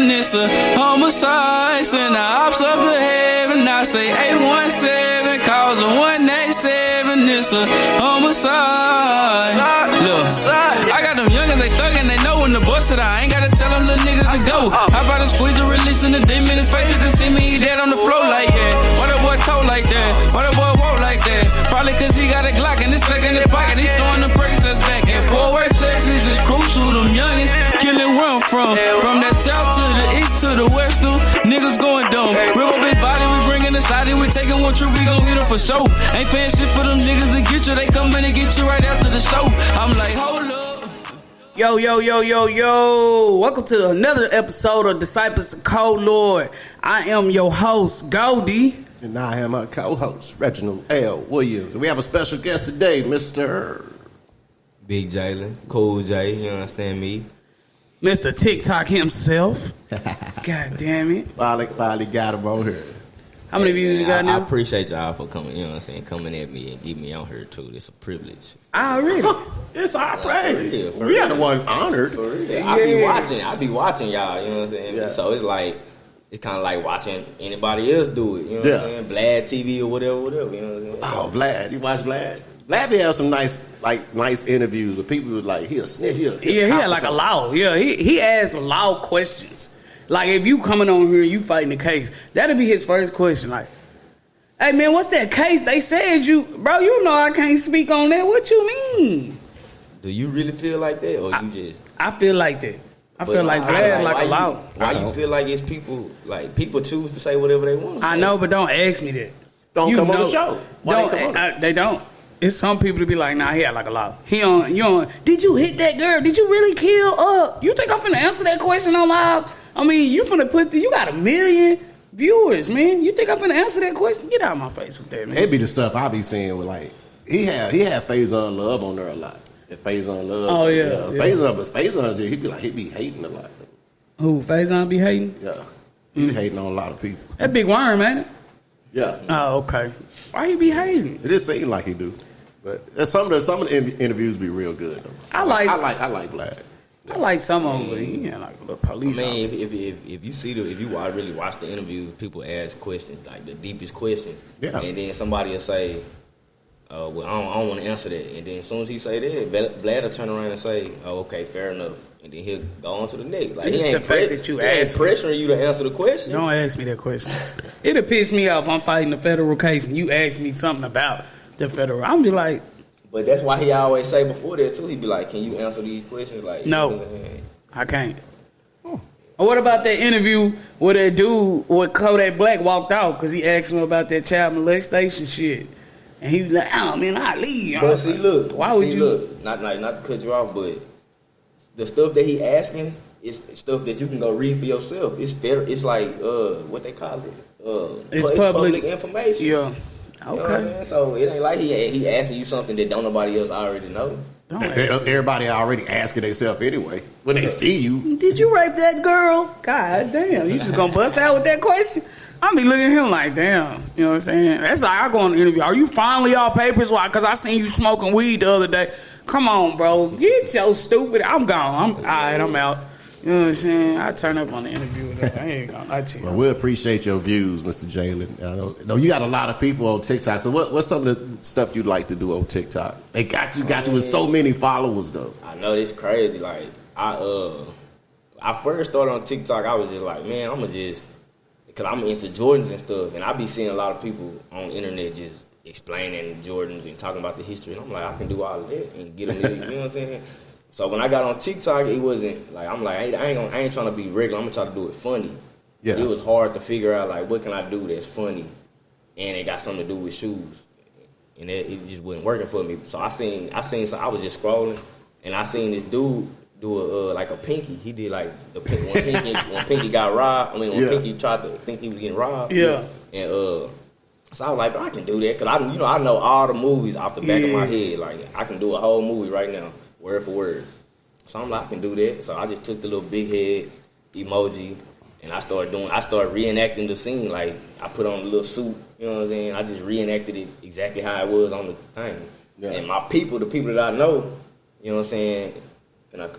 7, it's a homicide. Send the ops up to heaven. I say 817, cause a 187, it's a homicide. Look, I got them youngins, they thuggin', they know when the boss said I ain't gotta tell them little niggas to go. I brought a squeeze and release in the demon, his face to see me, he dead on the floor like that. Why that boy toe like that? Why that boy walk like that? Probably cause he got a Glock and it's stuck in his pocket, he throwing the Percocets back. And forward Texas is crucial, them youngins killing where I'm from. From that south to the east to the west, them niggas going dumb. Rip up his body, we bringing the side, we taking one trip, we gon' hit him for show. Ain't paying shit for them niggas to get you, they come in and get you right after the show. I'm like, hold up. Yo. Welcome to another episode of Disciples of Cold Lord. I am your host, Goldie. And I am our co-host, Reginald L. Williams. And we have a special guest today, Mr. Big Jalen, Cool J, you understand me? Mr. TikTok himself. God damn it. Finally got him on here. How many views you got now? I appreciate y'all for coming, you know what I'm saying, coming at me and getting me on here too. It's a privilege. Oh, really? It's our praise. For We are the one honored. For real. I be watching y'all, you know what I'm saying? Yeah. So it's like, it's kind of like watching anybody else do it, you know what I'm saying? Vlad TV or whatever, you know what I'm saying? Oh, Vlad. You watch Vlad? Vlad be have some nice interviews with people who like, he a snitch. He had like a law. Yeah, he asked law questions. Like, if you coming on here and you fighting the case, that'll be his first question. Like, hey, man, what's that case? They said you... Bro, you know I can't speak on that. What you mean? Do you really feel like that, or you just... I feel like that. I feel like Vlad like a law. Why you feel like it's people... Like, people choose to say whatever they want to say? I know, but don't ask me that. Don't come on the show. They don't. It's some people to be like, nah, he had like a law. You on, did you hit that girl? Did you really kill You think I'm finna answer that question on live? I mean, you got 1 million viewers, man. You think I'm finna answer that question? Get out of my face with that, man. It be the stuff I be seeing with like, he had Faison Love on there a lot. And Faison Love. Oh, yeah. Faison, he be hating a lot. Who, Faison be hating? Yeah. He be hating on a lot of people. That big worm, ain't it? Yeah. Oh, okay. Why he be hating? It just seems like he do. But some of the interviews be real good though. I like Vlad. I like some of them, but he ain't like a little police officer. If you really watch the interview, people ask questions, like the deepest questions. Yeah. And then somebody will say, well, I don't want to answer that. And then as soon as he say that, Vlad will turn around and say, oh, okay, fair enough. And then he'll go on to the next. Like, It's the fact that you ask me. pressuring you to answer the question. Don't ask me that question. It'll piss me off. I'm fighting the federal case and you ask me something about the federal. I'm be like... But that's why he always say before that, too. He be like, can you answer these questions? Like, No. you know what I'm saying? I can't. What about that interview where that dude with Kodak Black walked out because he asked him about that child molestation shit? And he was like, oh, man, I leave. But see, look. Why would you? Look, not to cut you off, but the stuff that he asking is stuff that you can go read for yourself. It's like, what they call it? It's public information. Yeah. You know what I'm saying? So it ain't like he asking you something that don't nobody else already know. Everybody already asking themselves anyway when they see you. Did you rape that girl? God damn, you just gonna bust out with that question? I be looking at him like, damn, you know what I'm saying? That's like I go on the interview. Are you finally all papers? Why? Because I seen you smoking weed the other day. Come on, bro, get your stupid. I'm gone. I'm out. You know what I'm saying? I turn up on the interview with that. I ain't gonna lie to you. Well, we appreciate your views, Mr. Jalen. I know you got a lot of people on TikTok. So what's some of the stuff you'd like to do on TikTok? They got you with so many followers though. I know it's crazy. Like I first started on TikTok, I was just like, man, because I'm into Jordans and stuff, and I be seeing a lot of people on the internet just explaining Jordans and talking about the history, and I'm like, I can do all of that and get them, you know what I'm saying? So when I got on TikTok, it wasn't like I'm like I ain't trying to be regular. I'm gonna try to do it funny. Yeah. It was hard to figure out like what can I do that's funny, and it got something to do with shoes, and it just wasn't working for me. So I seen so I was just scrolling, and I seen this dude do like a Pinky. He did like when Pinky got robbed. I mean when Pinky tried to think he was getting robbed. Yeah. And so I was like, bro, I can do that because I know all the movies off the back of my head. Like I can do a whole movie right now. Word for word. So I'm like, I can do that. So I just took the little big head emoji and I started reenacting the scene. Like I put on a little suit, you know what I'm saying? I just reenacted it exactly how it was on the thing. Yeah. And the people that I know, you know what I'm saying,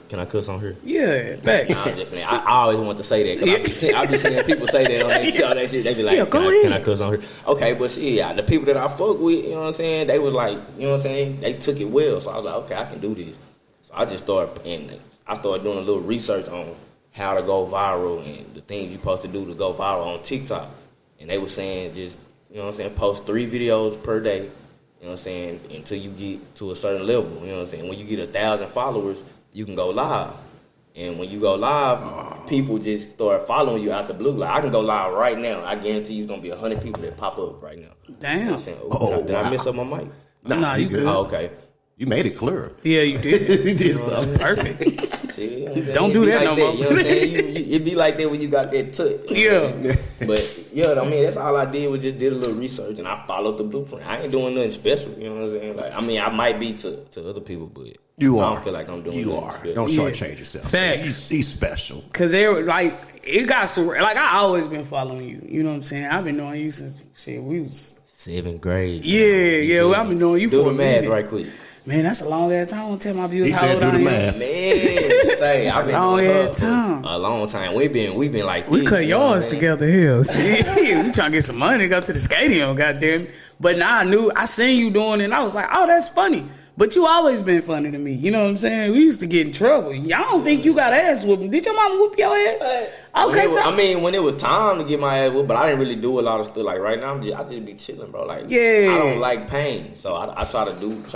Can I cuss on here? Yeah, facts. Nah, definitely. I always want to say that because I be seeing people say that on that shit. They be like, can I cuss on here? Okay, but see, the people that I fuck with, you know what I'm saying? They was like, you know what I'm saying? They took it well, so I was like, okay, I can do this. So I just started doing a little research on how to go viral and the things you're supposed to do to go viral on TikTok. And they were saying just, you know what I'm saying, post 3 videos per day, you know what I'm saying, until you get to a certain level, you know what I'm saying? When you get 1,000 followers, you can go live. And when you go live, people just start following you out the blue. Like, I can go live right now. I guarantee you it's going to be 100 people that pop up right now. Damn. You know what I'm saying? Did I mess up my mic? Nah, you good. Oh, okay. You made it clear. Yeah, you did. You did something Perfect. See, you know Don't do that no more. You know what I'm saying? It be like that when you got that touch. Yeah. But, yeah, I mean, that's all I did was just did a little research and I followed the blueprint. I ain't doing nothing special, you know what I'm saying? Like, I mean, I might be to other people, but you I are. don't feel like I'm doing You nothing are. special. Don't shortchange yourself. Facts. He's special. Cause they were like, it got so like I always been following you. You know what I'm saying? I've been knowing you since shit we was 7th grade. Yeah. Well, I've been knowing you do for the a math minute. right quick. Man, that's a long ass time. I want to tell my viewers He how said old do I the am. math. Man, say, I've been long doing ass her time. for a long time. We've been like We this, cut you know what yours I'm saying? together here. See, we trying to get some money, go to the stadium, goddamn. But now I seen you doing it, and I was like, oh, that's funny. But you always been funny to me. You know what I'm saying? We used to get in trouble. I don't think you got ass whooping. Did your mama whoop your ass? Okay, so when it was time to get my ass whooped, but I didn't really do a lot of stuff. Like right now, I just be chilling, bro. Like Yeah. I don't like pain, so I try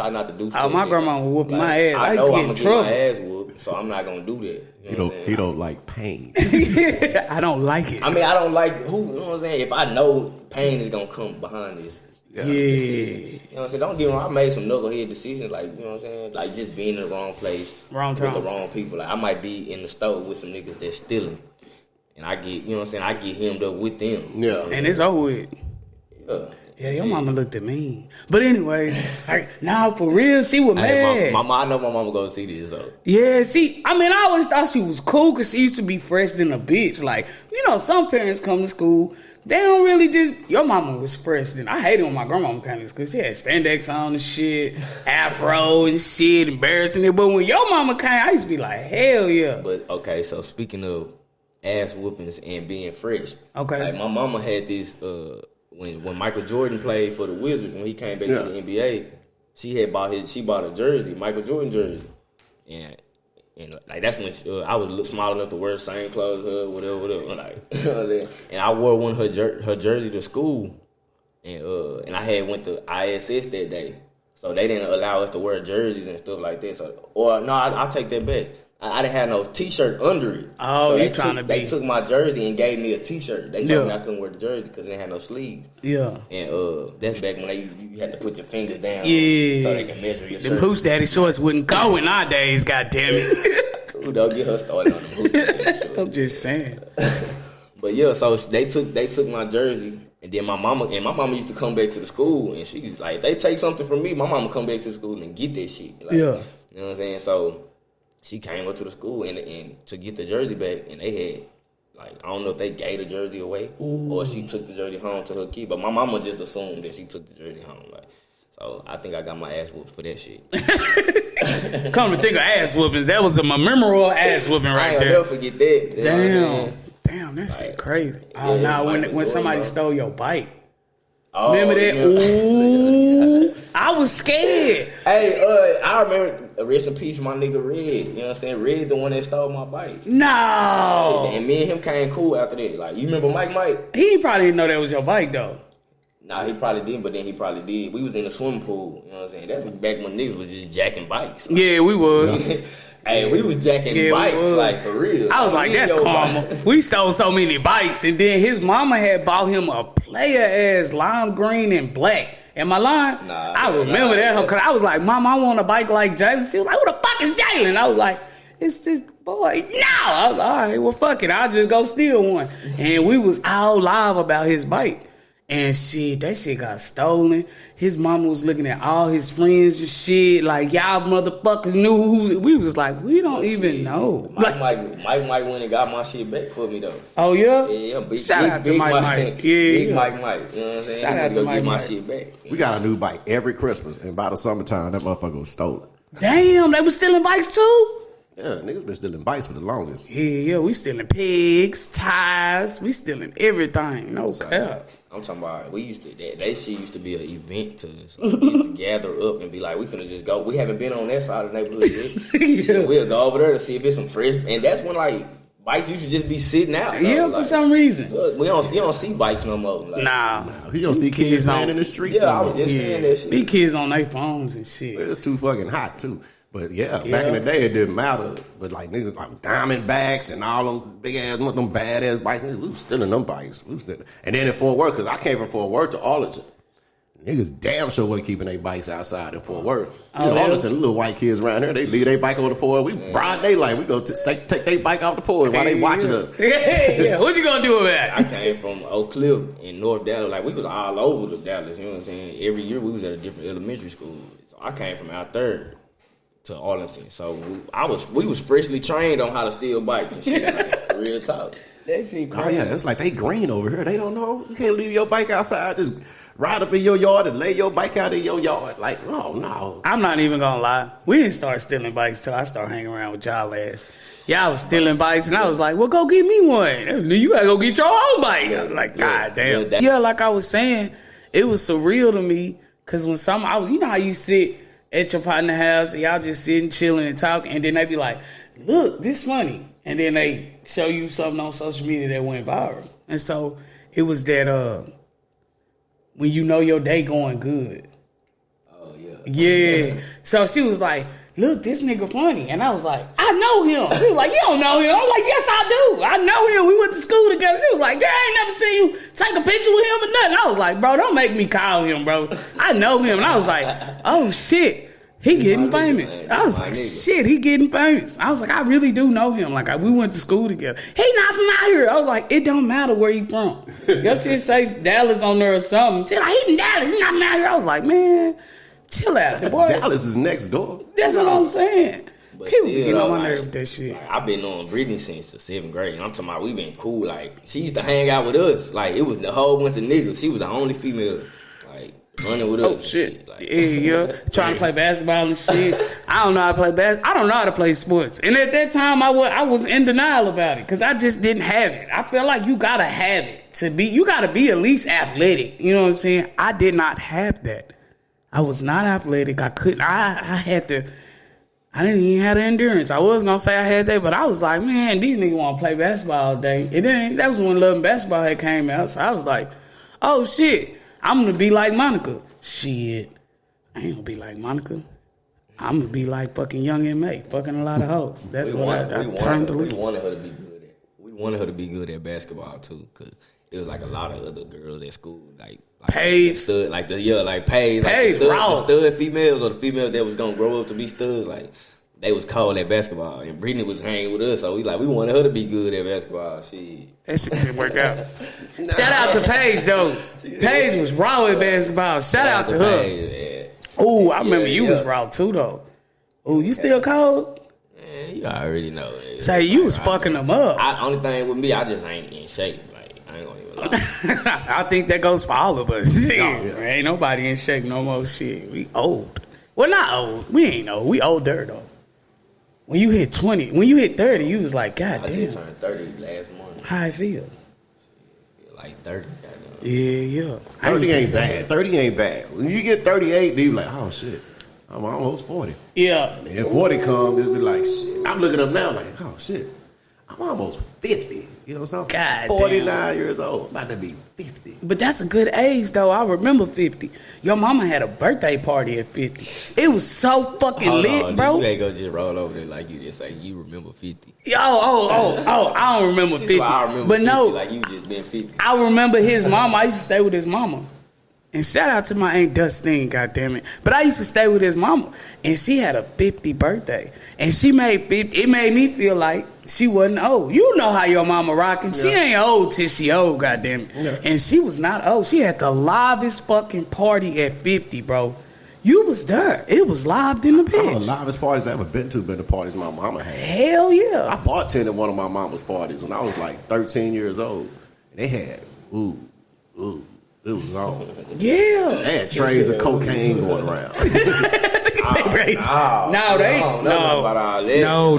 not to do. Oh, stuff my that- grandma would whoop like, my ass. I I used know to get I'm in gonna trouble. get my ass whooped, so I'm not gonna do that. You know what I'm He saying? don't like pain. I don't like it. I mean, I don't like who. You know what I'm saying? If I know pain is gonna come behind this. Yeah. decision. You know what I'm saying? Don't get me wrong, I made some knucklehead decisions, like, you know what I'm saying? Like, just being in the wrong place. Wrong with time. the wrong people. Like, I might be in the store with some niggas that's stealing. And I get, you know what I'm saying? I get hemmed up with them. Yeah. And it's over with. Yeah. Yeah, your mama looked at me. But anyway, now for real, she was Hey, mad. I know my mama gonna see this, though. Yeah, see, I mean, I always thought she was cool because she used to be fresh than a bitch. Like, you know, some parents come to school, they don't really just. Your mama was fresh. Then I hated when my grandmama came to school. She had spandex on and shit, afro and shit, embarrassing it. But when your mama came, I used to be like, hell yeah. But, okay, so speaking of ass whoopings and being fresh. Okay. Like, my mama had this, when Michael Jordan played for the Wizards, when he came back to the NBA, she bought a jersey, Michael Jordan jersey. And like that's when I was small enough to wear the same clothes as her, whatever. Like, and I wore one of her jersey to school, and I had went to ISS that day, so they didn't allow us to wear jerseys and stuff like that. So, I'll take that back. I didn't have no T-shirt under it. Oh, so you trying to be? They took my jersey and gave me a T-shirt. They told me I couldn't wear the jersey because it didn't have no sleeves. Yeah. And that's back when you had to put your fingers down Yeah. so they can measure your Them shirt. Hooch Daddy shorts wouldn't go in nowadays, goddammit. Ooh, don't get her started on them Hooch Daddy shorts. I'm just saying. But yeah, so they took my jersey, and then my mama used to come back to the school, and she's like, if they take something from me, my mama come back to the school and get that shit. Like, Yeah. You know what I'm saying? So she came up to the school and to get the jersey back, and they had, like, I don't know if they gave the jersey away or she took the jersey home to her kid, but my mama just assumed that she took the jersey home. Like, so I think I got my ass whooped for that shit. Come to think of ass whoopings, that was a memorable ass whooping I right ain't there. never forget that. You know what I mean? Damn, that shit crazy. yeah, Oh, now Michael when somebody Jordan, stole your bike. Oh, Remember that? you know. Ooh, I was scared. Hey, I remember, rest in peace, my nigga Red. You know what I'm saying? Red, the one that stole my bike. No. And me and him came cool after that. Like, you remember Mike? He probably didn't know that was your bike, though. Nah, he probably didn't, but then he probably did. We was in the swimming pool. You know what I'm saying? That's back when niggas was just jacking bikes. Like, Yeah, we was. hey, we was jacking Yeah, we bikes, was. like, for real. I was like, that's Yo, karma. We stole so many bikes, and then his mama had bought him a player-ass lime green and black. Am I lying? Nah, I remember nah, that, because I was like, Mom, I want a bike like Jalen. She was like, who the fuck is Jalen? I was like, it's this boy. No! I was like, all right, well, fuck it. I'll just go steal one. And we was all live about his bike. And shit, that shit got stolen. His mama was looking at all his friends and shit. Like, y'all motherfuckers knew who. We was like, we don't even know. Mike went and got my shit back for me, though. Oh, yeah? Yeah, big, Shout big, out to big Mike. Yeah, Big yeah. Mike. You know what I'm saying? Shout He out went to go Mike get my Mike. shit back. We got a new bike every Christmas, and by the summertime, that motherfucker was stolen. Damn, they was stealing bikes too? Yeah, niggas been stealing bikes for the longest. Yeah, we stealing pigs, tires, we stealing everything. No cap. I'm talking about, we used to, that shit used to be an event to us. Like, we used to gather up and be like, we finna just go. We haven't been on that side of the neighborhood yet. Yeah. We'll go over there to see if it's some fresh, and that's when like, bikes used to just be sitting out. Though. Yeah, like, for some reason. Look, you don't see bikes no more. Like, Nah. You don't see kids playing in the streets. Yeah, I was just saying that shit. These kids on their phones and shit. It's too fucking hot too. But yeah, back in the day it didn't matter. But like niggas like Diamondbacks and all them big ass, them bad ass bikes, we was stealing them bikes. We was stealing. And then in Fort Worth, because I came from Fort Worth to Arlington, niggas damn sure wasn't keeping their bikes outside in Fort Worth. You know, Arlington, little white kids around here, they leave their bike on the porch. We broad daylight, we go take their bike off the porch while they watching us. Yeah. What you gonna do with that? I came from Oak Cliff in North Dallas. Like, we was all over the Dallas, you know what I'm saying? Every year we was at a different elementary school. So I came from out there to Arlington. So we was freshly trained on how to steal bikes and shit. Like, real talk. That shit crazy. Oh yeah, it's like they green over here. They don't know. You can't leave your bike outside. Just ride up in your yard and lay your bike out in your yard. Like, oh no. I'm not even gonna lie. We didn't start stealing bikes till I started hanging around with y'all ass. Y'all was stealing bikes, and I was like, well, go get me one. You gotta go get your own bike. I was like, God damn. Yeah, like I was saying, it was surreal to me, because when you know how you sit at your partner's house, and y'all just sitting, chilling, and talking, and then they be like, look, this funny. And then they show you something on social media that went viral. And so it was that when you know your day going good. Oh, yeah. Yeah. So she was like, look, this nigga funny. And I was like, I know him. She was like, you don't know him. I'm like, yes, I do. I know him. We went to school together. She was like, girl, I ain't never seen you take a picture with him or nothing. I was like, bro, don't make me call him, bro. I know him. And I was like, oh, shit. He getting famous. I was like, shit, he getting famous. I was like, I really do know him. Like, we went to school together. He not from out here. I was like, it don't matter where he from. Your shit says Dallas on there or something. She's like, he from Dallas. He not from out here. I was like, man, chill out. The boy, Dallas is next door. That's what I'm saying. But People be still, getting on my like, nerve with that shit. Like, I've been knowing Brittany since the 7th grade. And I'm talking about we been cool. Like, she used to hang out with us. Like, it was the whole bunch of niggas. She was the only female. Like, running with us. Oh shit! Like, yeah. Trying to play basketball and shit. I don't know how to play basketball. I don't know how to play sports. And at that time, I was in denial about it because I just didn't have it. I feel like you gotta have it to be. You gotta be at least athletic. You know what I'm saying? I did not have that. I was not athletic. I couldn't. I had to. I didn't even have the endurance. I was gonna say I had that, but I was like, man, these niggas want to play basketball all day. And then that was when Love and Basketball had came out. So I was like, oh shit. I'm gonna be like Monica. Shit. I ain't gonna be like Monica. I'm gonna be like fucking Young M.A. Fucking a lot of hoes. That's what I turned to leave. We wanted her to be good at. We wanted her to be good at basketball too, cause it was like a lot of other girls at school, like Paige, stud, like Paige, the stud females or the females that was gonna grow up to be studs, like they was cold at basketball, and Brittany was hanging with us, so we wanted her to be good at basketball. That shit didn't work out. Shout out to Paige though. Paige was raw at basketball. Shout out to her. Oh, I remember you was raw too though. Oh, you still cold? Man, you already know. Say you was fucking them up. Only thing with me, I just ain't in shape. Like, I ain't gonna even lie. I think that goes for all of us. Shit, ain't nobody in shape no more. Shit, we old. Well, not old. We ain't old. We older though. When you hit 20, when you hit 30, you was like, God damn. I just turned 30 last month. How I feel? Like 30. Yeah. 30 ain't bad. 30 ain't bad. When you get 38, then you like, oh shit, I'm almost 40. Yeah. And 40 comes, it'll be like, shit. I'm looking up now like, oh shit, I'm almost 50. You know what I'm saying? God 49 damn. years old, about to be 50. But that's a good age, though. I remember 50. Your mama had a birthday party at 50. It was so fucking lit, bro. You ain't gonna just roll over there like you just say you remember 50. I don't remember 50. I remember but 50, no, like you just been 50. I remember his mama. I used to stay with his mama. And shout out to my Aunt Dustine, goddammit. But I used to stay with his mama. And she had a 50 birthday. And she made 50. It made me feel like she wasn't old. You know how your mama rocking. She ain't old till she old, goddammit. Yeah. And she was not old. She had the livest fucking party at 50, bro. You was there. It was live in the bitch. The livest parties I ever been to been the parties my mama had. Hell yeah. I bartended one of my mama's parties when I was like 13 years old. And they had, it was on. Yeah. They had trays of cocaine going around. braids. No, They don't know about all that. no.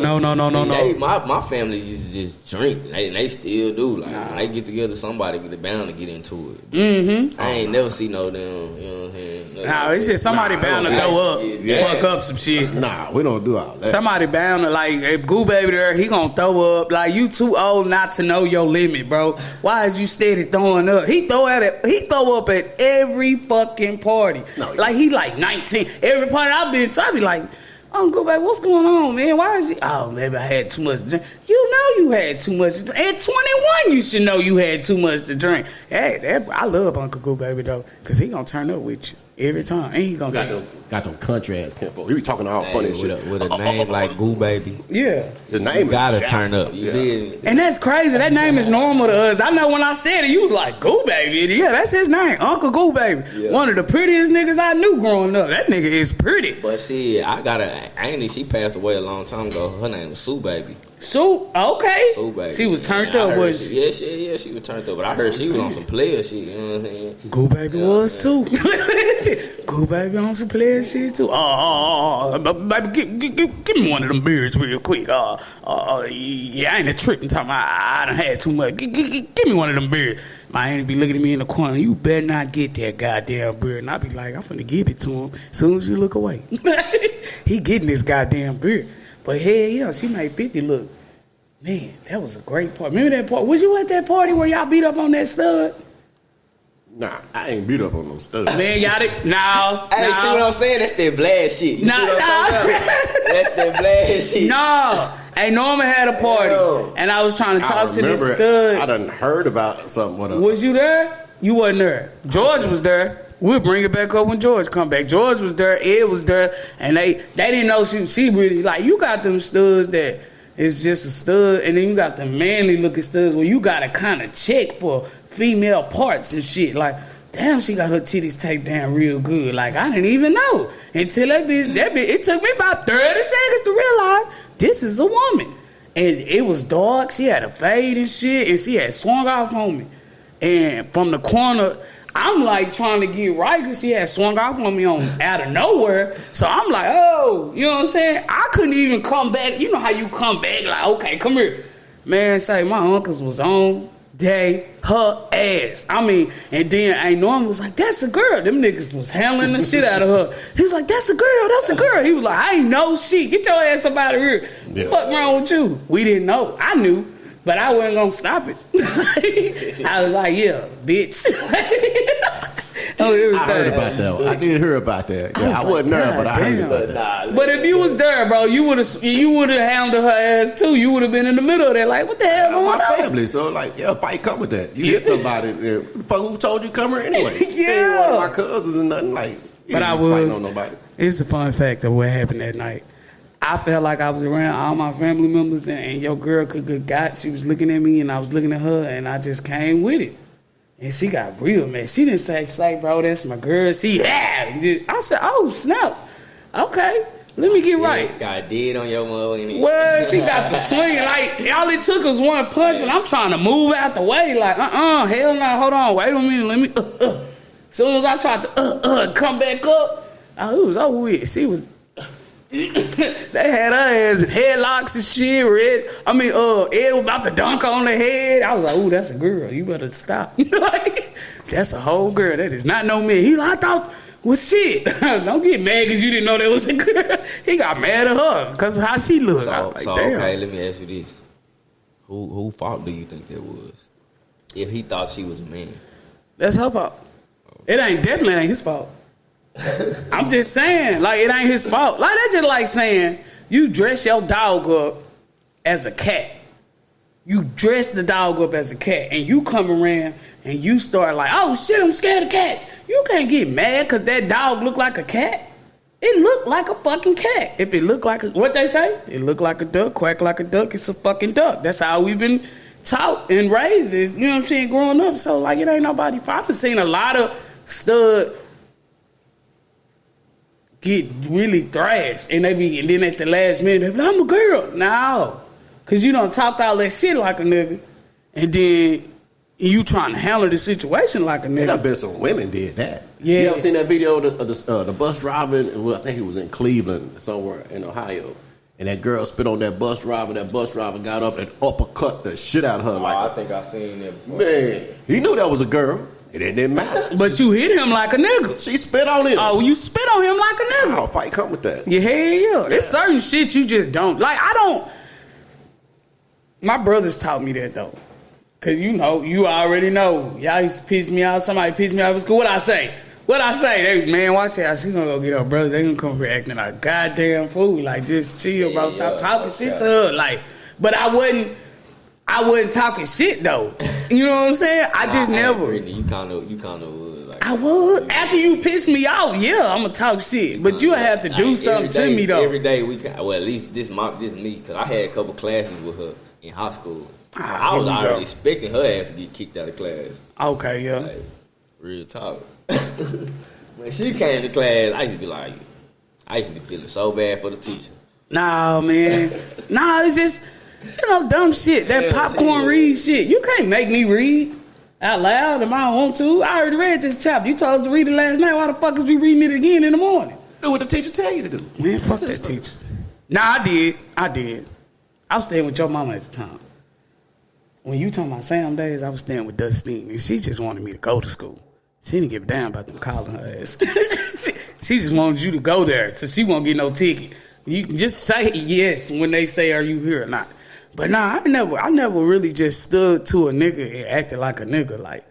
My family used to just drink. They still do. Like when they get together, somebody get bound to get into it. Mm-hmm. I ain't never see no damn. You know what I'm saying? Nah, it's just somebody bound to throw up, fuck up some shit. Nah, we don't do all that. Somebody bound to, like, if Goo Baby there, he gonna throw up. Like, you too old not to know your limit, bro. Why is you steady throwing up? He throw up at every fucking party. No, like, he like 19. Every party I've been to, I be like, oh, Goo Baby, what's going on, man? Why is he? Oh, maybe I had too much to drink. You know you had too much to drink. At 21, you should know you had too much to drink. Hey, I love Uncle Goo Baby, though, because he gonna turn up with you every time. And he gonna got them country ass kinfolk. He be talking all funny shit. With a name like Goo Baby. Yeah. His name gotta is turn up. And that's crazy. That name is normal to us. I know when I said it, you was like, Goo Baby. Yeah, that's his name. Uncle Goo Baby. Yeah. One of the prettiest niggas I knew growing up. That nigga is pretty. But see, I got a auntie, she passed away a long time ago. Her name was Sue Baby. Sue? Okay. Sue Baby. She was turned up, was she? Yeah, she was turned up. But I heard she was on some player shit, you know what I'm saying? Goo Baby was too. Goo Baby on some player shit too. Baby, give me one of them beers real quick. Yeah, I ain't a tripping talking about I done had too much. Give me one of them beers. My auntie be looking at me in the corner. You better not get that goddamn beer. And I be like, I'm finna give it to him as soon as you look away. He getting this goddamn beer. But hell yeah, she made 50 look. Man, that was a great party. Remember that party? Was you at that party where y'all beat up on that stud? Nah, I ain't beat up on no studs. Man, y'all did. No. Hey, see what I'm saying? That's that blast shit. You see what I'm talking about? That's that blast shit. No. Hey, Norman had a party, and I was trying to talk to this stud. I done heard about something with her. Was you there? You wasn't there. George was there. We'll bring it back up when George come back. George was there. Ed was there. And they didn't know she really, like, you got them studs that is just a stud, and then you got the manly looking studs where you got to kind of check for female parts and shit. Like, damn, she got her titties taped down real good. Like, I didn't even know until that bitch, it took me about 30 seconds to realize this is a woman. And it was dark. She had a fade and shit, and she had swung off on me. And from the corner, I'm like trying to get right because she had swung off on me out of nowhere. So I'm like, oh, you know what I'm saying? I couldn't even come back. You know how you come back, like, okay, come here. Man, say my uncles was on her ass. I mean, and then Ain't Norman was like, that's a girl. Them niggas was handling the shit out of her. He was like, that's a girl. He was like, I ain't know shit. Get your ass up out of here. Yeah. What's wrong with you? We didn't know. I knew. But I wasn't gonna stop it. I was like, yeah, bitch. I heard about that one. I did hear about that. Yeah, I wasn't there, but I heard about that. But if you was there, bro, you would have handled her ass too. You would have been in the middle of that, like, what the hell going on? My family, so like, yeah, fight come with that. You hit somebody, fuck, who told you come here anyway? Yeah, one of my cousins and nothing like. But I was fighting on nobody. It's a fun fact of what happened that night. I felt like I was around all my family members, and your girl she was looking at me, and I was looking at her, and I just came with it. And she got real mad. She didn't say, bro, that's my girl. I said, oh, snaps. Okay, let me get right. Got dead on your mother. Well, she got the swing. Like, all it took was one punch, and I'm trying to move out the way. Like, hell no, hold on, wait a minute, let me, As soon as I tried to, come back up, it was over with. She was... They had her ass in headlocks and shit. Ed was about to dunk on the head. I was like, ooh, that's a girl. You better stop. Like, that's a whole girl. That is not no man. I thought was shit. Don't get mad because you didn't know that was a girl. He got mad at her because of how she looked. Okay, let me ask you this. Who fault do you think that was? If he thought she was a man. That's her fault. It definitely ain't his fault. I'm just saying, like, it ain't his fault. Like, that's just like saying you dress your dog up as a cat. You dress the dog up as a cat, and you come around and you start like, oh shit, I'm scared of cats. You can't get mad because that dog look like a cat. It looked like a fucking cat. If it looked like what they say, it looked like a duck, quack like a duck. It's a fucking duck. That's how we've been taught and raised. You know what I'm saying? Growing up, so like, it ain't nobody. I've seen a lot of stud get really thrashed, and then at the last minute, they be like, I'm a girl. No. Because you don't talk all that shit like a nigga, and then you trying to handle the situation like a There nigga. been some women did that. Yeah. You ever seen that video of the bus driving? Well, I think it was in Cleveland, somewhere in Ohio. And that girl spit on that bus driver. That bus driver got up and uppercut the shit out of her. I think I seen that before. Man, he knew that was a girl. It didn't matter. But you hit him like a nigga. She spit on him. Oh, you spit on him like a nigga. Oh, fight come with that. Yeah, hell yeah. There's certain shit you just don't. Like, I don't. My brothers taught me that, though. Because, you already know. Y'all used to piss me off. Somebody pissed me off at school. What I say? They, man, watch out. She gonna go get her brother. They gonna come here acting like a goddamn fool. Like, just chill, bro. Stop talking shit to her. Like, but I wasn't talking shit, though. You know what I'm saying? I just never. Brittany, you kind of would. Like, I would. After you piss me off, yeah, I'm gonna talk shit. But you have to do something to me, though. Every day we can. Well, at least this me, because I had a couple classes with her in high school. I was already expecting her ass to get kicked out of class. Okay, yeah. Like, real talk. When she came to class, I used to be feeling so bad for the teacher. Nah, man. Nah, it's just, dumb shit. That popcorn read shit. You can't make me read out loud if I don't want to. I already read this chapter. You told us to read it last night. Why the fuck is we reading it again in the morning? Do what the teacher tell you to do. Man, fuck that teacher. Nah, I did. I was staying with your mama at the time. When you talking about Sam days, I was staying with Dustine, and she just wanted me to go to school. She didn't give a damn about them calling her ass. she just wanted you to go there, so she won't get no ticket. You can just say yes when they say, "Are you here or not?" But nah, I never really just stood to a nigga and acted like a nigga. Like,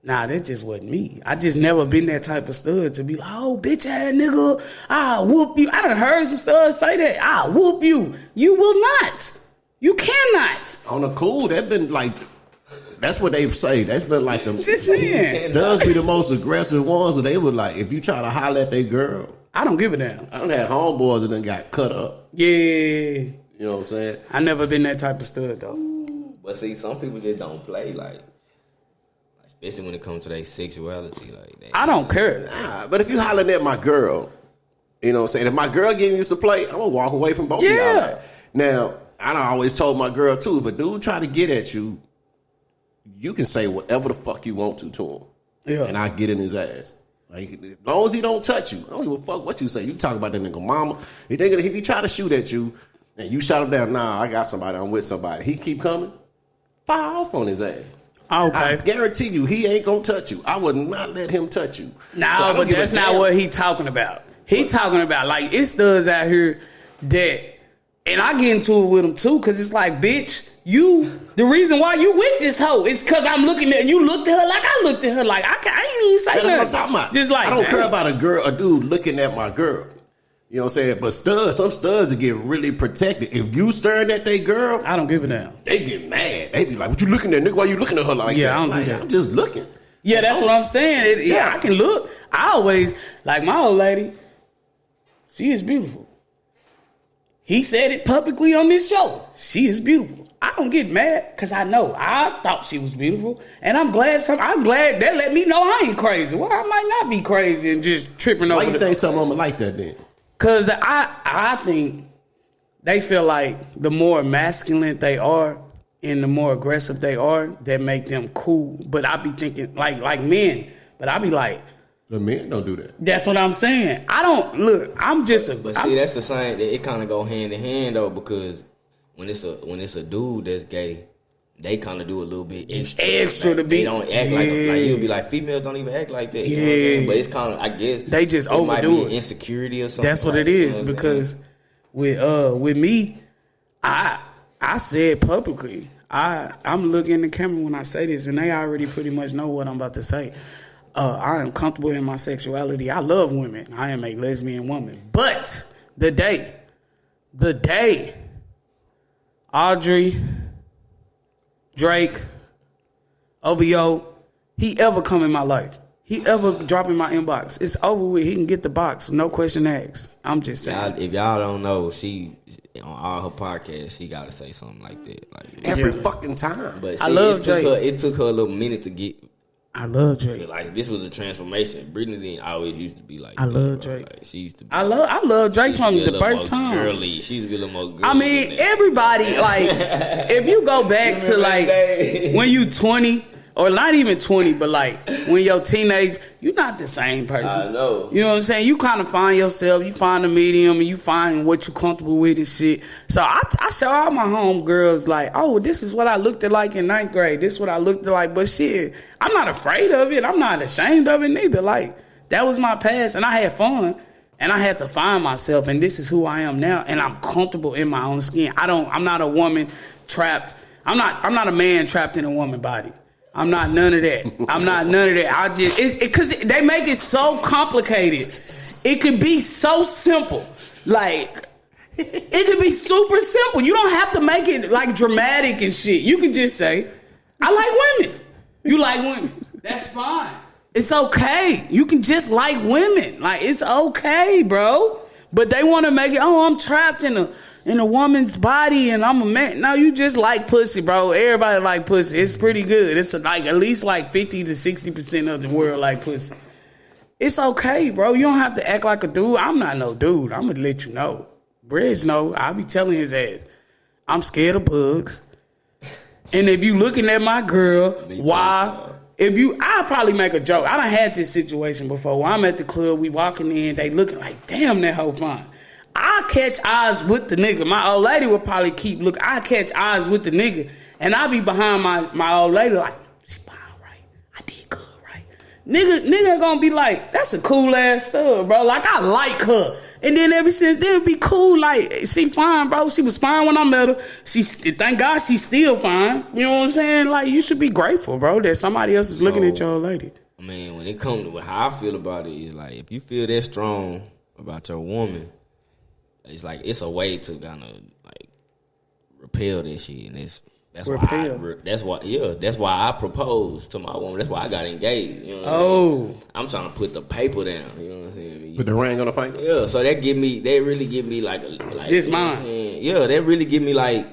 nah, that just wasn't me. I just never been that type of stud to be like, "Oh, bitch ass nigga, I'll whoop you." I done heard some studs say that. "I'll whoop you." You will not. You cannot. On the cool, that been like. That's what they say. That's been like them. Just saying. Studs be the most aggressive ones, but they would like, if you try to holler at their girl. I don't give a damn. I done had homeboys that done got cut up. Yeah. You know what I'm saying? I never been that type of stud, though. But see, some people just don't play, like especially when it comes to their sexuality. Like, I don't care. Nah, but if you hollering at my girl, you know what I'm saying? If my girl giving you some play, I'm going to walk away from both of y'all. Now, I done always told my girl, too, if a dude try to get at you, you can say whatever the fuck you want to him. Yeah. And I get in his ass. Like, as long as he don't touch you, I don't give a fuck what you say. You talk about that nigga mama. If he try to shoot at you and you shot him down, nah, I got somebody, I'm with somebody. He keep coming, fire off on his ass. Okay. I guarantee you, he ain't gonna touch you. I would not let him touch you. Nah, so but that's not what he talking about. He talking about, like, it's studs out here that, and I get into it with him too, because it's like, bitch, the reason why you with this hoe is because I'm looking at you. Looked at her like I looked at her. Like, I ain't even say that's nothing. What I'm talking about. Just like, I don't care about a dude looking at my girl. You know what I'm saying? But some studs that get really protected. If you staring at their girl, I don't give a damn. They get mad. They be like, "What you looking at, nigga? Why you looking at her like that?" I don't like, do that. I'm just looking. Yeah, that's what I'm saying. I can look. I always, like my old lady, she is beautiful. He said it publicly on this show. She is beautiful. I don't get mad because I know I thought she was beautiful, and I'm glad that let me know I ain't crazy. Well, I might not be crazy and just tripping over. Why you think some of them like that then? Because I think they feel like the more masculine they are and the more aggressive they are, that make them cool. But I be thinking like men, but I be like, the men don't do that. That's what I'm saying. I don't look. I'm just a. But see, that's the same. It kind of go hand in hand though, because when it's a dude that's gay, they kind of do a little bit extra like, to be. They don't act like you'll be like, females don't even act like that. You know what I'm saying? But it's kind of, I guess they just overdo might be it. Insecurity or something. That's what it is, you know because with me, I said publicly, I'm looking in the camera when I say this, and they already pretty much know what I'm about to say. I am comfortable in my sexuality. I love women. I am a lesbian woman. But the day Audrey, Drake, OVO, he ever come in my life, he ever drop in my inbox, it's over with. He can get the box, no question asked. I'm just saying. If y'all don't know, she on all her podcasts, she got to say something like that, like every fucking time. But see, I love Drake. It took her a little minute to get. I love Drake. Like, this was a transformation. Brittany didn't always used to be like. I love Drake. Like, she used to. Be, I love Drake from the first time. Girly. She used to be a little more girly. I mean, everybody, like, if you go back to like when you 20, or not even 20, but like when you're teenage, you're not the same person. I know. You know what I'm saying? You kind of find yourself, you find a medium, and you find what you're comfortable with and shit. So I show all my homegirls like, oh, this is what I looked at like in 9th grade. This is what I looked at like. But shit, I'm not afraid of it. I'm not ashamed of it neither. Like, that was my past, and I had fun. And I had to find myself, and this is who I am now, and I'm comfortable in my own skin. I'm not a woman trapped. I'm not a man trapped in a woman body. I'm not none of that. I'm not none of that. I just because they make it so complicated. It could be so simple. Like it could be super simple. You don't have to make it like dramatic and shit. You can just say, I like women. You like women. That's fine. It's okay. You can just like women. Like, it's okay, bro. But they want to make it, oh, I'm trapped in a woman's body and I'm a man. No, you just like pussy, bro. Everybody like pussy. It's pretty good. It's like at least like 50 to 60% of the world like pussy. It's okay, bro. You don't have to act like a dude. I'm not no dude. I'm going to let you know. Bridge know. I'll be telling his ass, I'm scared of bugs. And if you looking at my girl, why... I'll probably make a joke. I done had this situation before where I'm at the club, we walking in, they looking like, damn, that hoe fine. I catch eyes with the nigga. My old lady would probably keep looking. I catch eyes with the nigga, and I be behind my old lady like, she fine, right? I did good, right? Nigga gonna be like, that's a cool ass stud, bro. Like, I like her. And then ever since then, it be cool. Like, she fine, bro. She was fine when I met her. Thank God she's still fine. You know what I'm saying? Like, you should be grateful, bro, that somebody else is looking at your old lady. I mean, when it comes to how I feel about it, is like, if you feel that strong about your woman, it's like, it's a way to kind of, like, repel that shit. And that's why I proposed to my woman. That's why I got engaged. You know what I mean? I'm trying to put the paper down. You know what I'm saying? Put the ring on the finger? Yeah, so that really give me like this mine. Yeah, that really give me like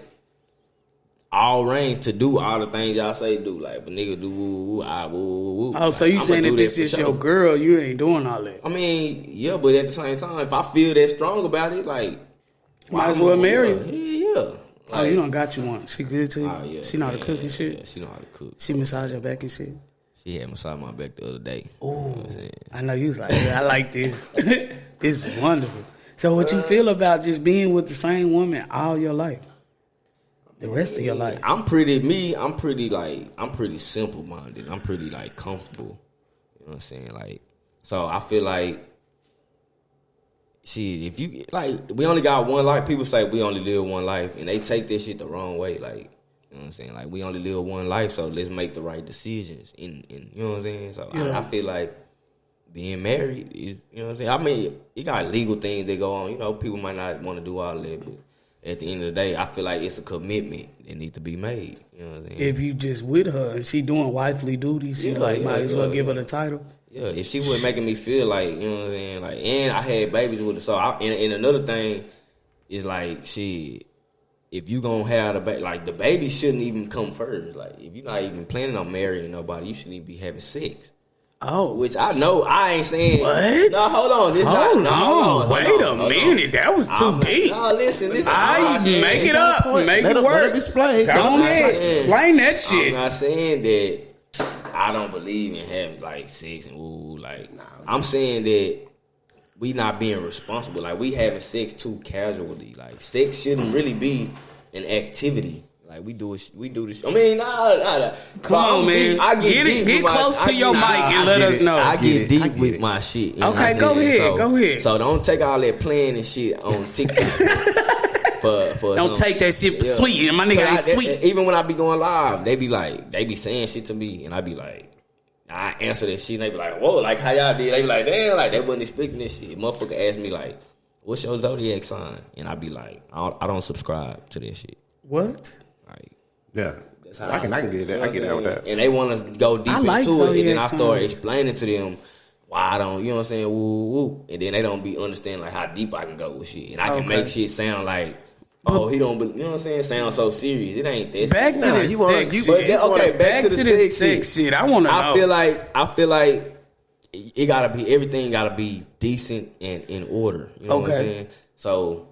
all range to do all the things y'all say do. Like, if a nigga do woo, I woo. Oh, so you saying if this is your girl, you ain't doing all that? I mean, yeah, but at the same time, if I feel that strong about it, like, might as well marry her. Yeah. Like, you done got you one. She good to you? Oh, yeah, she know how to cook and shit? Yeah, she know how to cook. She massage your back and shit? She had massage my back the other day. Oh, I know you was like, yeah, I like this. It's wonderful. So what you feel about just being with the same woman all your life? The rest of your life? I'm pretty simple minded. I'm pretty like comfortable. You know what I'm saying? Like, so I feel like, shit, if you, like, we only got one life. People say we only live one life, and they take that shit the wrong way. Like, you know what I'm saying? Like, we only live one life, so let's make the right decisions. You know what I'm saying? So yeah. I feel like being married is, you know what I'm saying? I mean, you got legal things that go on. You know, people might not want to do all that, but at the end of the day, I feel like it's a commitment that needs to be made. You know what I'm saying? If you just with her and she doing wifely duties, she might as well give her the title. Yeah, if she was making me feel like, you know what I'm saying, like, and I had babies with her. So, and another thing is like, shit, if you gonna have the baby, like, the baby shouldn't even come first. Like, if you're not even planning on marrying nobody, you shouldn't even be having sex. Oh, which I know I ain't saying. What? No, hold on. Hold on. Wait a minute. That was too deep. No, listen. Make it up. Make it work. Let it explain. Go ahead. Explain that shit. I'm not saying that I don't believe in having like sex and woo. Like, I'm saying that we not being responsible. Like, we having sex too casually. Like, sex shouldn't really be an activity. Like, we do this. I mean, nah. Come on, man. Get close to your mic and let us know. I get deep with my shit. Okay, go ahead. So don't take all that playing and shit on TikTok. Don't take that shit for sweet. My nigga ain't sweet. Even when I be going live, they be saying shit to me, and I be like, I answer that shit, and they be like, whoa, like, how y'all did? They be like, damn, like, they wasn't expecting this shit. Motherfucker ask me like, what's your zodiac sign? And I be like, I don't subscribe to that shit. What? Like, yeah. I can get that. I get that with that. And they want to go deep into it, and then I start explaining to them why I don't, you know what I'm saying, woo. And then they don't be understanding like how deep I can go with shit. And I can make shit sound like, oh, he don't, you know what I'm saying, sound so serious. It ain't that. Back to the sex shit. Okay, back to the sex shit. I want to know. I feel like it gotta be, everything gotta be decent and in order. You know what I'm saying? So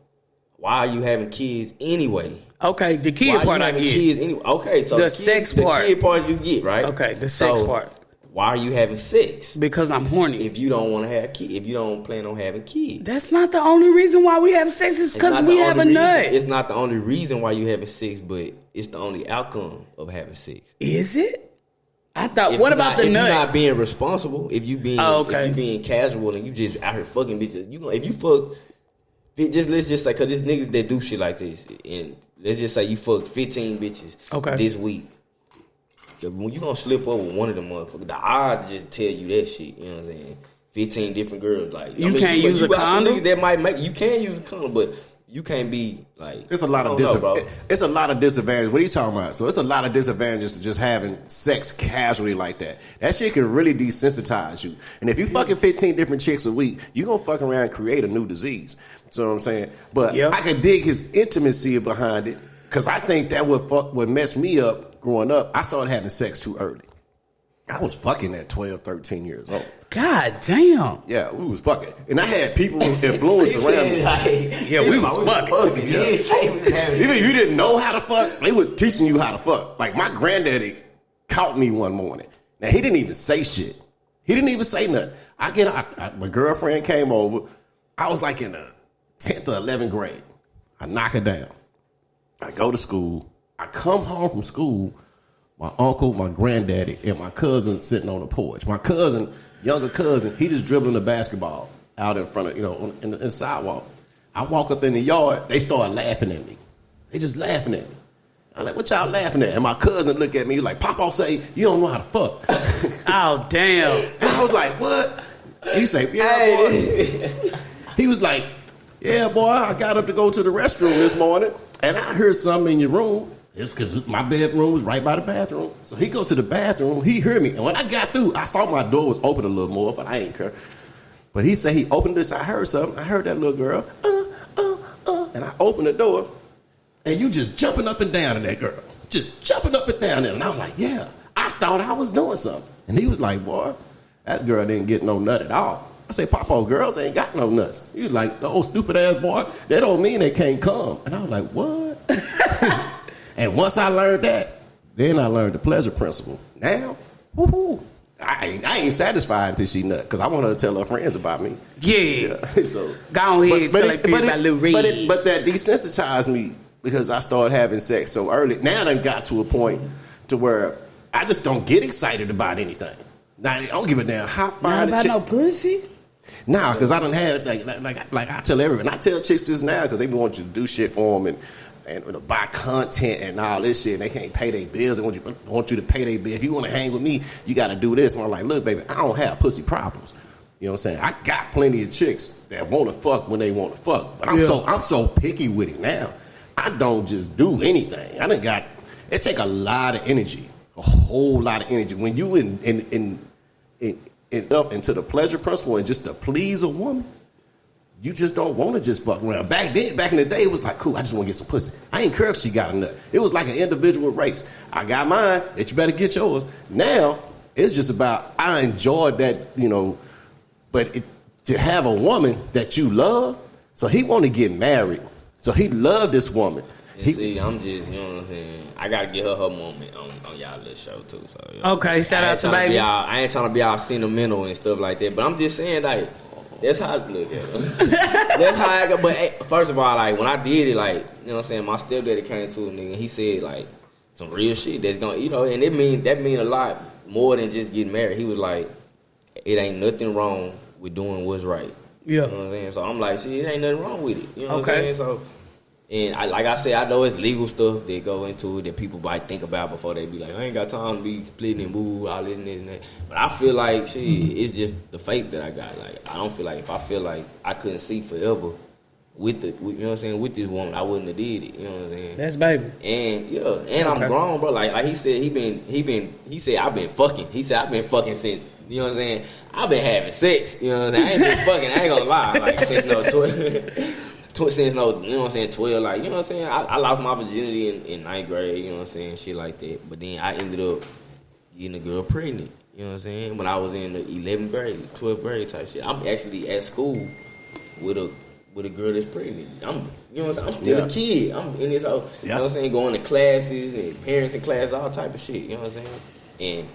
why are you having kids anyway? Okay, the kid part I get. Kids anyway? Okay, so the sex part. The kid part you get, right? Okay, the sex part. Why are you having sex? Because I'm horny. If you don't want to have kids, if you don't plan on having kids. That's not the only reason why we have sex. Is because we have a nut. It's not the only reason why you having sex, but it's the only outcome of having sex. Is it? I thought. What about the nut? If you're not being responsible, if you being casual and you just out here fucking bitches, if you fuck, let's just say, cause there's niggas that do shit like this, and let's just say you fucked 15 bitches this week. When you gonna slip up with one of them motherfuckers, the odds just tell you that shit. You know what I'm saying? 15 different girls, like you can't use a condom. That might make you can use a condom, but you can't be like. It's a lot of it's a lot of disadvantages. What are you talking about? So it's a lot of disadvantages to just having sex casually like that. That shit can really desensitize you. And if you fucking 15 different chicks a week, you gonna fuck around and create a new disease. You know what I'm saying? But I can dig his intimacy behind it, because I think that would mess me up growing up. I started having sex too early. I was fucking at 12, 13 years old. God damn. Yeah, we was fucking. And I had people influence around me. We was fucking. Yeah. Even if you didn't know how to fuck, they were teaching you how to fuck. Like my granddaddy caught me one morning. Now he didn't even say shit. He didn't even say nothing. My girlfriend came over. I was like in the 10th or 11th grade. I knock her down. I go to school. I come home from school. My uncle, my granddaddy, and my cousin sitting on the porch. My cousin, younger cousin, he just dribbling the basketball out in front of, in the sidewalk. I walk up in the yard. They start laughing at me. They just laughing at me. I'm like, what y'all laughing at? And my cousin look at me like, Papa say, you don't know how to fuck. Oh, damn. And I was like, what? He say, yeah, boy. He was like, yeah, boy, I got up to go to the restroom this morning, and I heard something in your room. It's because my bedroom was right by the bathroom. So he go to the bathroom, he heard me. And when I got through, I saw my door was open a little more, but I ain't care. But he said he opened this, I heard something. I heard that little girl, and I opened the door, and you just jumping up and down in that girl. Just jumping up and down there. And I was like, yeah, I thought I was doing something. And he was like, boy, that girl didn't get no nut at all. I say, Papa, girls ain't got no nuts. He was like, oh, stupid ass boy, that don't mean they can't come. And I was like, what? And once I learned that, then I learned the pleasure principle. Now, woohoo, I ain't satisfied until she nut, because I want her to tell her friends about me. Yeah. So go ahead and tell her people about Lil Reed. But that desensitized me, because I started having sex so early. Now I done got to a point to where I just don't get excited about anything. Now I don't give a damn how fine about no pussy. Nah, because I done had like I tell everyone. I tell chicks this now because they want you to do shit for them and buy content and all this shit. And they can't pay their bills. They want you to pay their bills. If you want to hang with me, you got to do this. And I'm like, look, baby, I don't have pussy problems. You know what I'm saying? I got plenty of chicks that want to fuck when they want to fuck. But I'm so picky with it now. I don't just do anything. It take a lot of energy, a whole lot of energy. When you up into the pleasure principle and just to please a woman, you just don't want to just fuck around. Back in the day, it was like, cool, I just want to get some pussy. I ain't care if she got a nut. It was like an individual race. I got mine, that you better get yours. Now, it's just about, I enjoyed that, but to have a woman that you love, so he want to get married. So he loved this woman. And I'm just, you know what I'm saying? I got to get her moment on y'all little show, too. So, okay, shout out to babies. I ain't trying to be all sentimental and stuff like that, but I'm just saying, like, that's how I look at it. That's how I go. But hey, first of all, like, when I did it, like, you know what I'm saying, my stepdaddy came to a nigga and he said, like, some real shit that's going to, and that mean a lot more than just getting married. He was like, it ain't nothing wrong with doing what's right. Yeah. You know what I'm saying? So I'm like, see, it ain't nothing wrong with it. You know what I'm saying? So, and like I said, I know it's legal stuff that go into it that people might think about before they be like, I ain't got time to be splitting and move, all this and this and that. But I feel like, shit, it's just the faith that I got. Like, I don't feel like, if I feel like I couldn't see forever with you know what I'm saying, with this woman, I wouldn't have did it. You know what I'm saying? That's baby. And I'm grown, bro. Like he said, he said I've been fucking. He said I've been fucking since, you know what I'm saying? I've been having sex. You know what I'm saying? I ain't been fucking. I ain't gonna lie. Like, since no 12. Since no, you know what I'm saying, 12, like, you know what I'm saying, I lost my virginity in 9th grade, you know what I'm saying, shit like that. But then I ended up getting a girl pregnant, you know what I'm saying, when I was in the 11th grade, 12th grade type shit. I'm actually at school with with a girl that's pregnant. You know what I'm saying? I'm still a kid. I'm in this whole, you know what I'm saying, going to classes and parents in classes, all type of shit. You know what I'm saying? And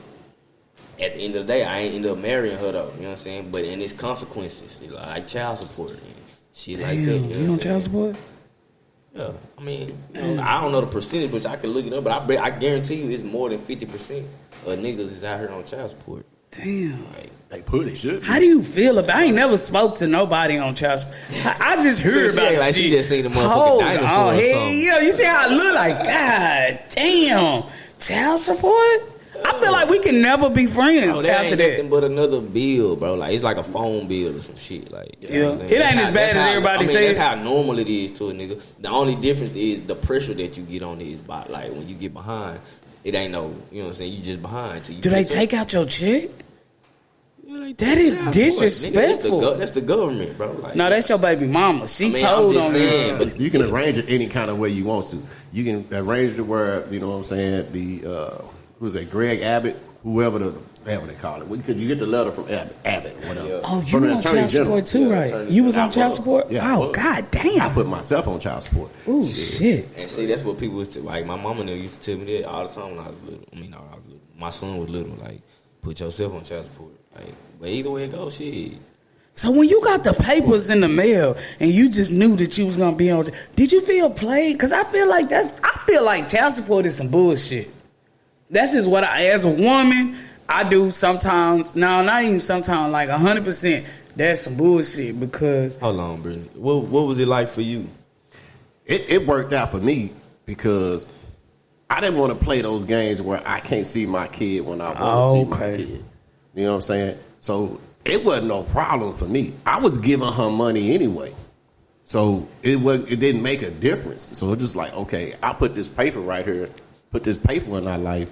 at the end of the day, I ain't end up marrying her though. You know what I'm saying? But in its consequences, like child support and shit like that. You on child support? Yeah, I mean, I don't know the percentage, but I can look it up. But I guarantee you, it's more than 50% of niggas is out here on child support. Damn. Like, They put it, should. How do you feel about? I ain't never spoke to nobody on child support. I just heard about like shit. she just seen the motherfucking dinosaur or something. Yeah, you see how I look like? God damn, child support. I feel like we can never be friends that after ain't that. nothing but another bill, bro. Like it's like a phone bill or some shit. Like you know what I'm saying? It ain't as bad as everybody says. That's how normal it is to a nigga. The only difference is the pressure that you get on it is by like when you get behind, it ain't no, you know what I'm saying? You just behind. You Do they take out your check? Yeah, That is disrespectful. That's the government, bro. Like, No, that's your baby mama. She told on saying, me. but you can arrange it any kind of way you want to. You can arrange it where, you know what I'm saying, the who's that, Greg Abbott, whoever they call it. Because you get the letter from Abbott, whatever. Yeah. Oh, you From the on Attorney child General. support too, right? You was on child support? Yeah, Oh, god damn. I put myself on child support. Oh, shit. And see, that's what people was like. My mama used to tell me that all the time when I was little. I mean, no, I was little. My son was little. Like, put yourself on child support. Like, but either way it goes, shit. So when you got the papers in the mail and you just knew that you was gonna be on, did you feel played? Because I feel like child support is some bullshit. That's just what as a woman, I do sometimes. No, not even sometimes. Like 100%. That's some bullshit because. Hold on, Brittany. What was it like for you? It worked out for me because I didn't want to play those games where I can't see my kid when I want to see my kid. You know what I'm saying? So it wasn't no problem for me. I was giving her money anyway. So it didn't make a difference. So it's just like, okay, I put this paper right here, put this paper in our life.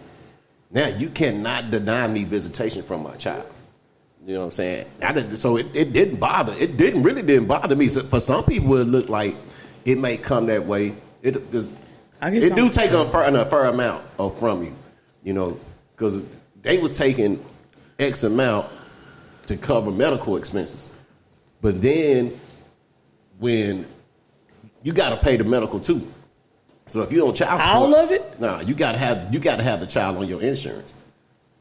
Now you cannot deny me visitation from my child. You know what I'm saying? So it didn't bother. It really didn't bother me. So for some people, it looked like it may come that way. It do take a fair amount from you, you know, because they was taking X amount to cover medical expenses, but then when you got to pay the medical too. So if you're on child support, all of it? Nah, you gotta have the child on your insurance.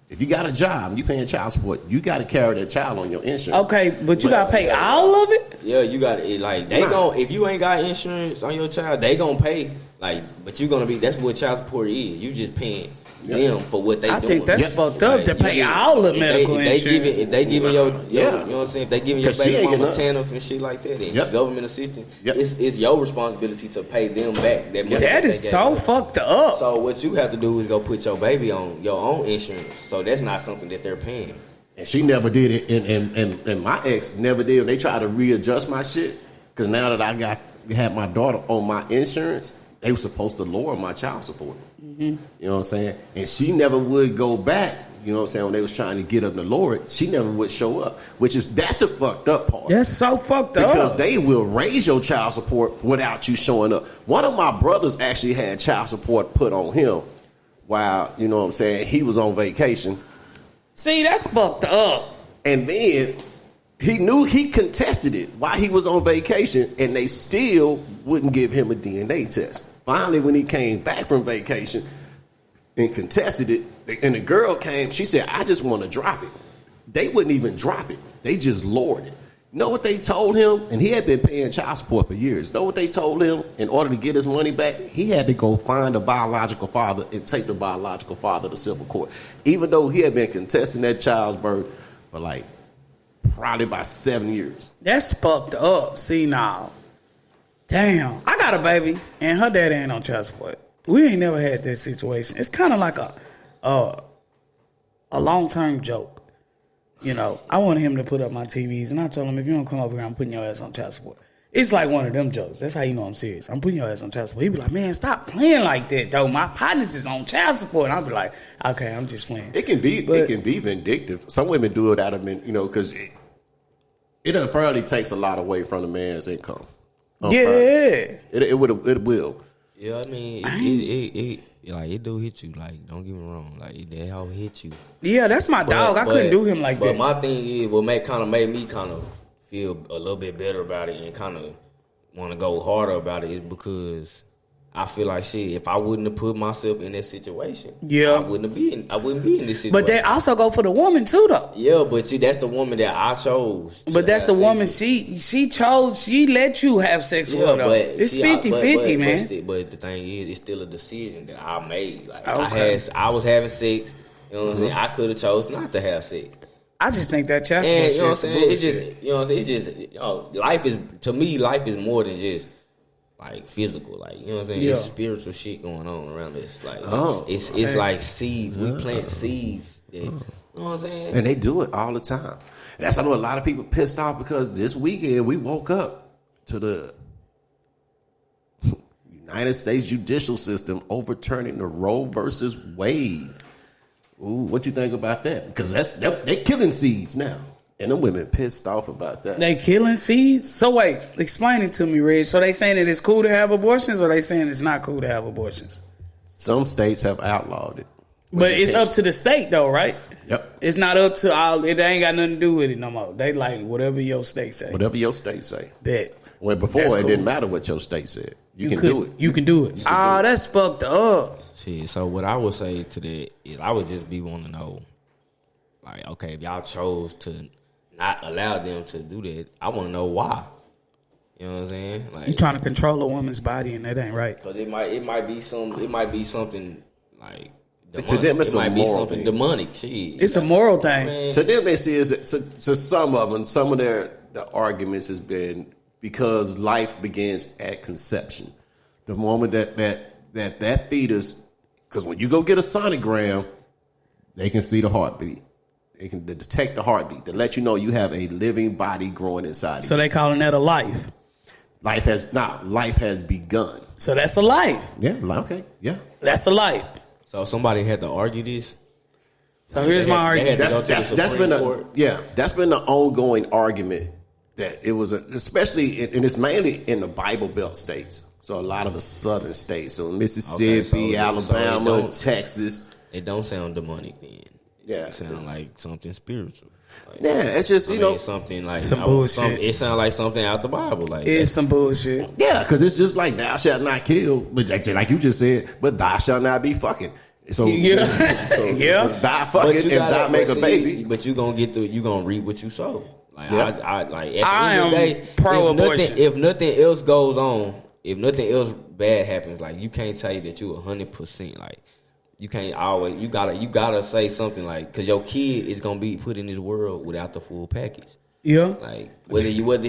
If you got a job and you paying child support, you got to carry that child on your insurance. Okay, but you got to pay all of it? Yeah, you got to, like, if you ain't got insurance on your child, they gonna pay, like, but you gonna be, that's what child support is. You just paying them for what they doing. I think that's fucked up to pay all the medical insurance. If they giving you know what I'm saying, if they giving your baby mama TANF and shit like that, and government assistance, it's your responsibility to pay them back that money. That is so fucked up. So what you have to do is go put your baby on your own insurance. So that's not something that they're paying. And she never did it, and my ex never did. They tried to readjust my shit because now that I had my daughter on my insurance, they were supposed to lower my child support. Mm-hmm. You know what I'm saying? And she never would go back. You know what I'm saying? When they was trying to get up to lower it, she never would show up. That's the fucked up part. That's so fucked up. Because they will raise your child support without you showing up. One of my brothers actually had child support put on him while, you know what I'm saying, he was on vacation. See, that's fucked up. And then he contested it while he was on vacation, and they still wouldn't give him a DNA test. Finally, when he came back from vacation and contested it, and the girl came, she said, I just want to drop it. They wouldn't even drop it. They just lowered it. You know what they told him? And he had been paying child support for years. You know what they told him? In order to get his money back, he had to go find a biological father and take the biological father to civil court. Even though he had been contesting that child's birth for like probably about 7 years. That's fucked up. See, now. Damn. I got a baby, and her daddy ain't on child support. We ain't never had that situation. It's kind of like a long-term joke. You know, I wanted him to put up my TVs, and I told him, if you don't come over here, I'm putting your ass on child support. It's like one of them jokes. That's how you know I'm serious. I'm putting your ass on child support. He be like, man, stop playing like that, though. My partners is on child support. And I'll be like, okay, I'm just playing. It can be vindictive. Some women do it out of, you know, because it apparently takes a lot away from the man's income. Yeah. It will. Yeah, I mean, it do hit you. Like, don't get me wrong. Like, that how it hit you. Yeah, that's my dog. I couldn't do him like that. But my thing is, what made me kind of feel a little bit better about it and kind of want to go harder about it is because I feel like shit. If I wouldn't have put myself in that situation, I wouldn't be in this situation. But they also go for the woman too, though. Yeah, but see, that's the woman that I chose. But that's the woman she chose. She let you have sex with her. Though. It's 50-50, man. But the thing is, it's still a decision that I made. Like I was having sex. You know what I'm saying? I could have chose not to have sex. I just think that chest bullshit. You know what I'm saying? It's just, you know what I'm saying? It's just, life is, to me, life is more than just like physical. Like, you know what I'm saying? Yeah. It's spiritual shit going on around us. Like, it's like seeds. We plant seeds. That, you know what I'm saying? And they do it all the time. And that's, I know a lot of people pissed off because this weekend we woke up to the United States judicial system overturning the Roe versus Wade. Ooh, what you think about that? Because they killing seeds now. And them women pissed off about that. They killing seeds? So wait, explain it to me, Reg. So they saying that it's cool to have abortions, or they saying it's not cool to have abortions? Some states have outlawed it. But it's up to the state though, right? Yep. It's not up to all, it ain't got nothing to do with it no more. They like whatever your state say. Whatever your state say. Bet. Well, before it didn't matter what your state said. You can do it. You can do it. That's fucked up. Shit, so what I would say to that is I would just be wanting to know, like, okay, if y'all chose to not allow them to do that, I want to know why. You know what I'm saying? Like, you trying to control a woman's body, and that ain't right. Because it might be something like demonic. To them, it's it might be moral something thing. demonic. Shit, it's a moral thing. Man. To them, it is. To some of them, some of the arguments has been because life begins at conception. The moment that fetus, because when you go get a sonogram, they can see the heartbeat. They can detect the heartbeat to let you know you have a living body growing inside. So they calling that a life. Life has begun. So that's a life. Yeah. Okay. Yeah. That's a life. So somebody had to argue this. So here's my argument. That's been the ongoing argument that it was especially and it's mainly in the Bible Belt states. So a lot of the southern states, so Mississippi, Alabama, Texas. It don't sound demonic then. Yeah, it sounds like something spiritual. Like, it's just something like some bullshit. It sounds like something out the Bible. Like it's some bullshit. Yeah, because it's just like thou shalt not kill, but like you just said, but thou shalt not be fucking. So die fucking and die make a baby. But you gonna reap what you sow. Like at the I end of the day, am pro-abortion. If nothing else goes on, if nothing else bad happens, like you can't tell you that you 100%. Like you can't always. You gotta say something like because your kid is gonna be put in this world without the full package. Yeah. Like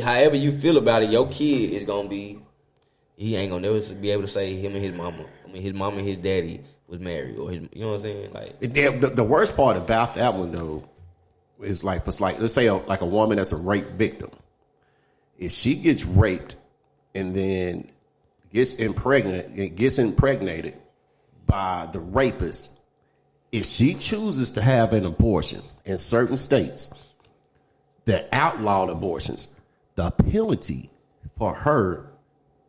however you feel about it, your kid is gonna be. He ain't gonna never be able to say him and his mama. I mean, his mama and his daddy was married, or you know what I'm saying? Like the worst part about that one though is like let's say a woman that's a rape victim. If she gets raped and then gets impregnated by the rapist, if she chooses to have an abortion in certain states that outlawed abortions, the penalty for her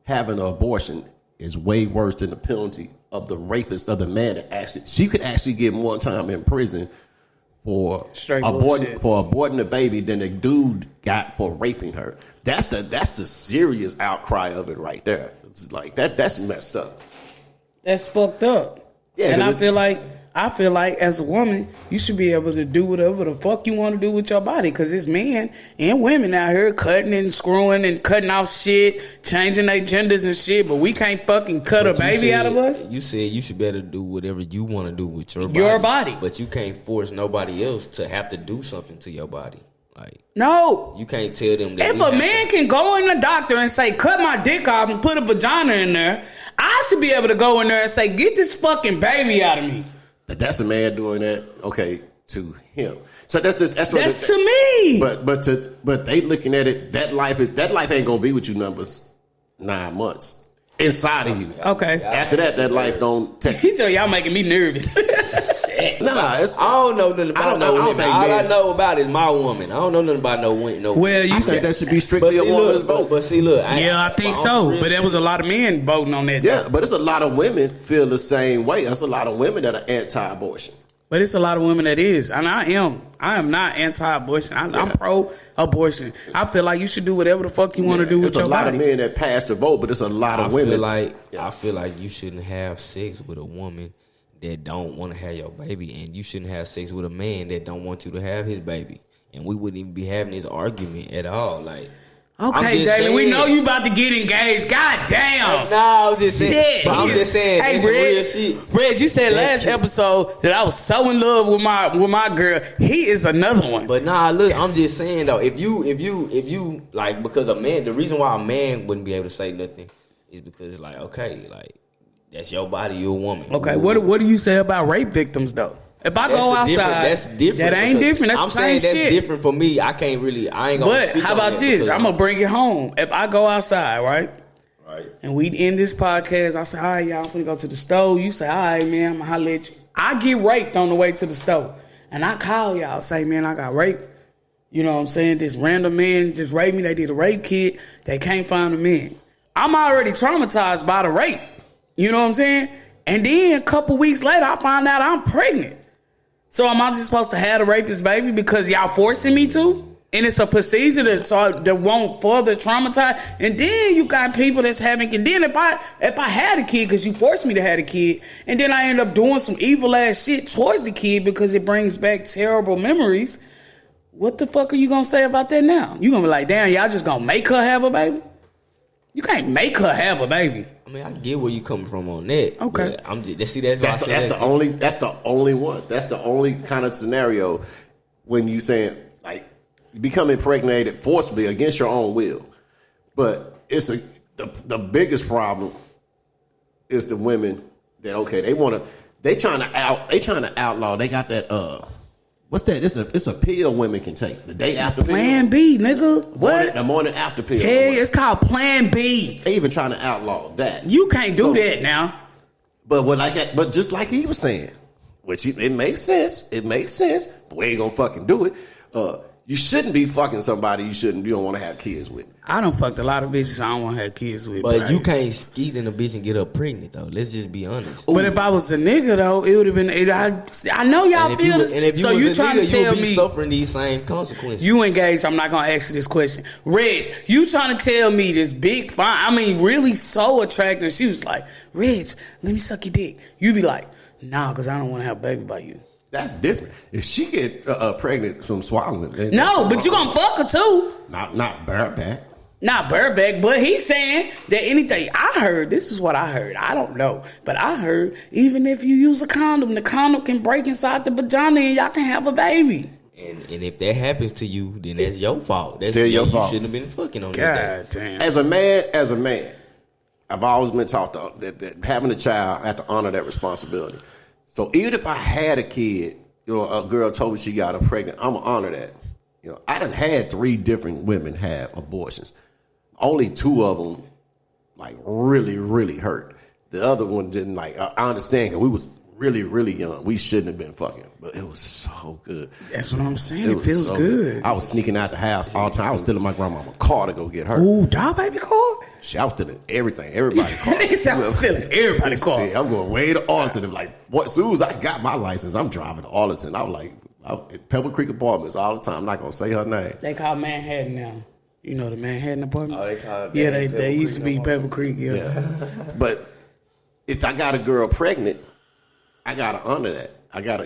having an abortion is way worse than the penalty of the rapist of the man that she could actually get more time in prison for aborting a baby than the dude got for raping her. That's the serious outcry of it right there. It's like that's messed up. That's fucked up. Yeah, and I feel like as a woman, you should be able to do whatever the fuck you want to do with your body. Because it's men and women out here cutting and screwing and cutting off shit, changing their genders and shit. But we can't fucking cut a baby out of us. You said you should be able to do whatever you want to do with your body. But you can't force nobody else to have to do something to your body. Like no, you can't tell them that. If a man can go in the doctor and say, cut my dick off and put a vagina in there, I should be able to go in there and say, get this fucking baby out of me. But that's a man doing that, okay, to him. So that's to me. But they looking at it. That life ain't gonna be with you numbers 9 months inside of you. Okay. After that life don't take. He said y'all making me nervous. I don't know nothing about no women. All I know about is my woman. I don't know nothing about no women. Well, you think that should be strictly a woman's vote. But see, look. I think so. But there was a lot of men voting on that. Yeah, but it's a lot of women feel the same way. There's a lot of women that are anti-abortion. But it's a lot of women that is, and I am not anti-abortion. I'm pro-abortion. I feel like you should do whatever the fuck you want to do with your body. There's a lot of men that pass the vote, but it's a lot of women. I feel like you shouldn't have sex with a woman that don't want to have your baby, and you shouldn't have sex with a man that don't want you to have his baby. And we wouldn't even be having this argument at all. Like, okay, Jalen, we know you about to get engaged. God damn. No, I'm just saying. Shit. I'm just saying. Hey, Reg, you said last episode that I was so in love with my girl. He is another one. But nah, look, I'm just saying though, if you like, because a man, the reason why a man wouldn't be able to say nothing is because like, okay, like that's your body, you're a woman. Okay, what do you say about rape victims though? If I go outside, that's different. That ain't different. That's I'm the same saying shit. that's different for me. I ain't gonna. But how about this? I'm gonna bring it home. If I go outside, right, and we end this podcast, I say, all right, y'all, I'm gonna go to the store. You say, all right, man, I'm gonna holler at you. I get raped on the way to the store, and I call y'all, say, man, I got raped. You know what I'm saying? This random man just raped me. They did a rape kit. They can't find the man. I'm already traumatized by the rape. You know what I'm saying? And then a couple weeks later, I find out I'm pregnant. So am I just supposed to have the rapist baby because y'all forcing me to? And it's a procedure that won't further traumatize. And then you got people that's having. And then if I had a kid because you forced me to have a kid, and then I end up doing some evil ass shit towards the kid because it brings back terrible memories, what the fuck are you gonna say about that now? You gonna be like, damn, y'all just gonna make her have a baby? You can't make her have a baby. I mean, I get where you coming from on that. Okay, I'm just that's the only one. That's the only kind of scenario when you saying like become impregnated forcibly against your own will. But it's the biggest problem is the women that they trying to outlaw. They got that what's that? It's a pill women can take the day after Plan B, nigga. What? The morning after pill. Hey, it's called Plan B. They even trying to outlaw that. You can't do that now. But just like he was saying, which it makes sense. It makes sense. But we ain't gonna fucking do it. You shouldn't be fucking somebody you don't want to have kids with. I done fucked a lot of bitches I don't want to have kids with. But you can't skeet in a bitch and get her pregnant though. Let's just be honest. But if I was a nigga though, it would have been. I know y'all feel this. And if you so was you a trying nigga, to tell you would be me suffering these same consequences. you engaged? I'm not gonna ask you this question, Reg. You trying to tell me this big fine? I mean, really so attractive. She was like, Reg, let me suck your dick. You be like, nah, because I don't want to have a baby by you. That's different. If she get pregnant from swallowing, then no, but you gonna fuck her too. Not bareback. Not bareback, but he's saying that anything I heard, this is what I heard. I don't know, but I heard even if you use a condom, the condom can break inside the vagina and y'all can have a baby. And if that happens to you, then that's your fault. That's still your fault. You shouldn't have been fucking on God that day. damn. As a man, I've always been taught that having a child, I have to honor that responsibility. So even if I had a kid, a girl told me she got her pregnant, I'm gonna honor that. I done had 3 different women have abortions. Only 2 of them, like, really, really hurt. The other one didn't. Like, I understand because we was really, really young. We shouldn't have been fucking, but it was so good. That's what I'm saying. It feels so good. I was sneaking out the house all the time. I was stealing my grandmama's car to go get her. Ooh, dog baby car? I was stealing everything. Everybody's car. I was stealing everybody's car. I'm going way to Arlington. Like, as soon as I got my license, I'm driving to Arlington. I was like, at Pebble Creek Apartments all the time. I'm not going to say her name. They call Manhattan now. You know the Manhattan Apartments? Oh, they call it. Yeah, they used to be Pebble Creek. Yeah. But if I got a girl pregnant, I gotta honor that. I gotta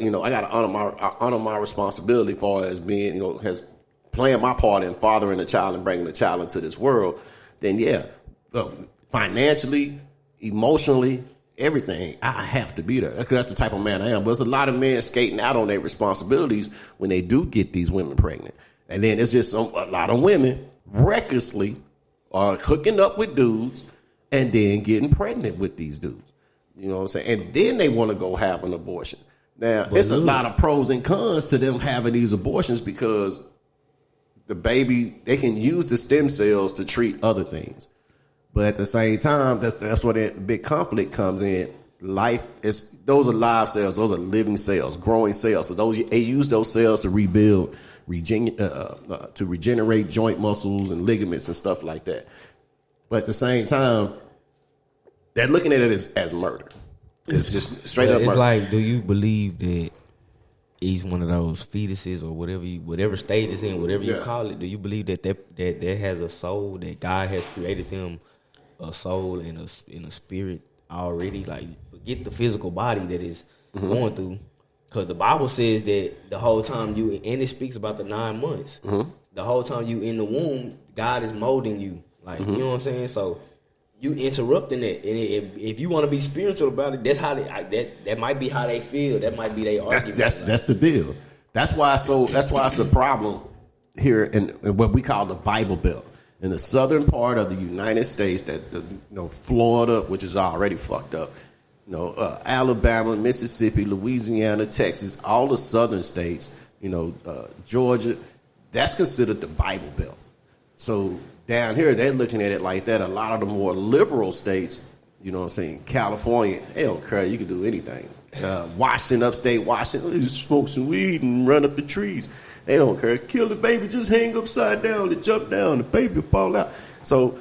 honor my responsibility as far as being, has playing my part in fathering a child and bringing the child into this world. Then financially, emotionally, everything, I have to be there. Because that's the type of man I am. But there's a lot of men skating out on their responsibilities when they do get these women pregnant. And then it's just a lot of women recklessly are hooking up with dudes and then getting pregnant with these dudes. You know what I'm saying? And then they want to go have an abortion. Now, it's a lot of pros and cons to them having these abortions because the baby, they can use the stem cells to treat other things. But at the same time, that's where the big conflict comes in. Those are live cells. Those are living cells, growing cells. So they use those cells to rebuild, to regenerate joint muscles and ligaments and stuff like that. But at the same time, they're looking at it as murder. It's just straight up murder. It's like, do you believe that each one of those fetuses or whatever stage it's in, whatever you call it, do you believe that has a soul, that God has created them a soul and a spirit already? Like, forget the physical body that is going through, because the Bible says that the whole time and it speaks about the 9 months. The whole time you in the womb, God is molding you. Like, you know what I'm saying? So you interrupting it, and if you want to be spiritual about it, that's how that might be how they feel. That might be their argument. That's the deal. That's why it's a problem here in what we call the Bible Belt, in the southern part of the United States. That Florida, which is already fucked up. Alabama, Mississippi, Louisiana, Texas, all the southern states. Georgia. That's considered the Bible Belt. So down here, they're looking at it like that. A lot of the more liberal states, California, they don't care. You can do anything. Washington, upstate Washington, you smoke some weed and run up the trees. They don't care. Kill the baby, just hang upside down and jump down. The baby will fall out. So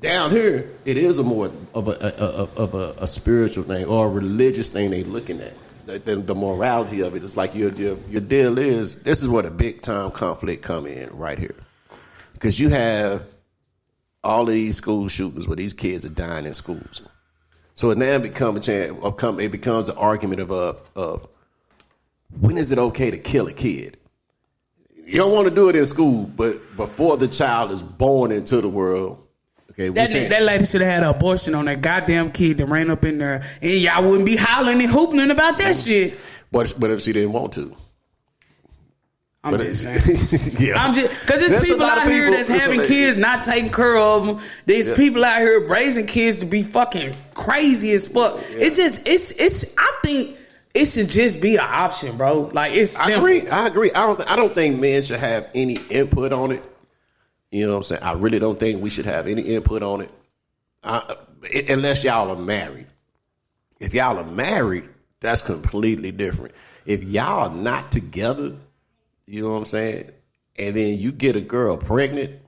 down here, it is a more of a spiritual thing or a religious thing they're looking at. The morality of it is like your deal is, this is where the big time conflict come in right here. Because you have all of these school shootings where these kids are dying in schools. So it now becomes an argument of when is it okay to kill a kid? You don't want to do it in school, but before the child is born into the world. Okay, that lady should have had an abortion on that goddamn kid that ran up in there, and y'all wouldn't be hollering and hooping about that shit. But if she didn't want to. I'm just saying. Because there's people out here that's having kids, not taking care of them. There's people out here raising kids to be fucking crazy as fuck. Yeah. I think it should just be an option, bro. Like, it's simple. I agree. I don't think men should have any input on it. You know what I'm saying? I really don't think we should have any input on it, unless y'all are married. If y'all are married, that's completely different. If y'all are not together, you know what I'm saying, and then you get a girl pregnant,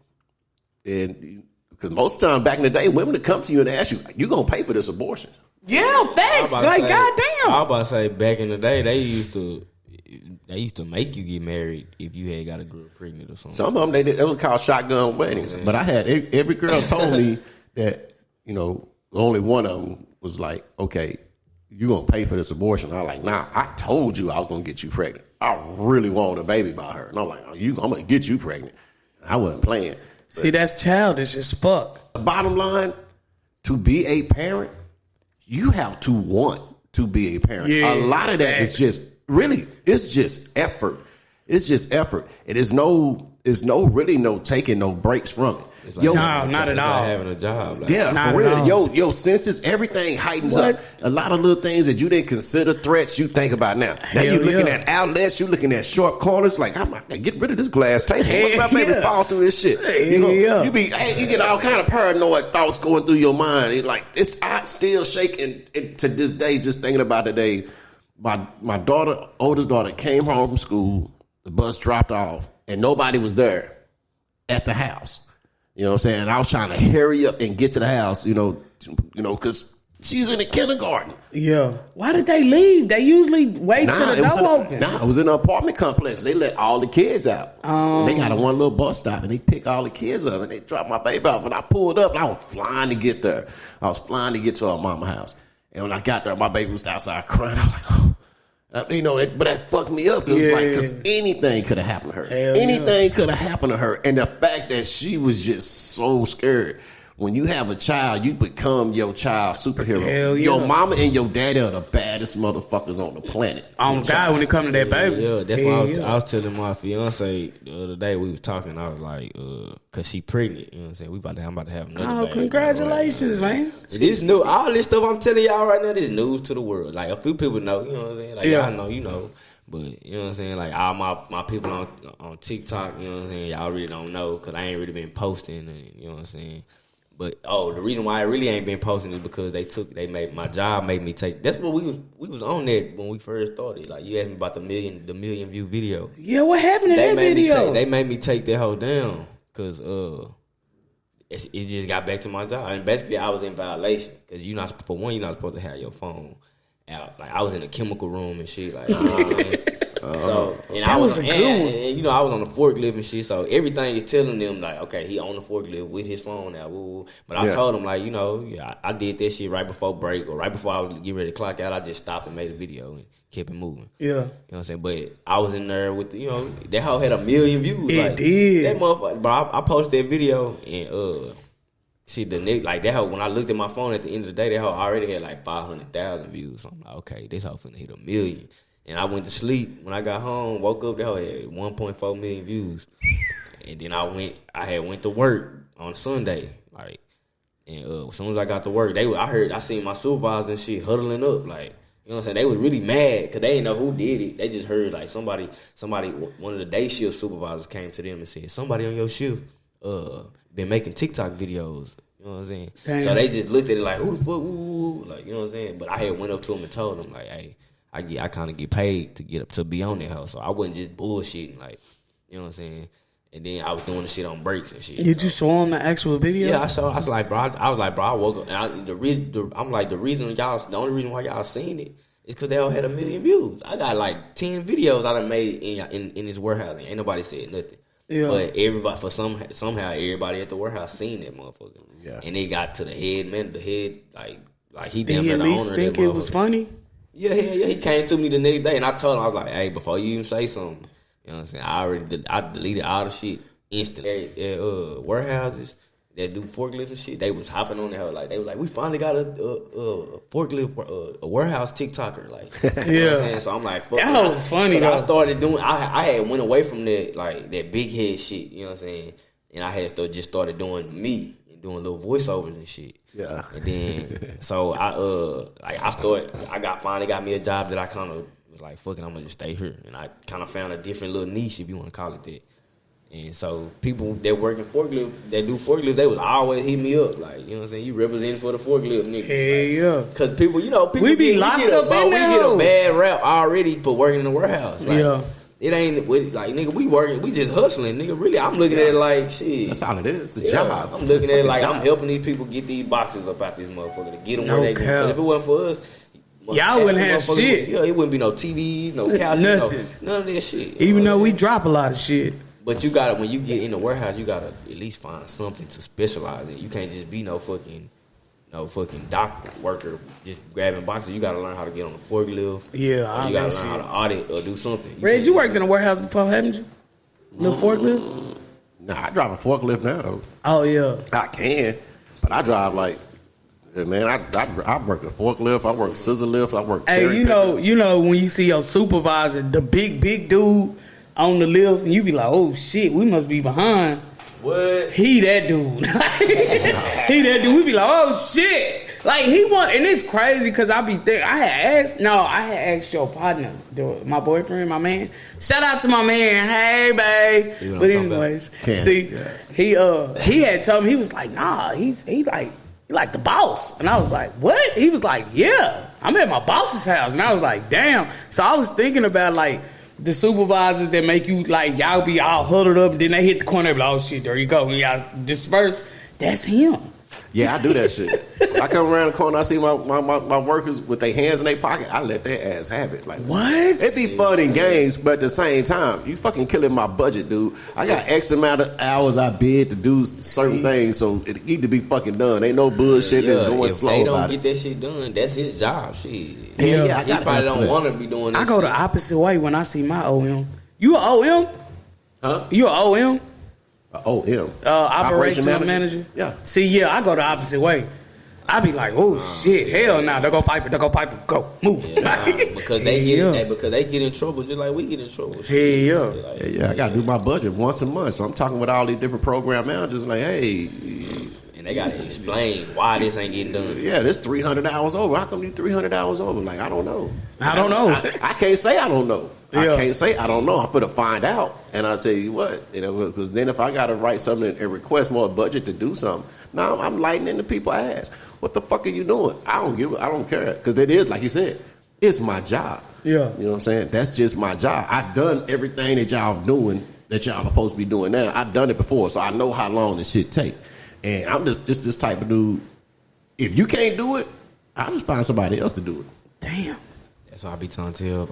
and because most of the time back in the day, women would come to you and ask you gonna pay for this abortion? Yeah, thanks. Like, goddamn. I was about to say, back in the day, they used to make you get married if you had got a girl pregnant or something. Some of them, they would call shotgun weddings. Yeah. But I had every girl told me that, only one of them was like, okay, you going to pay for this abortion. I was like, nah, I told you I was going to get you pregnant. I really wanted a baby by her. And I'm like, I'm going to get you pregnant. I wasn't playing. But see, that's childish as fuck. The bottom line, to be a parent, you have to want to be a parent. Yeah, a lot of that is just, really, it's just effort. It's just effort. It is no taking no breaks from it. It's like, no, not at all. Like having a job. Like, yeah, for real. Your senses, everything heightens up. A lot of little things that you didn't consider threats, you think about now. Now you're looking at outlets, you're looking at short corners. Like, I'm going to get rid of this glass table. Let my baby fall through this shit. You get all kind of paranoid thoughts going through your mind. I'm still shaking to this day, just thinking about the day. My daughter, oldest daughter, came home from school. The bus dropped off, and nobody was there at the house. You know what I'm saying? And I was trying to hurry up and get to the house, because she's in the kindergarten. Yeah. Why did they leave? They usually wait till the door open. It was in an apartment complex. They let all the kids out. They got a one little bus stop, and they pick all the kids up, and they drop my baby off. And I pulled up, and I was flying to get there. I was flying to get to our mama's house. And when I got there, my baby was outside crying. I was like, oh. But that fucked me up. Because anything could have happened to her. Anything could have happened to her. And the fact that she was just so scared. When you have a child, you become your child's superhero. Your mama and your daddy are the baddest motherfuckers on the planet. Oh, God, when it comes to that baby. Yeah, that's why I was telling my fiance the other day, we was talking, I was like, because she pregnant, you know what I'm saying? I'm about to have another baby. Congratulations, man. This new, all this stuff I'm telling y'all right now, this news to the world. Like, a few people know, you know what I'm saying? Like, y'all know, you know. But, you know what I'm saying? Like, all my people on TikTok, you know what I'm saying? Y'all really don't know, because I ain't really been posting, and you know what I'm saying? But the reason why I really ain't been posting is because my job made me take. That's what we was on that when we first started. Like, you asked me about the million view video. Yeah, what happened in that video? They made me take that whole down because it just got back to my job, and basically I was in violation because you're not supposed to have your phone out. Like, I was in a chemical room and shit. Like, So and That I was a good one. and, you know, I was on the forklift and shit. So everything is telling them like, okay, he on the forklift with his phone now. Woo, woo. But I told him like, you know, I did that shit right before break or right before I was getting ready to clock out. I just stopped and made a video and kept it moving. Yeah. You know what I'm saying? But I was in there with the, you know, that hoe had 1 million views. It like, did. That motherfucker. But I posted that video and see the nigga like that hoe. When I looked at my phone at the end of the day, that hoe already had like 500,000 views. So I'm like, okay, this hoe finna hit 1 million. And I went to sleep. When I got home, woke up, that hoe had 1.4 million views. And then I had went to work on Sunday, like, and as soon as I got to work, I seen my supervisor and shit huddling up, like, you know what I'm saying? They was really mad because they didn't know who did it. They just heard like somebody, one of the day shift supervisors came to them and said, somebody on your shift been making TikTok videos. You know what I'm saying? Damn. So they just looked at it like, who the fuck? Ooh, like, you know what I'm saying? But I had went up to them and told them like, hey, I kind of get paid to be on that house, so I wasn't just bullshitting, like, you know what I'm saying. And then I was doing the shit on breaks and shit. Did you show him the actual video? Yeah, I saw. I was like, bro, I woke up. And the only reason why y'all seen it is because they all had 1 million views. I got like 10 videos I done made in this warehouse. And ain't nobody said nothing. Yeah. But everybody, somehow everybody at the warehouse seen that motherfucker. Yeah. And they got to the head man, like he damn near the owner. Did he at least think it was funny? Yeah. He came to me the next day and I told him, I was like, hey, before you even say something. You know what I'm saying? I deleted all the shit instantly. Warehouses that do forklift and shit, they was hopping on there. Like, they was like, we finally got a forklift, a warehouse TikToker. Like, you know what I'm saying? So I'm like, fuck. That was funny, though. I started doing, I had went away from that, like, that big head shit, you know what I'm saying? And I had just started doing me and doing little voiceovers and shit. Yeah. And then, so I finally got me a job that I kind of, like, fuck it, I'm gonna just stay here. And I kind of found a different little niche, if you want to call it that. And so people that work in forklift, that do forklift, they would always hit me up, like, you know what I'm saying? You representing for the forklift niggas. Hey, like, because people, you know, we get a bad rap already for working in the warehouse. Like, it ain't like, nigga, we just hustling, nigga. Really, I'm looking at it like shit. That's all it is. It's a job. I'm looking at it like I'm helping these people get these boxes up out this motherfucker to get them where they go. Because if it wasn't for us, y'all wouldn't have shit. Yeah, it wouldn't be no TVs, no couches, none of that shit. Even though we drop a lot of shit. But you gotta, when you get in the warehouse, you gotta at least find something to specialize in. You can't just be no fucking dock worker just grabbing boxes. You gotta learn how to get on the forklift. Yeah, you gotta learn how to audit or do something. You worked in a warehouse before, haven't you? No forklift? Nah, I drive a forklift now though. Oh yeah, I can, but I drive like. Man, I work a forklift. I work scissor lifts. I work. Hey, you know when you see your supervisor, the big dude on the lift, and you be like, oh shit, we must be behind. What? He that dude. He that dude. We be like, oh shit. Like and it's crazy because I be thinking. I had asked your partner, my boyfriend, my man. Shout out to my man. Hey, babe. But anyways, he had told me, he was like, nah, he like the boss. And I was like, what? He was like, yeah, I'm at my boss's house. And I was like, damn. So I was thinking about like the supervisors that make you like, y'all be all huddled up and then they hit the corner, like, oh shit, there you go. And y'all disperse. That's him. Yeah, I do that shit. When I come around the corner, I see my workers with their hands in their pocket, I let their ass have it. Like, what? It be fun in games, but at the same time, you fucking killing my budget, dude. I got X amount of hours I bid to do certain things, so it need to be fucking done. Ain't no bullshit and going slow about it. If they don't get that shit done, that's his job. Shit. Yeah, he probably don't want to be doing that. I go the opposite way when I see my OM. You a OM? Huh? You a OM? OM. Operational manager? Yeah. See, yeah, I go the opposite way. I be like, oh shit, hell nah, they go Piper, go, move. Yeah, because they get in trouble just like we get in trouble. I gotta do my budget once a month. So I'm talking with all these different program managers like, hey, and they gotta explain why this ain't getting done. Yeah, this 300 hours over. How come you 300 hours over? Like, I don't know. I don't know. I can't say I don't know. I can't say I don't know. I'm gonna find out, and I'll tell you what. Because then if I gotta write something and request more budget to do something, now I'm lightening the people's ass. What the fuck are you doing? I don't care, because it is like you said, it's my job. Yeah, you know what I'm saying. That's just my job. I've done everything that y'all doing that y'all are supposed to be doing now. I've done it before, so I know how long this shit take. And I'm just this type of dude. If you can't do it, I'll just find somebody else to do it. Damn. So I be trying to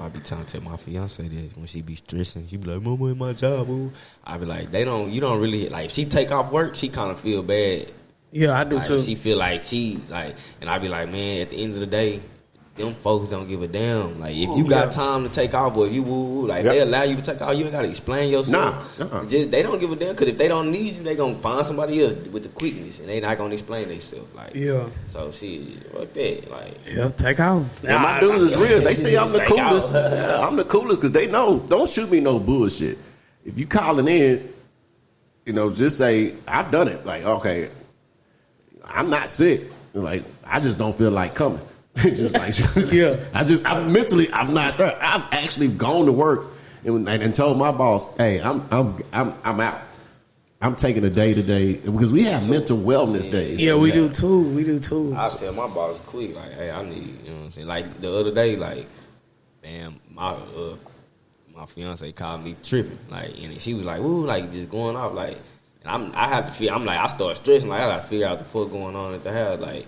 tell my fiance that when she be stressing, she be like, "Mama, in my job, boo." I be like, you don't really like. If she take off work, she kind of feel bad. Yeah, I do like, too. She feel like and I be like, man, at the end of the day, them folks don't give a damn. Like if you got time to take off, or if you they allow you to take off, you ain't gotta explain yourself. Nah. Just they don't give a damn, because if they don't need you, they gonna find somebody else with the quickness, and they not gonna explain themselves. Like so shit, fuck that. Like take off. Yeah, my dudes is real. They say I'm the coolest. Yeah, I'm the coolest because they know. Don't shoot me no bullshit. If you calling in, just say I've done it. Like okay, I'm not sick. Like I just don't feel like coming. Just like I'm mentally I'm not there. I've actually gone to work and told my boss, hey, I'm out. I'm taking a day today because we have mental wellness days. Yeah, we do too. I tell my boss quick, like, hey, I need, you know what I'm saying? Like the other day, like, damn, my fiance called me tripping, like, and she was like, "Ooh, like just going off," like, and I start stressing, like I gotta figure out the fuck going on at the house, like.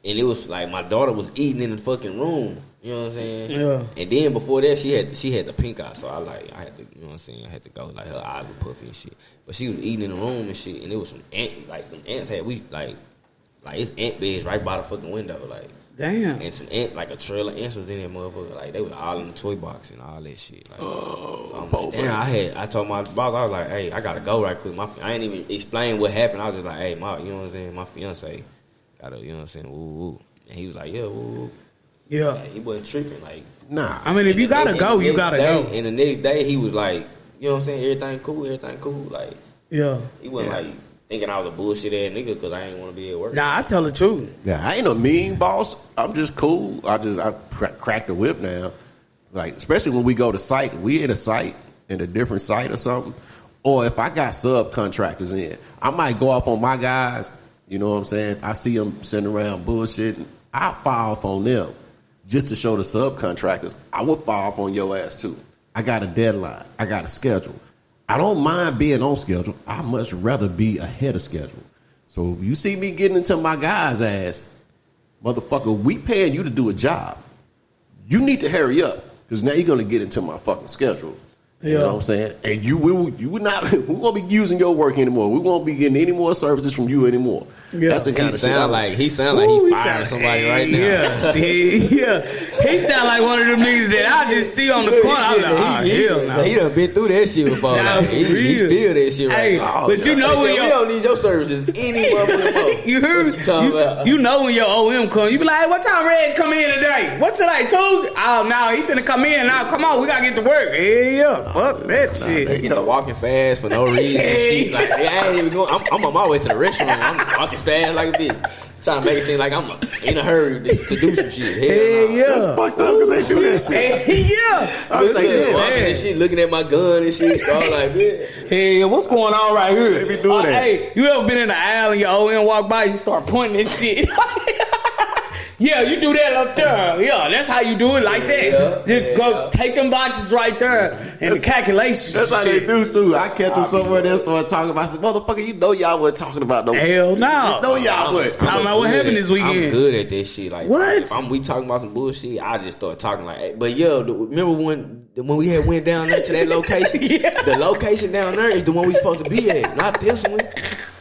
And it was like my daughter was eating in the fucking room. You know what I'm saying? Yeah. And then before that, she had the pink eye, so I had to, you know what I'm saying? I had to go, like her eyes were puffy and shit. But she was eating in the room and shit, and it was some ants had like it's ant beds right by the fucking window, like. Damn. And some ant, like a trail of ants was in that motherfucker. Like they was all in the toy box and all that shit. Like, so I'm like, damn, I told my boss, I was like, hey, I gotta go right quick. I ain't even explain what happened. I was just like, hey, you know what I'm saying? My fiance. You know what I'm saying? Woo. And he was like, yeah, woo. Yeah. Like, he wasn't tripping. Like, nah. I mean, if you gotta go, you gotta go. And the next day, he was like, you know what I'm saying? Everything cool. Like, yeah. He wasn't like thinking I was a bullshit ass nigga because I ain't want to be at work. Nah, I tell the truth. Yeah, I ain't no mean boss. I'm just cool. I crack the whip now. Like, especially when we go to site, we in a different site or something. Or if I got subcontractors in, I might go off on my guys. You know what I'm saying? I see them sitting around bullshitting. I file off on them just to show the subcontractors. I would file off on your ass too. I got a deadline. I got a schedule. I don't mind being on schedule. I much rather be ahead of schedule. So if you see me getting into my guy's ass, motherfucker, we paying you to do a job. You need to hurry up because now you're going to get into my fucking schedule. You know what I'm saying? And we won't be using your work anymore. We won't be getting any more services from you anymore. Yeah. That's the kind of shit. He sound like he firing somebody right now. Yeah. He sound like one of them niggas that I just see on the corner. I'm like, hell no. He done been through that shit before. Like, he feel that shit right now. But you know when we don't need your services any motherfucking more. You heard me? You know when your OM come, you be like, hey, what time Reg come in today? What's today, Tuesday? Oh, no, he finna come in now. Come on, we gotta get to work. Yeah. Fuck that shit. They get to walking fast for no reason. She's like, I ain't even going. I'm on my way to the restaurant. I'm walking fast like a bitch. Trying to make it seem like I'm in a hurry to do some shit. Hell yeah. That's fucked up because they do that shit. Yeah. I was like, walking and shit, looking at my gun and shit. So I'm like, hey, what's going on right here? They be doing that. Hey, you ever been in the aisle and your OM walk by, you start pointing this shit? Yeah, you do that up there. Yeah, that's how you do it, like that. Just go take them boxes right there and the calculations. That's how they do too. I catch them somewhere there, start talking about. I said, motherfucker, you know y'all wasn't talking about no. Hell no. You know y'all wasn't talking about what happened this weekend. I'm good at this shit. Like, what? If we talking about some bullshit, I just start talking like. Hey, but yo, remember when we had went down there to that location? The location down there is the one we supposed to be at, not this one.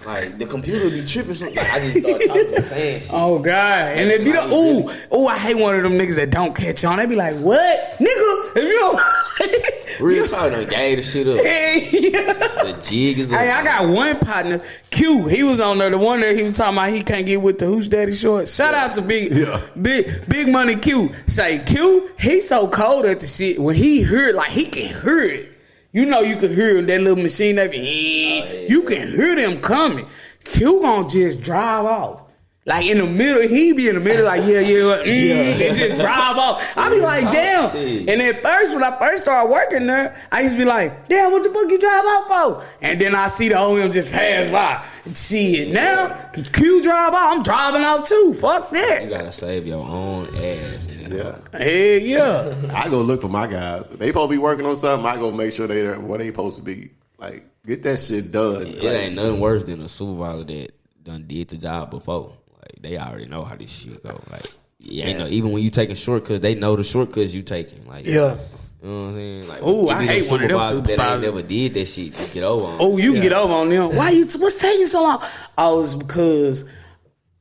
Like, the computer be tripping something. Like, I just start talking and saying shit. Oh, God. And they be like, ooh, I hate one of them niggas that don't catch on. They be like, what? Nigga, if you don't... Real talk, done gave the shit up. Hey, yeah. The jig is up. Hey, I got one partner, Q. He was on there. The one there, he was talking about he can't get with the Hooch Daddy Shorts. Shout out to Big Money Q. Say, Q, he so cold at the shit. When he heard, like, he can hear it. You know you can hear that little machine that be, you can hear them coming. Q gonna just drive off. Like in the middle, he be in the middle like, and just drive off. I be like, damn. And at first, when I first started working there, I used to be like, damn, what the fuck you drive off for? And then I see the OM just pass by. And see it now, Q drive off, I'm driving out too. Fuck that. You gotta save your own ass. Yeah. Hey, yeah. I go look for my guys. If they supposed to be working on something, I go make sure they're where they supposed to be. Like, get that shit done. It ain't nothing worse than a supervisor that done did the job before. Like, they already know how this shit go. Like, even when you taking shortcuts, they know the shortcuts you taking. Like, Yeah. you know what I'm saying? Like, Ooh, I hate one of them supervisors that ain't supervisors. never did that shit. You get over on. Oh, you can get over on them. What's taking so long? Oh, it's because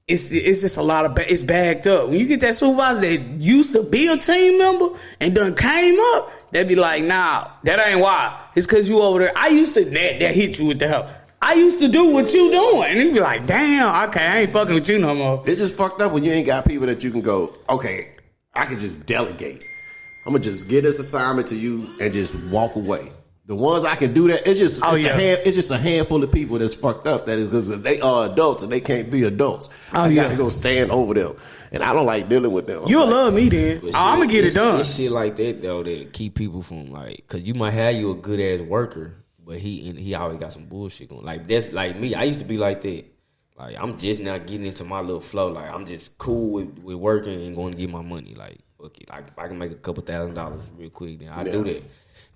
it's just a lot of it's bagged up. When you get that supervisor that used to be a team member and done came up, they be like, nah, that ain't why. It's because you over there. I used to that hit you with the help. I used to do what you doing. And you be like, damn, okay, I ain't fucking with you no more. It's just fucked up when you ain't got people that you can go, okay, I can just delegate. I'm going to just get this assignment to you and just walk away. The ones I can do that, it's just a handful of people that's fucked up. That is because they are adults and they can't be adults. I got to go stand over them. And I don't like dealing with them. You'll love me then. I'm going to get it done. It's shit like that, though, that keep people from, like, because you might have you a good-ass worker, but he always got some bullshit going. Like, that's like me. I used to be like that. Like, I'm just now getting into my little flow. Like, I'm just cool with working and going to get my money. Like, okay, like if I can make a couple $1,000s real quick, then I do that.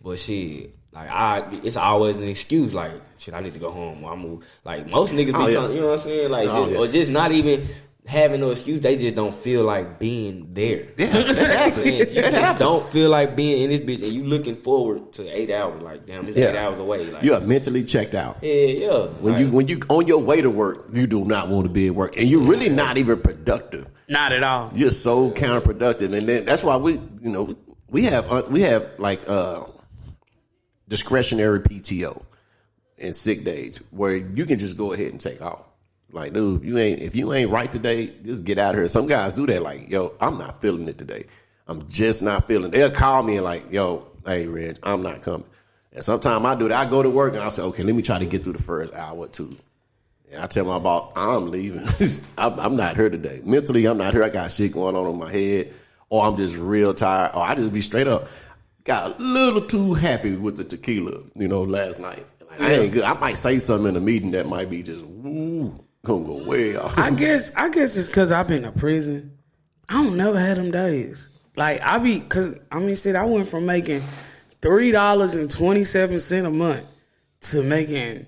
But shit, like it's always an excuse. Like, shit, I need to go home. Or I move. Like most niggas be trying, you know what I'm saying? Like, or just not even having no excuse. They just don't feel like being there. Yeah, that happens. You just don't feel like being in this bitch, and you looking forward to 8 hours. Like, damn, this 8 hours away. Like, you are mentally checked out. Yeah. When you on your way to work, you do not want to be at work, and you're really not even productive. Not at all. You're so counterproductive, and then that's why we have like discretionary PTO and sick days where you can just go ahead and take off. Like, dude, if you ain't right today, just get out of here. Some guys do that. Like, yo, I'm not feeling it today. I'm just not feeling it. They'll call me and like, yo, hey, Reg, I'm not coming. And sometimes I do that. I go to work and I say, okay, let me try to get through the first hour or two. I tell my boss, I'm leaving. I'm not here today. Mentally, I'm not here. I got shit going on in my head. Or I'm just real tired. Or I just be straight up. Got a little too happy with the tequila, last night. Like, I ain't good. I might say something in a meeting that might be just, gonna go way off. I guess it's because I've been in prison. I don't never had them days. Like, I went from making $3.27 a month to making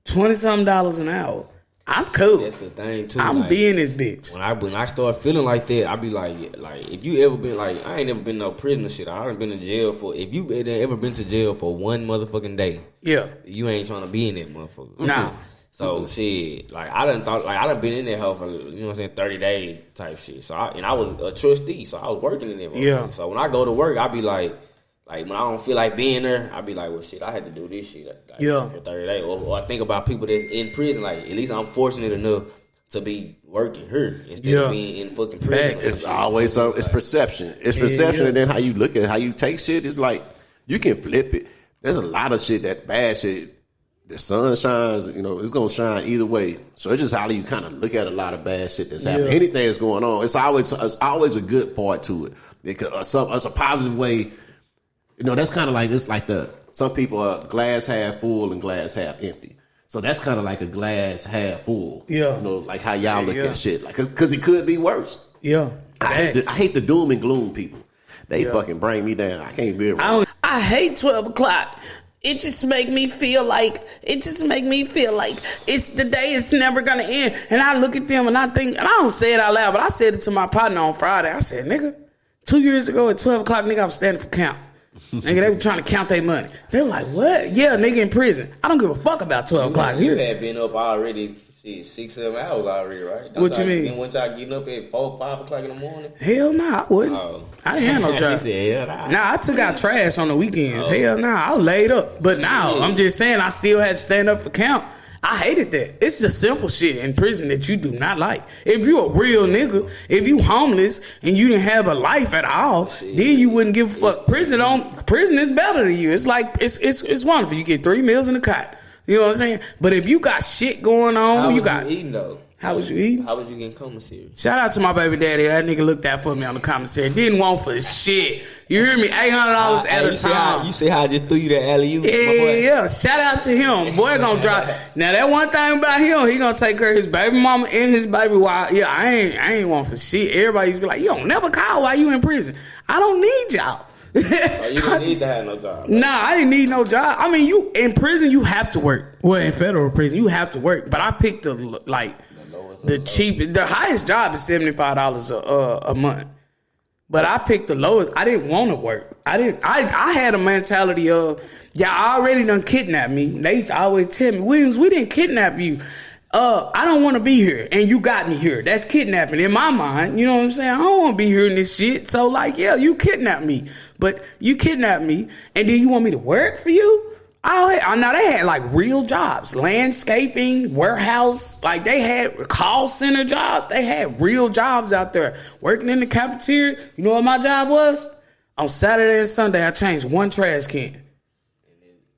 $20-something an hour. I'm cool. That's the thing too. I'm being this bitch. When I start feeling like that, I be like, if you ever been like, I ain't never been no prisoner shit. I done been in jail for. If you ever been to jail for one motherfucking day, yeah, you ain't trying to be in that motherfucker. Nah. So shit, like I done been in that hell for 30 days type shit. So I was a trustee, so I was working in there. Yeah. So when I go to work, I be like when I don't feel like being there, I be like, well, shit, I had to do this shit for 30 days. Or I think about people that's in prison, like, at least I'm fortunate enough to be working here instead of being in fucking prison. It's always something. It's perception. It's perception, and then how you look at it, how you take shit. It's like, you can flip it. There's a lot of shit, that bad shit, the sun shines, it's going to shine either way. So it's just how you kind of look at a lot of bad shit that's happening. Anything that's going on, it's always a good part to it. Because it's a positive way. That's kind of like, it's like some people are glass half full and glass half empty. So that's kind of like a glass half full. Yeah. Like how y'all look at shit. Like, because it could be worse. Yeah. I hate the doom and gloom people. They fucking bring me down. I can't be around. I hate 12 o'clock. It just make me feel like it's the day it's never gonna end. And I look at them and I think, and I don't say it out loud, but I said it to my partner on Friday. I said, nigga, 2 years ago at 12 o'clock, nigga, I was standing for count. Nigga, they were trying to count their money. They were like, what? Yeah, nigga in prison. I don't give a fuck about 12 o'clock. You had been up already 6-7 hours already, right? What you mean? Then once y'all getting up at 4-5 o'clock in the morning? Hell nah, I wouldn't. I didn't have no job. She said, hell nah. Nah, I took out trash on the weekends. Hell nah, I was laid up. But now, I'm just saying, I still had to stand up for count. I hated that. It's the simple shit in prison that you do not like. If you a real nigga, if you homeless and you didn't have a life at all, then you wouldn't give a fuck. Prison is better than you. It's like it's wonderful. You get 3 meals in a cot. You know what I'm saying? But if you got shit going on, how was you eating though? How was you eating? How was you getting commissary? Shout out to my baby daddy. That nigga looked out for me on the commissary. Didn't want for shit. You hear me? $800 at a time. You see how I just threw you that alley-oop? Yeah. Shout out to him. Boy gonna drop. Now that one thing about him, he gonna take care of his baby mama and his baby while. Yeah, I ain't want for shit. Everybody used to be like, you don't never call while you in prison. I don't need y'all. So you didn't need to have no job. Right? Nah, I didn't need no job. I mean, you in prison, you have to work. Well, in federal prison, you have to work. But I picked The highest job is $75 a month. But I picked the lowest. I didn't want to work. I had a mentality of, y'all already done kidnapped me. They used to always tell me, Williams, we didn't kidnap you. I don't want to be here, and you got me here. That's kidnapping in my mind. You know what I'm saying? I don't want to be here in this shit. So, like, yeah, you kidnapped me. But you kidnapped me, and then you want me to work for you? Now, they had, like, real jobs. Landscaping, warehouse. Like, they had call center jobs. They had real jobs out there. Working in the cafeteria. You know what my job was? On Saturday and Sunday, I changed one trash can.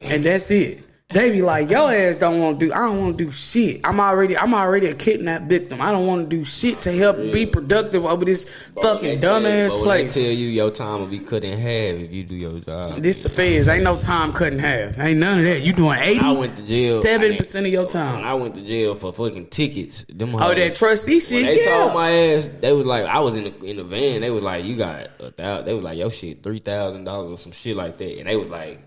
And that's it. They be like, your ass I don't want to do shit. I'm already a kidnapped victim. I don't want to do shit to help be productive over this fucking dumbass place. They tell you your time will be cut in half if you do your job. This the feds. Ain't no time cut in half. Ain't none of that. You doing 87% of your time. When I went to jail for fucking tickets. That trustee shit, they told my ass, they was like, I was in the van. They was like, you got $1,000. They was like, yo shit, $3,000 or some shit like that. And they was like,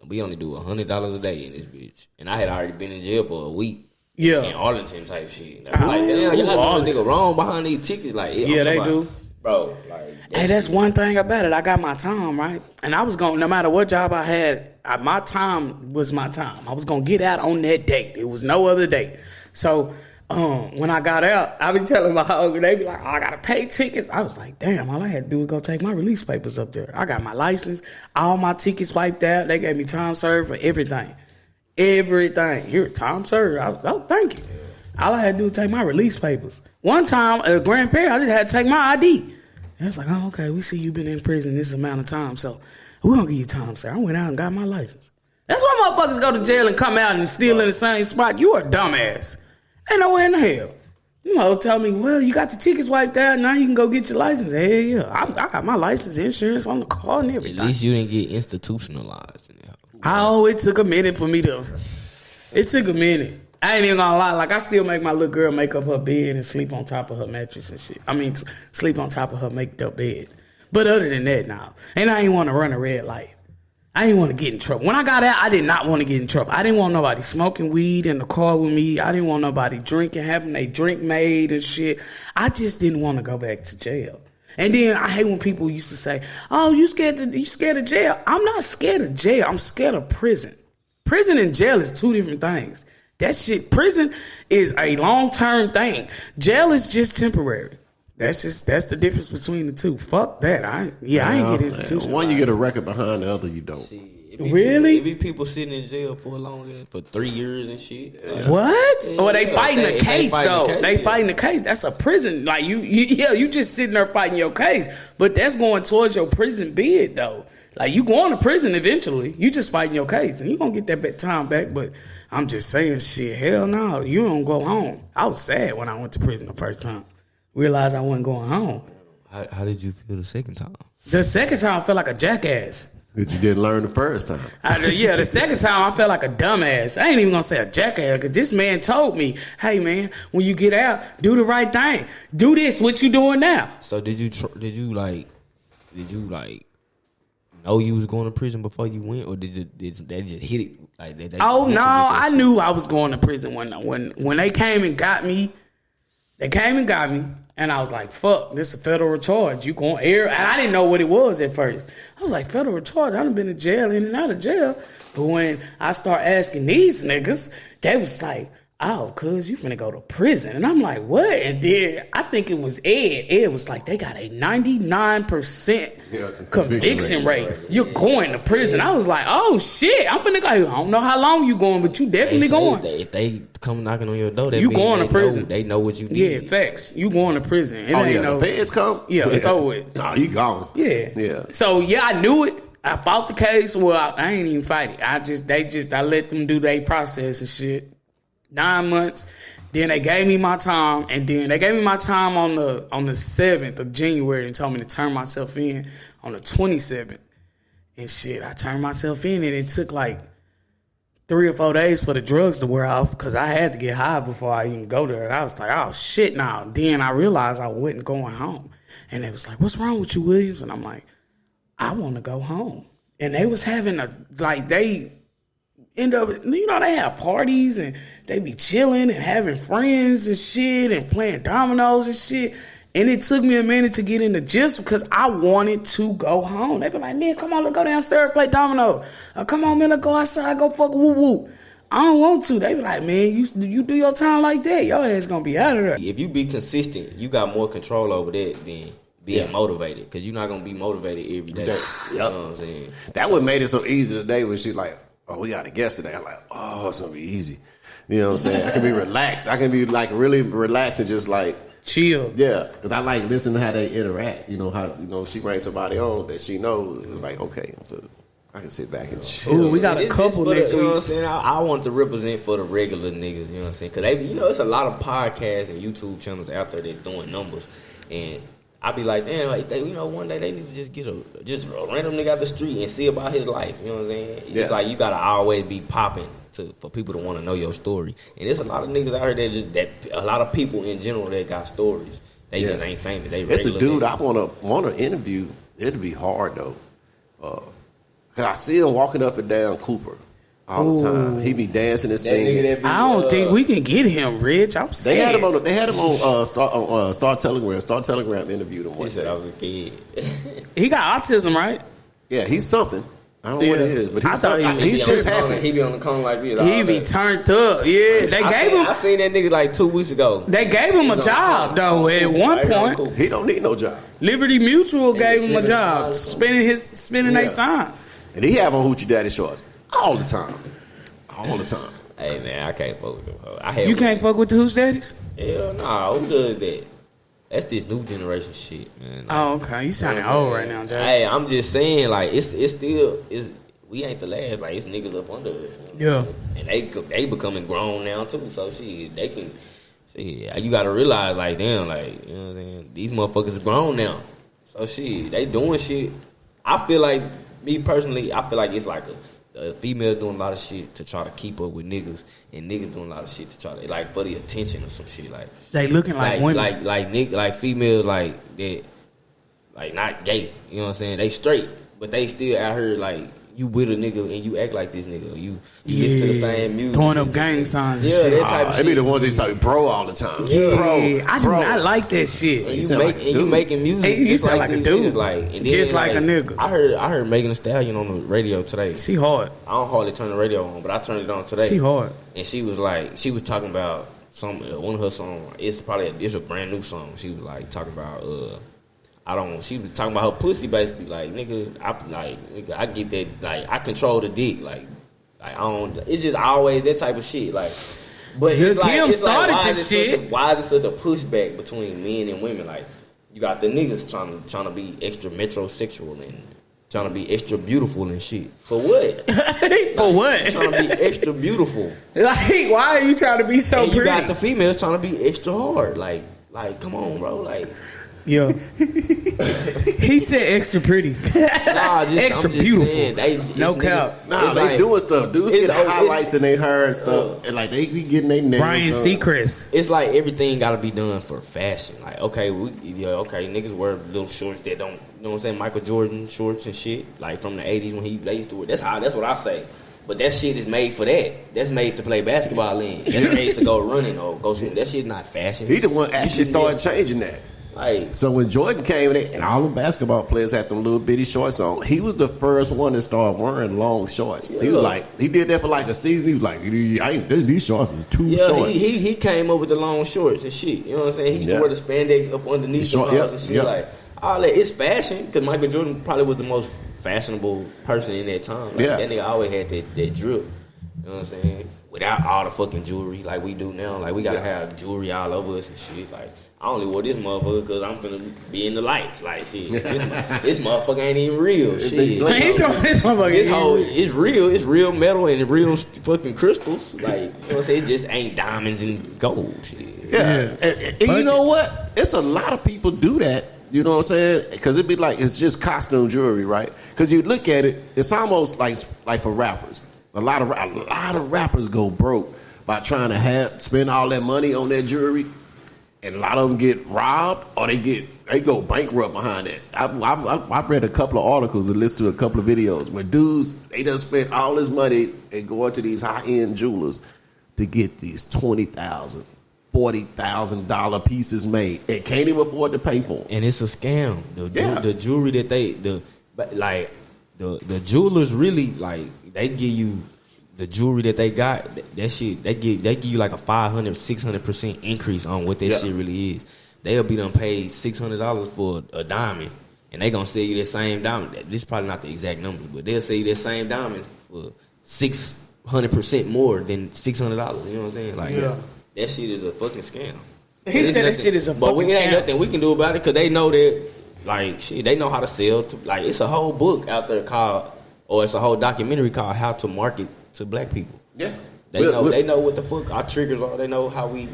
we only do $100 a day in this bitch. And I had already been in jail for a week. Yeah. In Arlington type shit. I was like, damn, y'all doing a nigga wrong behind these tickets. Like, yeah, they do. Bro, like. Hey, that's one thing about it. I got my time, right? And I was going, no matter what job I had, my time was my time. I was going to get out on that date. It was no other date. So, when I got out, I be telling my homie, they be like, oh, I gotta pay tickets. I was like, damn, all I had to do was go take my release papers up there. I got my license, all my tickets wiped out. They gave me time served for everything. Everything. Here, time served. Oh, thank you. All I had to do was take my release papers. One time at Grand Prairie, I just had to take my ID. And it's like, oh, okay, we see you've been in prison this amount of time, so we're gonna give you time, sir. I went out and got my license. That's why motherfuckers go to jail and come out and still in the same spot. You a dumbass. Ain't nowhere in the hell. You know, tell me, well, you got your tickets wiped out, now you can go get your license. Hell yeah. I got my license, insurance on the car and everything. At least you didn't get institutionalized. It took a minute for me to. It took a minute. I ain't even gonna lie. Like, I still make my little girl make up her bed and sleep on top of her mattress and shit. I mean, sleep on top of her make up bed. But other than that, now. And I ain't want to run a red light. I didn't want to get in trouble. When I got out, I did not want to get in trouble. I didn't want nobody smoking weed in the car with me. I didn't want nobody drinking, having a drink made and shit. I just didn't want to go back to jail. And then I hate when people used to say, oh, you scared of jail. I'm not scared of jail. I'm scared of prison. Prison and jail is two different things. That shit, prison is a long-term thing. Jail is just temporary. That's the difference between the two. Fuck that. I ain't get institutionalized. One you get a record behind, the other you don't. Really? It be people sitting in jail for 3 years and shit. What? Or they fighting a case though. They fighting the case. That's a prison. Like you just sitting there fighting your case, but that's going towards your prison bid though. Like, you going to prison eventually. You just fighting your case, and you gonna get that time back. But I'm just saying, shit. Hell no, you don't go home. I was sad when I went to prison the first time. Realized I wasn't going home. How did you feel the second time? The second time I felt like a jackass. That you didn't learn the first time. The second time I felt like a dumbass. I ain't even gonna say a jackass, because this man told me, hey man, when you get out, do the right thing. Do this, what you doing now. So did you know you was going to prison before you went, or did they just hit it like that? I knew I was going to prison when they came and got me. They came and got me, and I was like, fuck, this is a federal charge. You going air? And I didn't know what it was at first. I was like, federal charge? I done been in jail, in and out of jail. But when I start asking these niggas, they was like, oh, cuz you finna go to prison. And I'm like, what? And then I think it was Ed. Ed was like, they got a 99% conviction rate. You're going to prison. I was like, oh shit, I'm finna go. I don't know how long you going, but you definitely going. If they come knocking on your door, you going to prison. They know what you need. Yeah, facts. You going to prison. The feds come? Yeah, it's over with. No, you gone. Yeah. So yeah, I knew it. I fought the case. Well, I ain't even fight it. I let them do their process and shit. 9 months. Then they gave me my time, and then they gave me my time on the 7th of January and told me to turn myself in on the 27th. And shit, I turned myself in, and it took like 3 or 4 days for the drugs to wear off, because I had to get high before I even go there. And I was like, oh shit now. Then I realized I wasn't going home. And they was like, what's wrong with you, Williams? And I'm like, I want to go home. And they was having end up, you know, they have parties and they be chilling and having friends and shit and playing dominoes and shit. And it took me a minute to get into gist because I wanted to go home. They be like, man, come on, let's go downstairs, play domino. Come on, man, let's go outside, go fuck woo woo. I don't want to. They be like, man, you do your time like that, your ass gonna be out of there. If you be consistent, you got more control over that than being motivated. Because you're not gonna be motivated every day. You know what I'm saying? That what made it so easy today when she's like, oh, we got a guest today. I'm like, oh, it's gonna be easy. You know what I'm saying? I can be relaxed. I can be like really relaxed and just like chill. Yeah, because I like listening to how they interact. You know how she brings somebody on that she knows. It's like, okay, I can sit back and chill. Ooh, we got a couple next week. You know what I'm saying? I want to represent for the regular niggas. You know what I'm saying? Because they, it's a lot of podcasts and YouTube channels out there that's doing numbers, and I be like, damn, like one day they need to just get a random nigga out the street and see about his life. You know what I'm saying? It's like you gotta always be popping for people to want to know your story. And there's a lot of niggas out here that a lot of people in general that got stories. They just ain't famous. They it's a dude I want to interview. It'll be hard though, cause I see him walking up and down Cooper all the time. He be dancing and singing. I don't think we can get him, Rich. I'm scared. They had him on Star Telegram. Star Telegram interviewed him. He said I was a kid. He got autism, right? Yeah, he's something. I don't know what it is, but he's just happy. He be on the corner like this. He be turned up. Yeah, I seen that nigga like 2 weeks ago. They gave him a job though. At one point, he don't need no job. Liberty Mutual gave him a job, spinning their signs. And he have on Hoochie Daddy shorts all the time. All the time. Hey man, I can't fuck with them. You can't fuck with the Hoochie Daddies? Hell nah, who does that? That's this new generation shit, man. Like, oh, okay. You sounding old right now, Jay. Hey, I'm just saying, like, it's still we ain't the last. Like, it's niggas up under us. Yeah. And they becoming grown now too. So they can. You gotta realize, like, damn, like, you know what I'm saying? These motherfuckers grown now. So they doing shit. I feel like, me personally, I feel like it's like a female doing a lot of shit to try to keep up with niggas, and niggas doing a lot of shit to try to like for the attention or some shit. Like they looking like women, like females like that, like not gay. You know what I'm saying? They straight, but they still out here like you with a nigga and you act like this nigga. You listen to the same music, throwing up gang signs. Yeah, that type of shit. They be the ones that say bro all the time. Yeah, I do not like that shit. And you making music you just sound like a dude, like just like a nigga. I heard Megan Thee Stallion on the radio today. She hard. I don't hardly turn the radio on, but I turned it on today. She hard. And she was talking about one of her songs. It's a brand new song. She was like talking about she was talking about her pussy basically. Like nigga, I get that. Like I control the dick. Like I don't. It's just always that type of shit. Like, but it's like Kim started this shit. Why is it such a pushback between men and women? Like you got the niggas trying to be extra metrosexual and trying to be extra beautiful and shit. For what? For what? Trying to be extra beautiful. Like why are you trying to be so and pretty? You got the females trying to be extra hard. Like come on, bro. Like. Yeah, he said extra pretty. Extra beautiful. Saying, no cap. Nah, they doing stuff. Dudes get highlights in their hair and stuff, and like they be getting their nails. Brian Seacrest. It's like everything got to be done for fashion. Like okay, niggas wear little shorts that don't. You know what I'm saying? Michael Jordan shorts and shit, like from the '80s when they used to wear. That's what I say. But that shit is made for that. That's made to play basketball in. That's made to go running or go swim. That shit not fashion. He the one actually started changing that. Like, so when Jordan came in and all the basketball players had them little bitty shorts on, he was the first one to start wearing long shorts. Yeah. He was like, he did that for like a season. He was like, these shorts is too short. He came up with the long shorts and shit. You know what I'm saying? He used to wear the spandex up underneath and shit. Like, all that, it's fashion because Michael Jordan probably was the most fashionable person in that time. Like, that nigga always had that drip. You know what I'm saying? Without all the fucking jewelry like we do now. Like, we gotta have jewelry all over us and shit. Like, I only wore this motherfucker because I'm finna be in the lights. Like, shit, this motherfucker ain't even real. Shit. It's real. It's real metal and real fucking crystals. Like, you know what I'm saying? It just ain't diamonds and gold. Shit. Yeah. And you know what? It's a lot of people do that. You know what I'm saying? Because it'd be like, it's just costume jewelry, right? Because you look at it, it's almost like for rappers. A lot of rappers go broke by trying to spend all that money on their jewelry. And a lot of them get robbed, or they get They go bankrupt behind it. I've read a couple of articles and listened to a couple of videos where dudes, they just spent all this money and going to these high-end jewelers to get these $20,000, $40,000 pieces made and can't even afford to pay for them. And it's a scam. The jewelry that the jewelers really, like, they give you the jewelry that they got, that shit, they give you like a 500, 600% increase on what that shit really is. They'll be done paid $600 for a diamond, and they gonna sell you that same diamond. This is probably not the exact numbers, but they'll sell you that same diamond for 600% more than $600. You know what I'm saying? Like, that shit is a fucking scam. He said that shit is a fucking scam. But we ain't nothing we can do about it because they know that, like, shit, they know how to sell. Like, it's a whole book out there called, or it's a whole documentary called "How to Market to Black People." Yeah. They know what the fuck our triggers are. They know how we,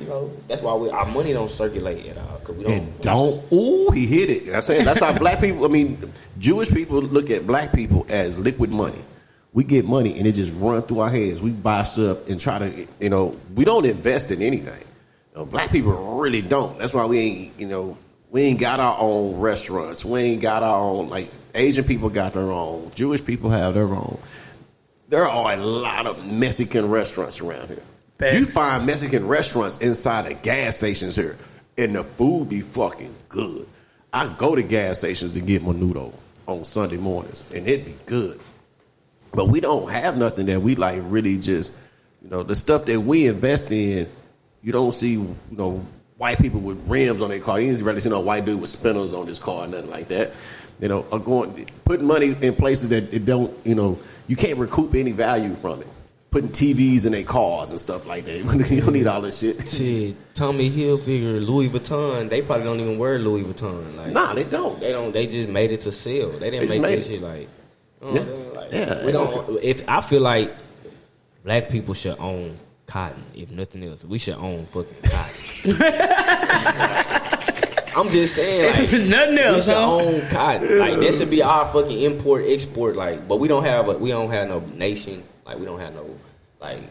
that's why our money don't circulate at all. Cause we don't. Ooh, he hit it. I'm saying that's how black people, I mean, Jewish people look at black people as liquid money. We get money and it just run through our hands. We buy stuff and try to, we don't invest in anything. Black people really don't. That's why we ain't got our own restaurants. We ain't got our own, like, Asian people got their own. Jewish people have their own. There are a lot of Mexican restaurants around here. Thanks. You find Mexican restaurants inside of gas stations here, and the food be fucking good. I go to gas stations to get menudo on Sunday mornings, and it be good. But we don't have nothing that we like really just, the stuff that we invest in. You don't see, white people with rims on their car. You don't really see no white dude with spinners on his car or nothing like that. Putting money in places that it don't, you can't recoup any value from it. Putting TVs in their cars and stuff like that. You don't need all this shit. Shit, Tommy Hilfiger, Louis Vuitton, they probably don't even wear Louis Vuitton. Like, nah, they don't. They just made it to sell. They didn't make that shit like. We don't. If I feel like black people should own cotton, if nothing else, we should own fucking cotton. I'm just saying, like, nothing else. We should own cotton. Like, that should be our fucking import export. Like, but we don't have no nation. Like, we don't have no, like,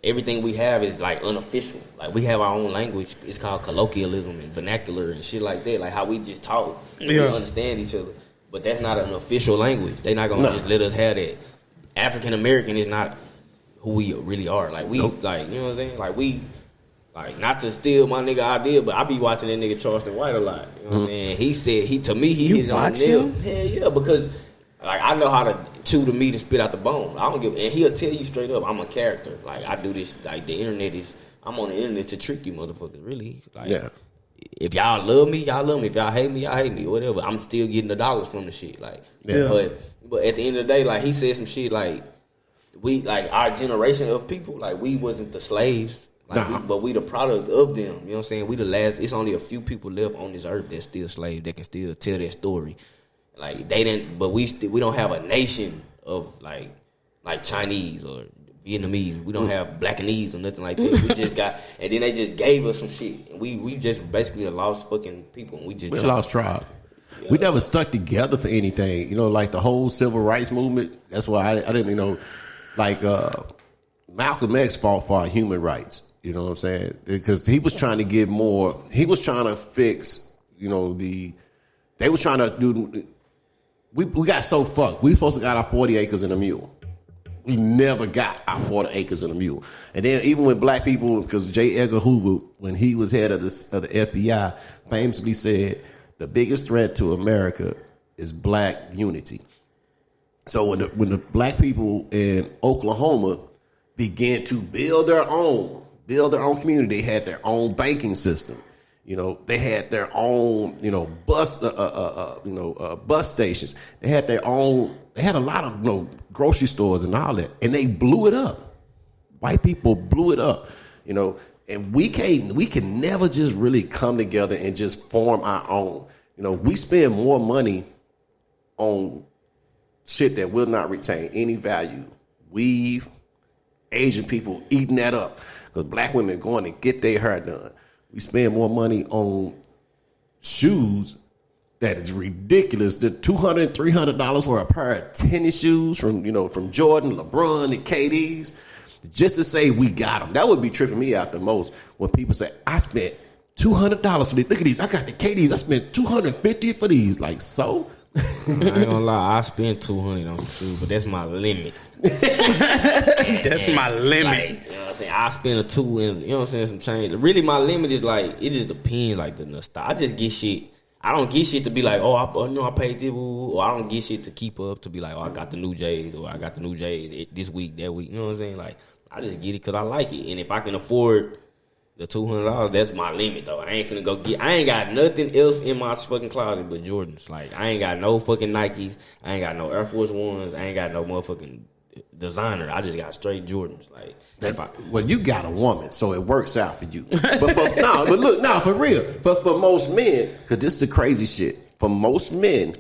everything we have is like unofficial. Like, we have our own language. It's called colloquialism and vernacular and shit like that. Like, how we just talk and we understand each other. But that's not an official language. They're not gonna just let us have that. African American is not who we really are. Like, we, like, you know what I'm saying? Like, we. Like, not to steal my nigga idea, but I be watching that nigga Charleston White a lot. You know what I'm saying? He said, he hit it on the nail. Hell yeah, because, like, I know how to chew the meat and spit out the bone. I don't give, and he'll tell you straight up, I'm a character. Like, I do this, like, I'm on the internet to trick you motherfuckers, really. Like, if y'all love me, y'all love me. If y'all hate me, y'all hate me. Whatever. I'm still getting the dollars from the shit. Like, but at the end of the day, like, he said some shit like, we, like, our generation of people, like, we wasn't the slaves. Like, but we the product of them. You know what I'm saying? We the last. It's only a few people left on this earth that's still slaves that can still tell their story. Like, they didn't, but we don't have a nation of like Chinese or Vietnamese. We don't have Blackanese or nothing like that. We just got, and then they just gave us some shit, and we just basically a lost fucking people. And we lost tribe. Yeah. We never stuck together for anything. Like the whole civil rights movement. That's why I didn't, like Malcolm X fought for our human rights. You know what I'm saying? Because he was trying to get more. He was trying to fix. They was trying to do. We got so fucked. We supposed to got our 40 acres and a mule. We never got our 40 acres and a mule. And then even with black people, because J. Edgar Hoover, when he was head of the FBI, famously said the biggest threat to America is black unity. So when the black people in Oklahoma began to build their own community, they had their own banking system. They had their own, bus stations. They had their own. They had a lot of, grocery stores and all that, and they blew it up. White people blew it up, And we can never just really come together and just form our own. We spend more money on shit that will not retain any value. Weave, Asian people eating that up. Because black women going to get their hair done. We spend more money on shoes that is ridiculous. The $200, $300 for a pair of tennis shoes from Jordan, LeBron, and KD's, just to say we got them. That would be tripping me out the most when people say, I spent $200 for these. Look at these. I got the KDs. I spent $250 for these. Like, so? I ain't gonna lie, I spend $200 on some shoes, but that's my limit. That's my limit. Like, you know what I'm saying? I spend a $2 and, you know what I'm saying, some change. Really, my limit is like, it just depends, like the nostalgia. I just get shit. I don't get shit to be like, I paid this, or I don't get shit to keep up to be like, I got the new J's, or I got the new J's this week, that week. You know what I'm saying? Like, I just get it because I like it. And if I can afford the $200, that's my limit, though. I ain't got nothing else in my fucking closet but Jordans. Like, I ain't got no fucking Nikes. I ain't got no Air Force Ones. I ain't got no motherfucking designer. I just got straight Jordans. Like, well, you got a woman, so it works out for you. But for real. But for most men, because this is the crazy shit. For most men,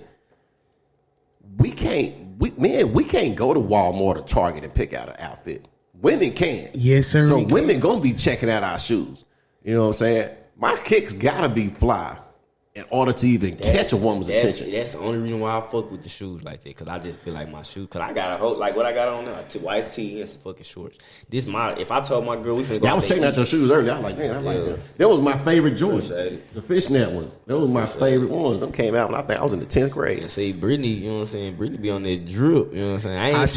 we can't go to Walmart or Target and pick out an outfit. Women can. Yes, sir. So women gonna be checking out our shoes. You know what I'm saying? My kicks gotta be fly in order to even catch a woman's attention. That's the only reason why I fuck with the shoes like that, because I just feel like my shoes, because I got a whole, like what I got on now, white tee and some fucking shorts. If I told my girl we finna go, I was checking out your shoes earlier. I was like, man, I like them. That was my favorite Jordans. The fishnet ones. Those was my favorite ones. Them came out when I think I was in the 10th grade. And see, Brittany, you know what I'm saying? Brittany be on that drip, you know what I'm saying? I ain't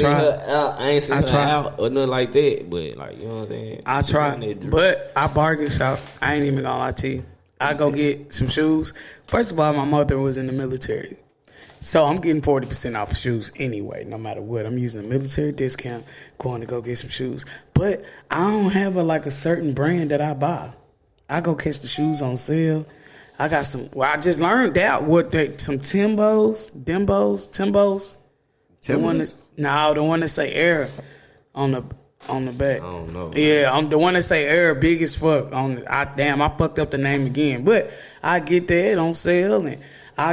seen her out or nothing like that, but like, you know what I'm saying? I try, but I bargain shop. I ain't even gonna lie to you. I go get some shoes. First of all, my mother was in the military. So I'm getting 40% off of shoes anyway, no matter what. I'm using a military discount, going to go get some shoes. But I don't have a certain brand that I buy. I go catch the shoes on sale. I got some, I just learned out some Timbos. The one that say Air on the back. I don't know. Yeah, I'm the one that say Air big as fuck. I fucked up the name again. But I get that on sale and I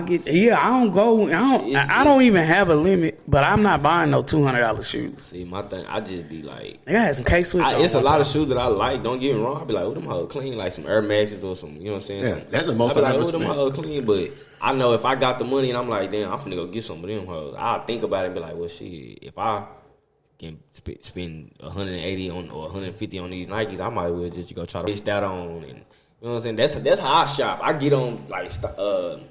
don't even have a limit, but I'm not buying no $200 shoes. See, my thing, I just be like, I had some K-Swiss. It's a lot of shoes that I like. Don't get me wrong. I be like, oh, them hoes clean, like some Air Maxes or some, you know what I'm saying? Yeah, that's the most I ever spent. Them hoes clean, but I know if I got the money and I'm like, damn, I'm finna go get some of them hoes. I'll think about it and be like, well, shit, if I can spend 180 or 150 on these Nikes, I might as well just go try to bitch that on, and you know what I'm saying. That's how I shop. I get on like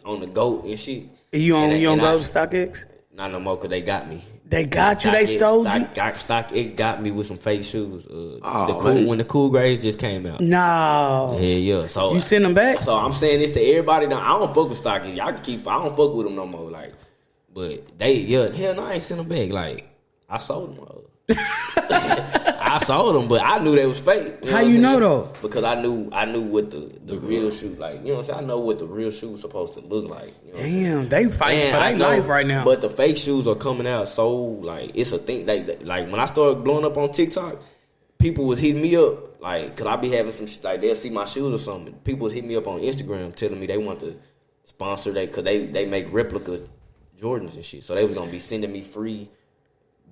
on the GOAT and shit. You don't go to StockX? Not no more because they got me. They got you. They stole you. StockX got me with some fake shoes. When the Cool Grays just came out. No. Yeah. So you send them back? So I'm saying this to everybody. Now I don't fuck with StockX. Y'all can keep. I don't fuck with them no more. Like, but hell no, I ain't send them back. Like, I sold them. I sold them, but I knew they was fake. You know how you know though? Because I knew what the real shoe, like, you know what I'm saying? I know what the real shoe was supposed to look like. You know damn, they fighting for their life right now. But the fake shoes are coming out so, like, it's a thing. Like when I started blowing up on TikTok, people was hitting me up, like, cause I be having some, like, they'll see my shoes or something. People was hitting me up on Instagram telling me they want to sponsor that, cause they make replica Jordans and shit. So they was gonna be sending me free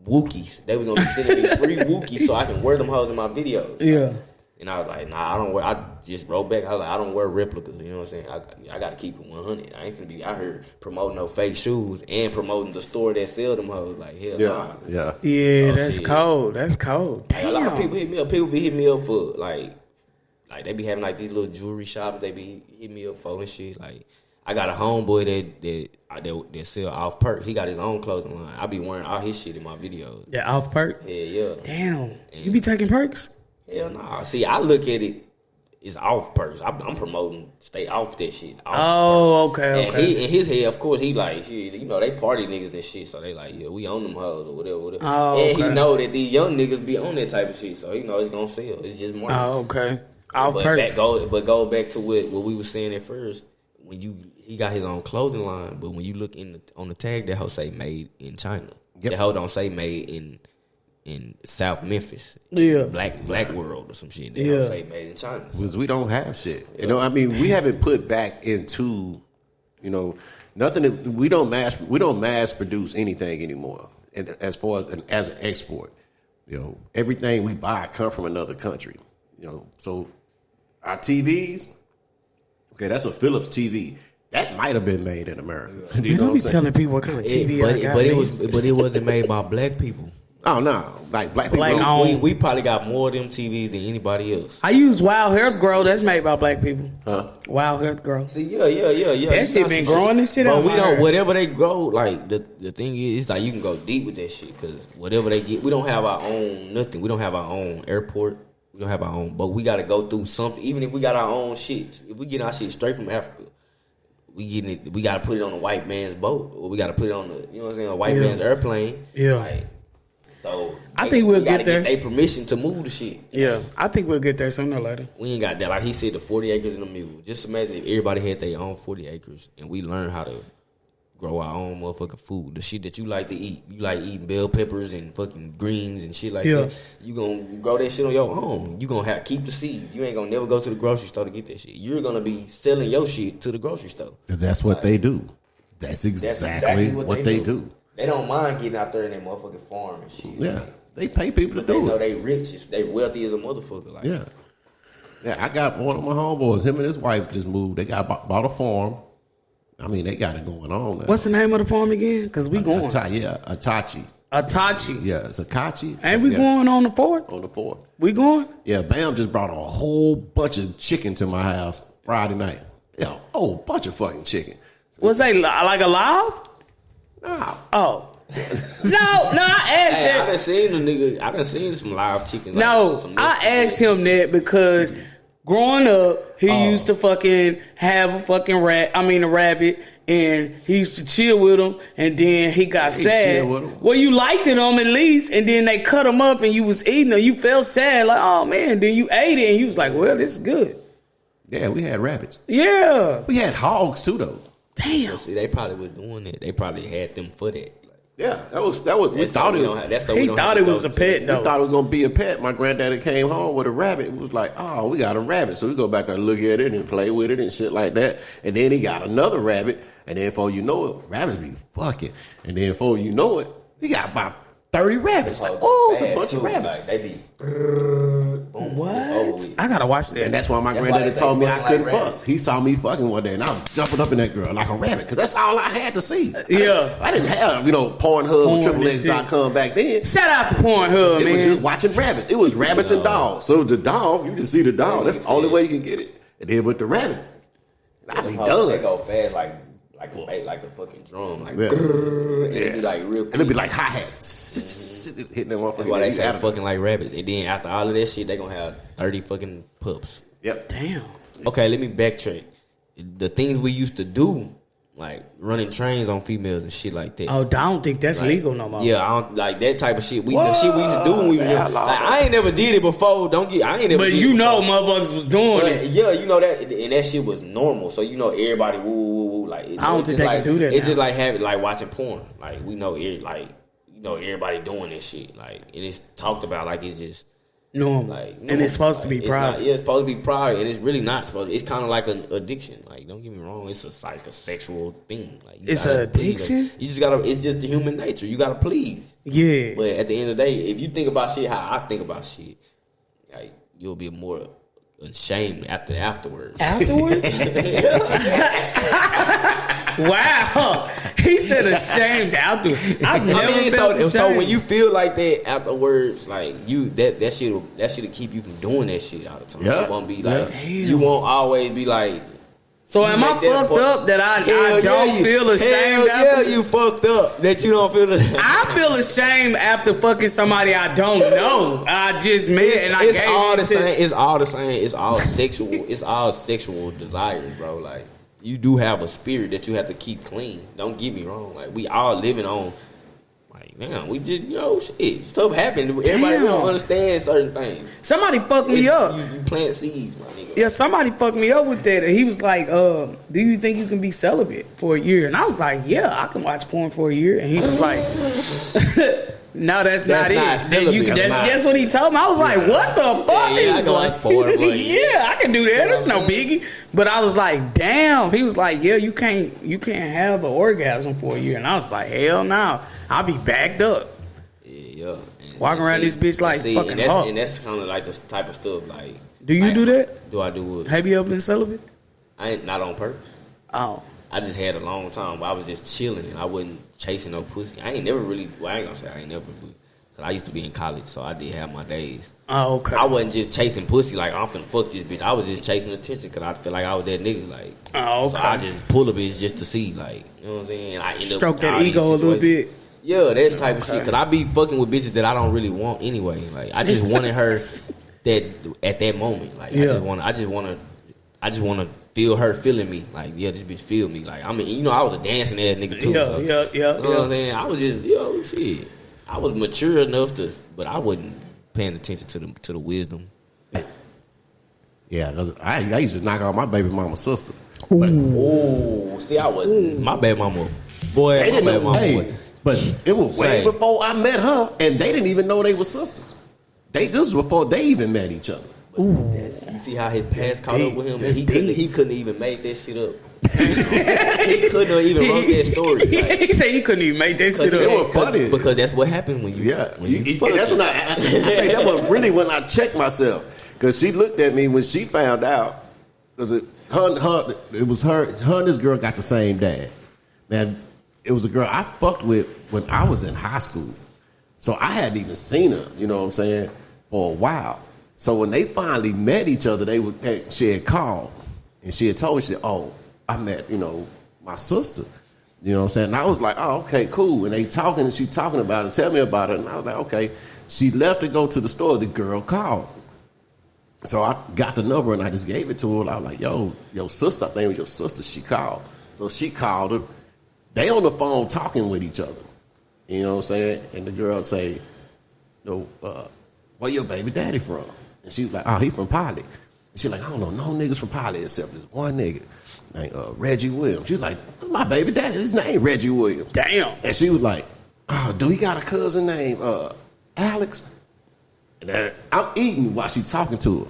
Wookies. They was gonna be sending me free Wookies so I can wear them hoes in my videos. Yeah. And I was like, nah, I don't wear. I just wrote back. I was like, I don't wear replicas. You know what I'm saying? I got to keep it 100. I ain't finna be out here promoting no fake shoes and promoting the store that sell them hoes. Like, hell nah. Yeah, that's cold. That's cold. Damn. A lot of people hit me up. People be hitting me up for like they be having like these little jewelry shops. They be hitting me up for and shit. Like, I got a homeboy that sell off perk. He got his own clothing line. I be wearing all his shit in my videos. Yeah, off perk? Yeah. Damn. And you be taking perks? Hell nah. See, I look at it as off perks. I'm promoting stay off that shit. Okay. And he in his head, of course, he like, shit, you know, they party niggas and shit. So they like, yeah, we own them hoes or whatever. And he know that these young niggas be on that type of shit. So he know it's gonna sell. It's just more. Oh, okay. Off perks. Go back to what we was saying at first. When he got his own clothing line, but when you look on the tag, that hoe say made in China. Yep. That hoe don't say made in South Memphis. Yeah. Black World or some shit. They don't say made in China. Because we don't have shit. You know, I mean, we haven't put back into, you know, nothing that we don't mass produce anything anymore. And as far as an export. You know, everything we buy come from another country. You know, so our TVs. Okay, that's a Philips TV. That might have been made in America. You know what I'm telling people what kind of TV I got. But it wasn't made by black people. Oh no, like black people. Black don't- owned. We probably got more of them TVs than anybody else. I use Wild Health Grow. That's made by black people. Huh? Wild Health Grow. See, yeah. That shit been growing this shit But out. we my don't. hair. Whatever they grow, like the thing is, it's like you can go deep with that shit because whatever they get, we don't have our own nothing. We don't have our own airport. We don't have our own boat. We got to go through something. Even if we got our own shit, if we get our shit straight from Africa, we got to put it on a white man's boat, or we got to put it on the, you know what I'm saying, a white man's airplane. Yeah. Like, so I think we'll we gotta get there. Get their permission to move the shit. Yeah, I think we'll get there sooner or later. We ain't got that. Like he said, the 40 acres and a mule. Just imagine if everybody had their own 40 acres and we learned how to grow our own motherfucking food. The shit that you like to eat. You like eating bell peppers and fucking greens and shit like that. You gonna grow that shit on your own. You gonna keep the seeds. You ain't gonna never go to the grocery store to get that shit. You're gonna be selling your shit to the grocery store. That's what they do. That's exactly what they do. They don't mind getting out there in that motherfucking farm and shit. Yeah, they pay people to They do know it. they rich. They wealthy as a motherfucker. Like, Yeah. Yeah, I got one of my homeboys. Him and his wife just moved. They got bought a farm. I mean, they got it going on now. What's the name of the farm again? Because we going. Atachi. Atachi. Yeah, it's Akachi. Ain't we going on the 4th? On the 4th. We going? Yeah, Bam just brought a whole bunch of chicken to my house Friday night. Yeah, a whole bunch of fucking chicken. Was they like alive? Nah. Oh. no, I asked Hey, I that. done seen the nigga. I done seen some live chicken. No, I asked him that because growing up, he used to fucking have a fucking a rabbit, and he used to chill with him, and then he got sad. chill with 'em. Well, you liked them at least, and then they cut them up, and you was eating them. You felt sad, like, oh man. Then you ate it, and you was like, well, this is good. Yeah, we had rabbits. Yeah. We had hogs too, though. Damn. See, they probably was doing it. They probably had them for that. Yeah, that was. We That's thought so it. we don't have- that's so we He don't thought have to it was go a to- pet, We though. thought it was gonna be a pet. My granddaddy came home with a rabbit. It was like, oh, we got a rabbit. So we go back there and look at it and play with it and shit like that. And then he got another rabbit. And then before you know it, rabbits be fucking. And then before you know it, he got about 30 rabbits. Like, oh, it's a bunch of rabbits. Like, they be boom. It's over What? with. I gotta watch that. And that's why my That's why granddaddy they say told me I fucking couldn't like fuck. rabbits. He saw me fucking one day, and I was jumping up in that girl like a rabbit, because that's all I had to see. Yeah. I didn't have, Pornhub Porn and and XXX.com back then. Shout out to Pornhub, It was man. just watching rabbits. It was rabbits and dogs. So the dog, you just see the dog. That's the only way you can get it. And then with the rabbit, I be They done. go fast like a fucking drum. Like, Yeah. and it be like real And quick. it'd be like hi-hats. Hitting them That's why they say motherfuckers. fucking like rabbits. And then after all of that shit, they gonna have 30 fucking pups. Yep. Damn. Okay, let me backtrack. The things we used to do, like running trains on females and shit like that. Oh, I don't think that's Like, legal no more. Yeah, I don't like that type of shit. The shit we used to do when we was young. Like, I ain't never did it before. I ain't never. But did you it know before. motherfuckers was doing But, it. yeah, you know that, and that shit was normal. So everybody woo woo woo. Like I don't think they can do that It's now. just like having like watching porn. Like we know, everybody doing this shit. Like and it's talked about like it's just Normal. like And it's supposed to be it's private. not- yeah, it's supposed to be private, and it's really not supposed. It's kind of like an addiction. Like don't get me wrong, it's like a sexual thing. Like you It's gotta an please addiction? them. You just gotta. It's just the human nature. You gotta please. Yeah. But at the end of the day, if you think about shit how I think about shit, like you'll be more ashamed afterwards. Afterwards? Wow. He said ashamed afterwards. I've never felt so ashamed. when you feel like that afterwards, like you that shit'll keep you from doing that shit all the time. Yeah. You won't be like Yeah. you won't always be like. So you am I make that fucked point. up that I Hell don't you- feel ashamed Hell yeah, afterwards? you fucked up that you don't feel the I feel ashamed after fucking somebody I don't know. I just met and I it's gave all it the to- same. It's all the same. It's all sexual. It's all sexual desires, bro. Like you do have a spirit that you have to keep clean. Don't get me wrong. Like we all living on. Like man, we just shit. Stuff happened. Everybody Damn. don't understand certain things. Somebody fucked me It's- up. You plant seeds, my nigga. Yeah, somebody fucked me up with that. And he was like, do you think you can be celibate for a year? And I was like, yeah, I can watch porn for a year. And he was like, no, that's not not it. Then celibate. That's not- That's what he told me. I was like, what the fuck? yeah, He I was can like, watch porn for a year. yeah, I can do that. That's no biggie. But I was like, damn. He was like, yeah, you can't have an orgasm for a year. And I was like, hell no. I'll be backed up. Yeah. And Walking around see- this bitch like see, fucking and that's, Hulk. and that's kind of like the type of stuff. Like, Do you like, do that? Do I do it? Have you ever been celibate? I ain't not on purpose. Oh. I just had a long time where I was just chilling. I wasn't chasing no pussy. I ain't never really. Well, I ain't gonna say I ain't never. But Cause I used to be in college, so I did have my days. Oh, okay. I wasn't just chasing pussy like I'm finna fuck this bitch. I was just chasing attention because I feel like I was that nigga. Like, oh, okay. So I just pull a bitch just to see, like, you know what I'm saying? And I end up stroke that ego a little bit. Yeah, that's type of shit. Cause I be fucking with bitches that I don't really want anyway. Like, I just wanted her that at that moment. Like, I just wanna feel her feeling me. Like, yeah, this bitch feel me. Like, I mean, you know, I was a dancing ass nigga too. Yeah. You know what I'm saying? I was just, shit. I was mature enough but I wasn't paying attention to the wisdom. Yeah, 'cause I used to knock out my baby mama's sister. See, I wasn't. My baby mama, boy. They didn't my baby know, mama but it was way before I met her, and they didn't even know they were sisters. This was before they even met each other. You see how his past caught up with him? That's He couldn't even make that shit up. He couldn't even wrote that story. Like, He said he couldn't even make that shit up. It was funny. Because that's what happens when you fuck. That's when I think that was really when I checked myself, because she looked at me when she found out, because it was her and this girl got the same dad. Now, it was a girl I fucked with when I was in high school, so I hadn't even seen her. You know what I'm saying, for a while. So when they finally met each other, she had called and she had told me, she said, "Oh, I met, my sister." You know what I'm saying? And I was like, "Oh, okay, cool." And she talking about it, tell me about it. And I was like, okay. She left to go to the store. The girl called. So I got the number and I just gave it to her. I was like, "Yo, your sister, I think it was your sister." She called. So she called her. They on the phone talking with each other. You know what I'm saying? And the girl say, "Where your baby daddy from?" And she was like, "Oh, he from Poly." And she's like, "I don't know no niggas from Poly except this one nigga named Reggie Williams." She was like, "That's my baby daddy. His name Reggie Williams." Damn. And she was like, "Oh, do he got a cousin named Alex?" And I'm eating while she talking to her.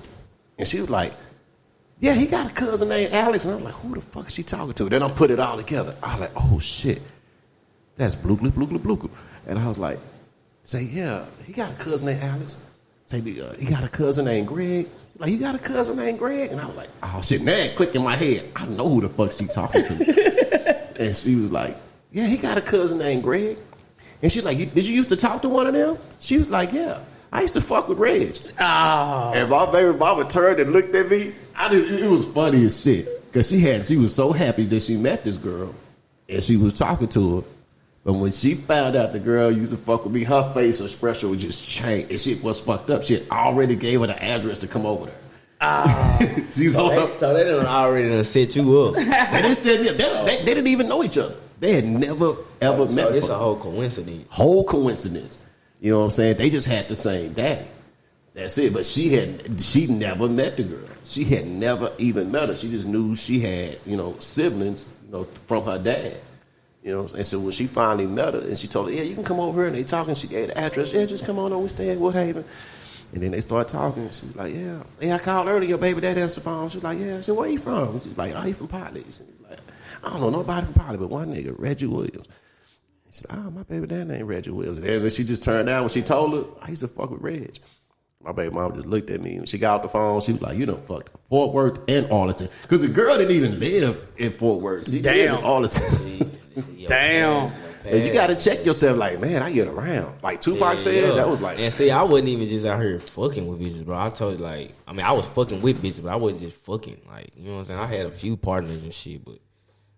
And she was like, "Yeah, he got a cousin named Alex." And I'm like, "Who the fuck is she talking to?" Then I put it all together. I was like, "Oh, shit. That's Blookly, Blookly, Blookly." And I was like, say, "Yeah, he got a cousin named Alex." Say, "He got a cousin named Greg." Like, "You got a cousin named Greg?" And I was like, "Oh, shit." Now it clicked in my head. I know who the fuck she talking to. And she was like, "Yeah, he got a cousin named Greg." And she's like, "Did you used to talk to one of them?" She was like, "Yeah, I used to fuck with Reg." Oh. And my baby mama turned and looked at me. It was funny as shit. Because she was so happy that she met this girl. And she was talking to her. But when she found out the girl used to fuck with me, her face expression would just change. And shit was fucked up. She already gave her the address to come over there. She's So they done already set you up. And they said they didn't even know each other. They had never, ever met. So it's a whole coincidence. Whole coincidence. You know what I'm saying? They just had the same daddy. That's it. But she never met the girl. She had never even met her. She just knew she had, siblings, from her dad. You know what I'm saying? So when she finally met her and she told her, "Yeah, you can come over here," and they talking, she gave the address. "Yeah, just come on over, we stay in Woodhaven." And then they started talking. And she was like, "Yeah. Hey, I called earlier, your baby daddy answered the phone." She was like, "Yeah." I said, "Where you from?" She was like, "Oh, he from Poly." She was like, "I don't know nobody from Poly but one nigga, Reggie Williams." She said, "Oh, my baby daddy named Reggie Williams." And then when she just turned down, when she told her, "I used to fuck with Reg." My baby mom just looked at me. When she got off the phone, she was like, "You done fucked Fort Worth and Arlington." Because the girl didn't even live in Fort Worth. She lived in Arlington. Damn. And you got to check yourself like, man, I get around. Like Tupac said, that was like. And see, I wasn't even just out here fucking with bitches, bro. I told you, I was fucking with bitches, but I wasn't just fucking. Like, you know what I'm saying? I had a few partners and shit, but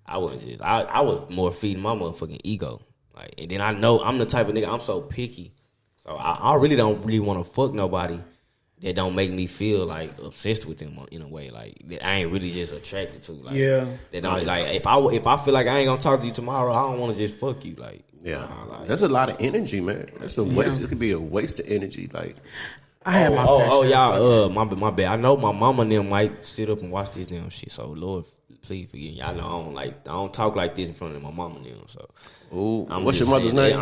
I wasn't just. I was more feeding my motherfucking ego. Like, and then I know I'm the type of nigga, I'm so picky. So I really don't want to fuck nobody that don't make me feel like obsessed with them in a way, like that I ain't really just attracted to. Like, yeah. That don't, like if I feel like I ain't gonna talk to you tomorrow, I don't want to just fuck you. Like, yeah, that's a lot of energy, man. That's a waste. It could be a waste of energy. Like, I had my y'all. My bad. I know my mama and them might sit up and watch this damn shit. So Lord, please forgive me. Y'all know I don't talk like this in front of my mama and them. So, what's your mother's name?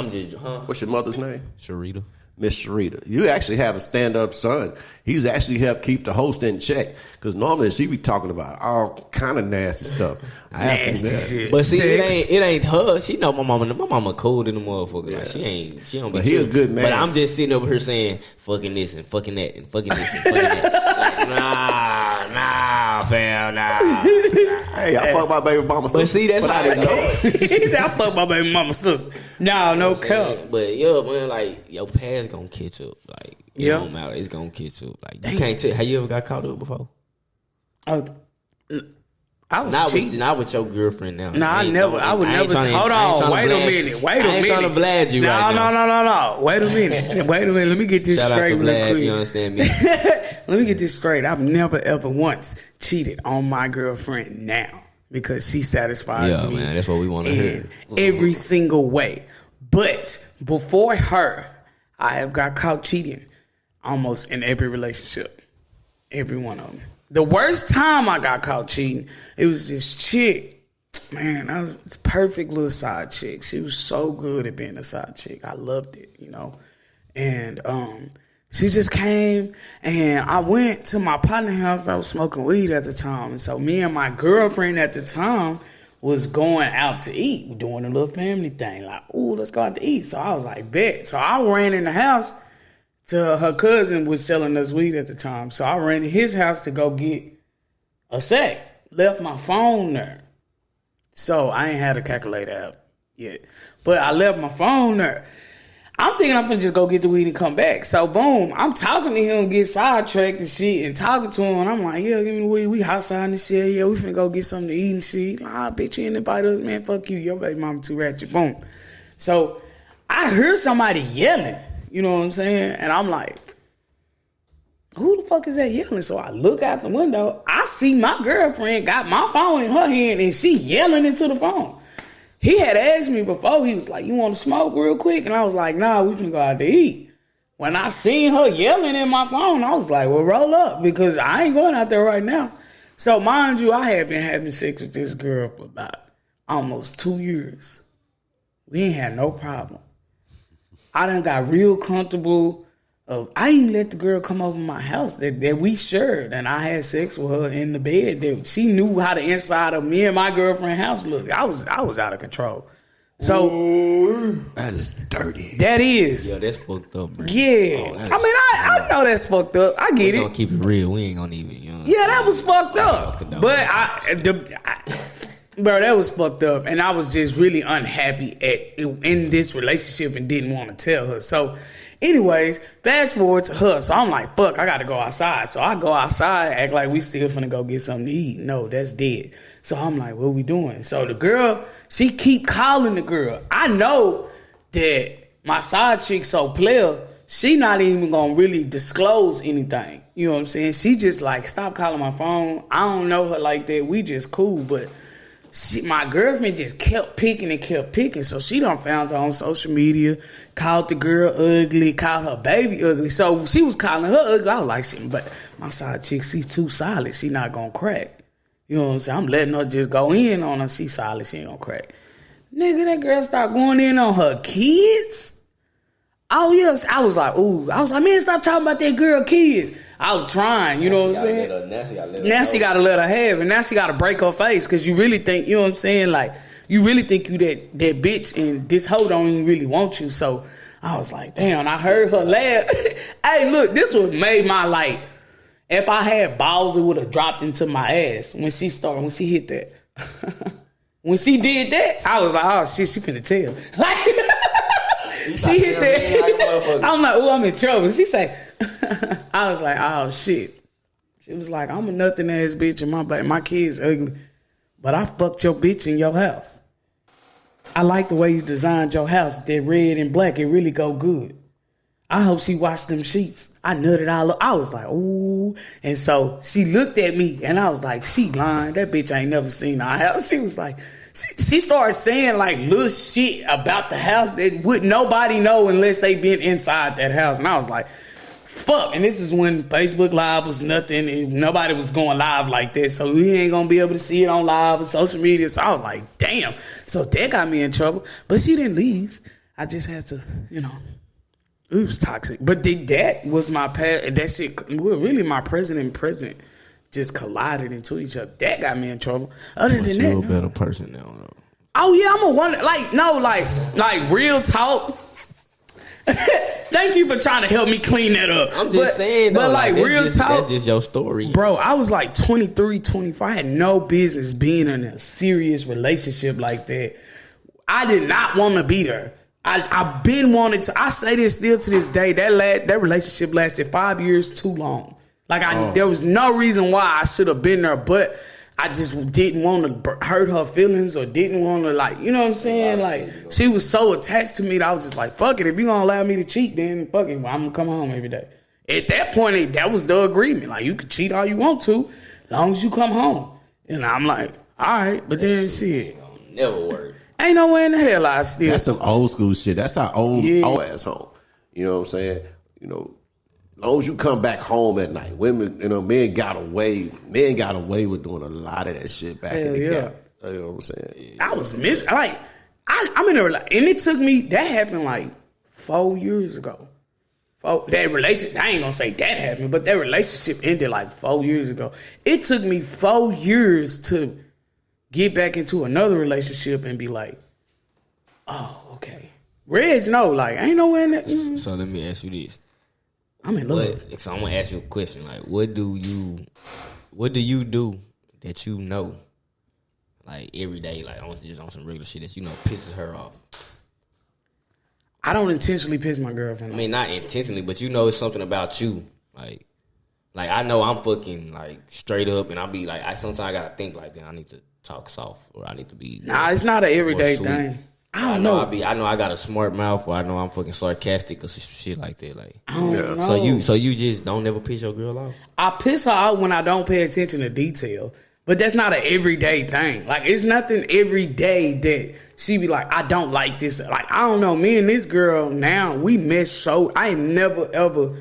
What's your mother's name? Sharita. Miss Sharita. You actually have a stand-up son. He's actually helped keep the host in check. Because normally she be talking about all kind of nasty stuff. Nasty shit. But see, it ain't her. She know my mama. My mama cool than the motherfucker. Like she don't be. But he a good man. But I'm just sitting over here saying fucking this and fucking that and fucking this and fucking that. Like, nah, fam, nah. Hey, I fuck my baby mama sister. But see, that's I didn't know. He said, I fuck my baby mama's sister. No cap. But yeah, man, like your past gonna catch up. Like it don't matter. It's gonna catch up. Like you can't tell. Have you ever got caught up before? Oh, I was not with your girlfriend now. No, I would never. Hold on, wait a minute. I ain't trying to blad you right now. No. Wait a minute. Let me get this Shout straight out to real Vlad, quick. you understand me? Let me get this straight. I've never ever once cheated on my girlfriend now because she satisfies me. Yeah, man, that's what we want to hear. Every single way. But before her, I have got caught cheating almost in every relationship. Every one of them. The worst time I got caught cheating, it was this chick. Man, that was a perfect little side chick. She was so good at being a side chick. I loved it, you know. And she just came, and I went to my partner's house. I was smoking weed at the time. And so me and my girlfriend at the time was going out to eat. We're doing a little family thing. Like, ooh, let's go out to eat. So I was like, bet. So I ran in the house. Her cousin was selling us weed at the time. So I ran to his house to go get a sack. Left my phone there. So I ain't had a calculator app yet. But I left my phone there. I'm thinking I'm finna just go get the weed and come back. So boom, I'm talking to him, get sidetracked and shit, and talking to him. And I'm like, yeah, give me the weed. We outside and shit. Yeah, we finna go get something to eat and shit. Like, bitch, you ain't invite us, man. Fuck you. Your baby mama too ratchet. Boom. So I heard somebody yelling. You know what I'm saying? And I'm like, who the fuck is that yelling? So I look out the window. I see my girlfriend got my phone in her hand and she yelling into the phone. He had asked me before. He was like, you want to smoke real quick? And I was like, nah, we finna go out to eat. When I seen her yelling in my phone, I was like, well, roll up because I ain't going out there right now. So mind you, I had been having sex with this girl for about almost 2 years. We ain't had no problem. I done got real comfortable. I ain't let the girl come over my house that we shared, and I had sex with her in the bed. She knew how the inside of me and my girlfriend's house looked. I was out of control. So that is dirty. That is. Yeah, that's fucked up, bro. Yeah, I know that's fucked up. I get it. We're gonna keep it real. We ain't gonna even. You know, yeah, that was fucked up. But bro, that was fucked up, and I was just really unhappy in this relationship and didn't want to tell her. So, anyways, fast forward to her. So I'm like, fuck, I got to go outside. So I go outside, act like we still finna go get something to eat. No, that's dead. So I'm like, what we doing? So the girl, she keep calling the girl. I know that my side chick so player, she not even gonna really disclose anything. You know what I'm saying? She just like, stop calling my phone. I don't know her like that. We just cool, but my girlfriend just kept picking. So she done found her on social media, called the girl ugly, called her baby ugly. So she was calling her ugly. I was like, shit, but my side chick, she's too solid. She not gonna crack. You know what I'm saying? I'm letting her just go in on her. She solid. She ain't gonna crack. Nigga, that girl started going in on her kids. Oh, yes. I was like, ooh. I was like, man, stop talking about that girl kids. I was trying, you know what I'm saying? Now she got to let her have it. Now she got to break her face because you really think, you know what I'm saying? Like, you really think you that bitch and this hoe don't even really want you. So I was like, damn, I heard her laugh. Hey, look, this would made my light. If I had balls, it would have dropped into my ass when she hit that. When she did that, I was like, oh, shit, she finna tell. Like, she hit that. I'm like, oh, I'm in trouble. She say, I was like, oh, shit. She was like, I'm a nothing ass bitch and my kids ugly. But I fucked your bitch in your house. I like the way you designed your house. That red and black, it really go good. I hope she washed them sheets. I nutted all up. I was like, ooh. And so she looked at me and I was like, she lying. That bitch ain't never seen our house. She was like, she started saying like little shit about the house that would nobody know unless they been inside that house. And I was like, fuck. And this is when Facebook Live was nothing and nobody was going live like that. So we ain't gonna be able to see it on live or social media. So I was like, damn. So that got me in trouble. But she didn't leave. I just had to, it was toxic. But that was my past. That shit was really my present just collided into each other. That got me in trouble. Other But than you a that, better person now, though. oh yeah, I'm a wonder. Like real talk. Thank you for trying to help me clean that up. I'm just saying, though. But like real talk, that's just your story. bro, I was like 23, 24. I had no business being in a serious relationship like that. I did not want to be there. I've been wanting to. I say this still to this day. That relationship lasted 5 years too long. Like there was no reason why I should have been there, but I just didn't want to hurt her feelings or didn't want to, like, you know what I'm saying? Like, she was so attached to me that I was just like, fuck it. If you gonna allow me to cheat, then fuck it. I'm gonna come home every day. At that point, that was the agreement. Like, you can cheat all you want to, as long as you come home. And I'm like, all right, but then shit. Never work. Ain't no way in the hell I still. That's some old school shit. That's our old ass home. You know what I'm saying? You know, as long as you come back home at night, women, you know, men got away with doing a lot of that shit back in the day. You know what I'm saying? I was miserable. Like, I'm in a relationship, and it took me, that happened like 4 years ago. That relationship, I ain't gonna say that happened, but that relationship ended like 4 years ago. It took me 4 years to get back into another relationship and be like, oh, okay. Reg, no, like, ain't no way in that. So let me ask you this. I'm in love. So I'm gonna ask you a question. Like, what do you do that you know, like every day, like just on some regular shit that you know pisses her off? I don't intentionally piss my girlfriend off. I mean, not intentionally, but you know it's something about you. Like I know I'm fucking like straight up, and I'll be like, sometimes I gotta think like, I need to talk soft, or I need to be. Nah, it's not an everyday thing. I don't know. I know I got a smart mouth, or I know I'm fucking sarcastic or shit like that. Like, I don't know. So you just don't ever piss your girl off? I piss her out when I don't pay attention to detail, but that's not an everyday thing. Like, it's nothing every day that she be like, I don't like this. Like, I don't know. Me and this girl now, we mesh so. I ain't never ever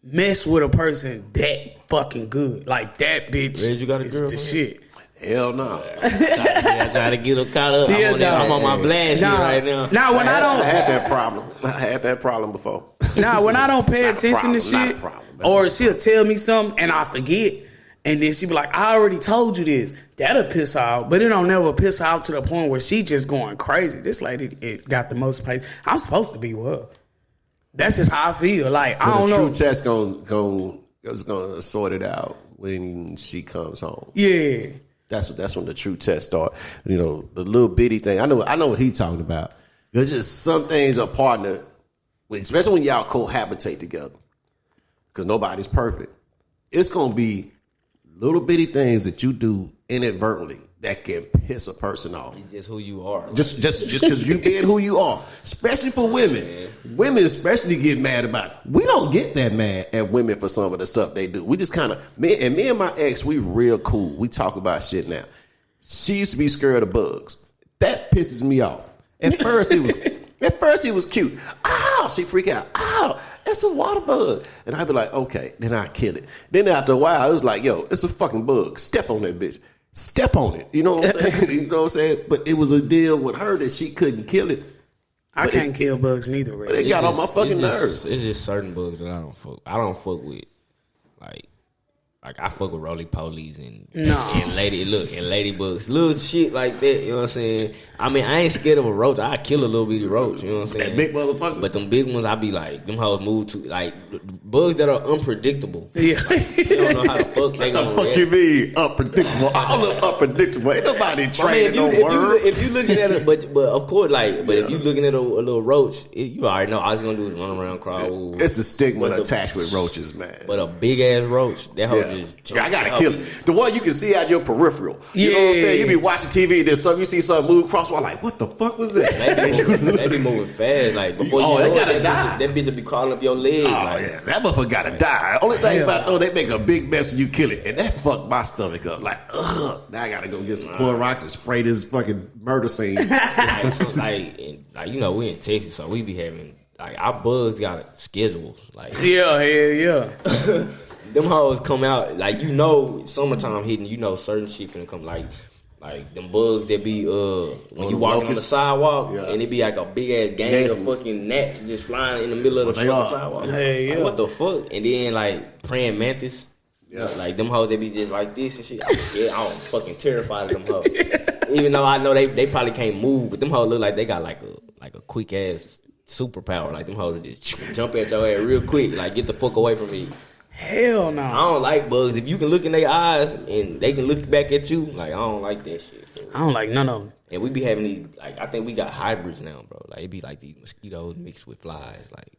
mess with a person that fucking good. Like, that bitch. Reg, you got a girl? The shit. Hell no. I try to get her caught up. I'm on my blast shit right now. Now, when I had that problem. I had that problem before. Now, when I don't pay Not a attention to problem, shit, not a problem. or she'll tell me something and I forget, and then she be like, I already told you this. That'll piss her out, but it don't never piss her out to the point where she just going crazy. This lady, it got the most pace. I'm supposed to be with her. That's just how I feel. Like, I don't know. The true test gonna sort it out when she comes home. Yeah. That's when the true test start. You know, the little bitty thing. I know what he's talking about. There's just some things a partner, especially when y'all cohabitate together, because nobody's perfect. It's gonna be little bitty things that you do inadvertently that can piss a person off. It's just who you are. Like. Just because you being who you are. Especially for women. Yeah. Women especially get mad about it. We don't get that mad at women for some of the stuff they do. We just kind of, me and my ex, we real cool. We talk about shit now. She used to be scared of bugs. That pisses me off. At first he was cute. Ow, she freak out. Ow, it's a water bug. And I'd be like, okay, then I kill it. Then after a while, it was like, yo, it's a fucking bug. Step on that bitch. Step on it. You know what I'm saying? You know what I'm saying? But it was a deal with her that she couldn't kill it. I can't kill bugs neither, right? But it got on my fucking nerves. It's just certain bugs that I don't fuck with. Like I fuck with roly polies and ladybugs, little shit like that. You know what I'm saying? I mean, I ain't scared of a roach. I kill a little bitty roach. You know what I'm saying? That big motherfucker. But them big ones, I be like, them hoes move to like bugs that are unpredictable. Yeah, like, you don't know how the fuck they gonna react. What you mean unpredictable? All of unpredictable. Ain't nobody training no word. If you looking at it, but of course, like, but if you looking at a little roach, you already know all it's gonna do is run around, crawl. It's the stigma attached with roaches, man. But a big ass roach, that hoe just. I gotta kill it. The one you can see out your peripheral. You know what I'm saying? You be watching TV and there's something, you see something move across the wall, like, what the fuck was that? They be moving fast. Like, before you know it, that bitch will be crawling up your leg. Oh, like, yeah. That motherfucker gotta die. Only thing about though, they make a big mess and you kill it. And that fucked my stomach up. Like, ugh. Now I gotta go get some Clorox and spray this fucking murder scene. like, you know, we in Texas, so we be having, like, our bugs got schedules. Like, yeah. Them hoes come out, like, you know, summertime hitting, you know, certain shit gonna come, like them bugs that be, when you walking on the sidewalk, and it be like a big ass gang of fucking gnats just flying in the middle of the fucking sidewalk. Hey, like, what the fuck? And then, like, praying mantis. Yeah. Like them hoes, they be just like this and shit. I'm scared. I'm fucking terrified of them hoes. Even though I know they probably can't move, but them hoes look like they got like a quick ass superpower. Like them hoes just jump at your ass real quick. Like get the fuck away from me. Hell no. I don't like bugs. If you can look in their eyes and they can look back at you, like I don't like that shit. Bro. I don't like none of them. And we be having these, like I think we got hybrids now, bro. Like it be like these mosquitoes mixed with flies. Like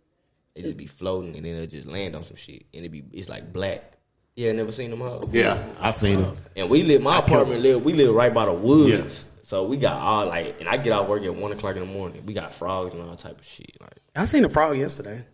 they just be floating and then they'll just land on some shit and it's like black. Yeah, never seen them hoes. Yeah, I seen them. And we live we live right by the woods. Yeah. So we got all like, and I get out work at 1 o'clock in the morning. We got frogs and all type of shit. Like I seen a frog yesterday.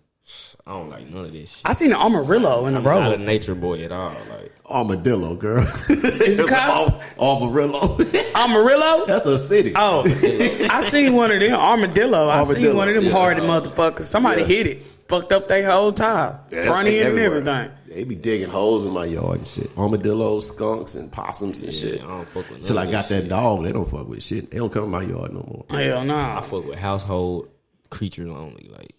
I don't like none of this shit. I seen an armadillo in the road. I'm not a nature boy at all. Like Armadillo, girl. Is it called Armadillo? Armadillo? That's a city. Oh, I seen one of them armadillo. I seen one of them hardy motherfuckers. Somebody hit it, fucked up their whole tire, front end and everything. They be digging holes in my yard and shit. Armadillos, skunks, and possums and shit. I don't fuck with none Till I of got that that dog, they don't fuck with shit. They don't come in my yard no more. Hell no. I fuck with household creatures only. Like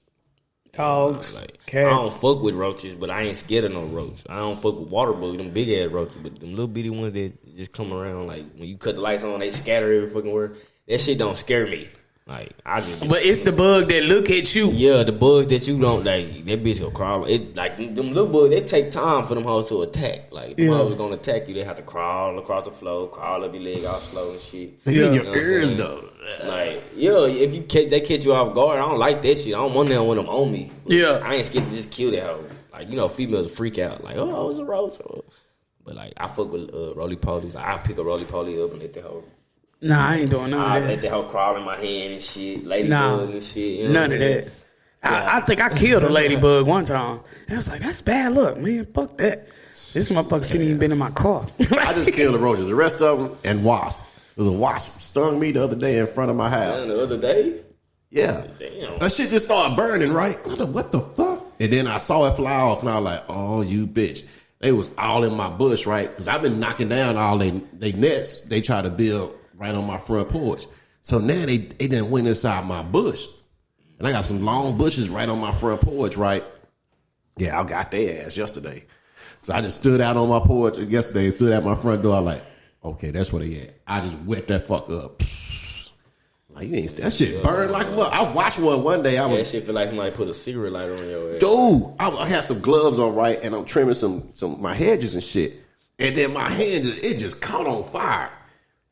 dogs, like, cats. I don't fuck with roaches, but I ain't scared of no roach. I don't fuck with water bugs, them big ass roaches, but them little bitty ones that just come around, like when you cut the lights on, they scatter every fucking where. That shit don't scare me. Like I just. But it's the bug that look at you. Yeah, the bugs that you don't like. That bitch will crawl. It like them little bugs. They take time for them hoes to attack. Like them hoes gonna attack you. They have to crawl across the floor, crawl up your leg all slow and shit. Yeah, in you your ears though. Like if they catch you off guard, I don't like that shit. I don't want them with them on me. Yeah, I ain't scared to just kill that hoe. Like females freak out. Like it's a roach. But like I fuck with roly polies. Like, I pick a roly poly up and let the hoe. Nah, I ain't doing none of that. I let the hoe crawl in my hand and shit, ladybug and shit. You know none of that. I think I killed a ladybug one time. I was like, that's bad luck, man. Fuck that. This motherfucker shouldn't even been in my car. I just killed the roaches. The rest of them and wasp. There was a wasp stung me the other day in front of my house. Man, the other day? Yeah. Damn. That shit just started burning, right? What the fuck? And then I saw it fly off, and I was like, oh, you bitch. They was all in my bush, right? Because I've been knocking down all they nets they try to build right on my front porch. So now they done went inside my bush. And I got some long bushes right on my front porch, right? Yeah, I got their ass yesterday. So I just stood out on my porch yesterday, stood at my front door, like, okay, that's where they at. I just wet that fuck up. Like, that shit burned like a mother. I watched one day. That shit feel like somebody put a cigarette lighter on your ass. Dude, I had some gloves on, right? And I'm trimming some my hedges and shit. And then my hand, it just caught on fire.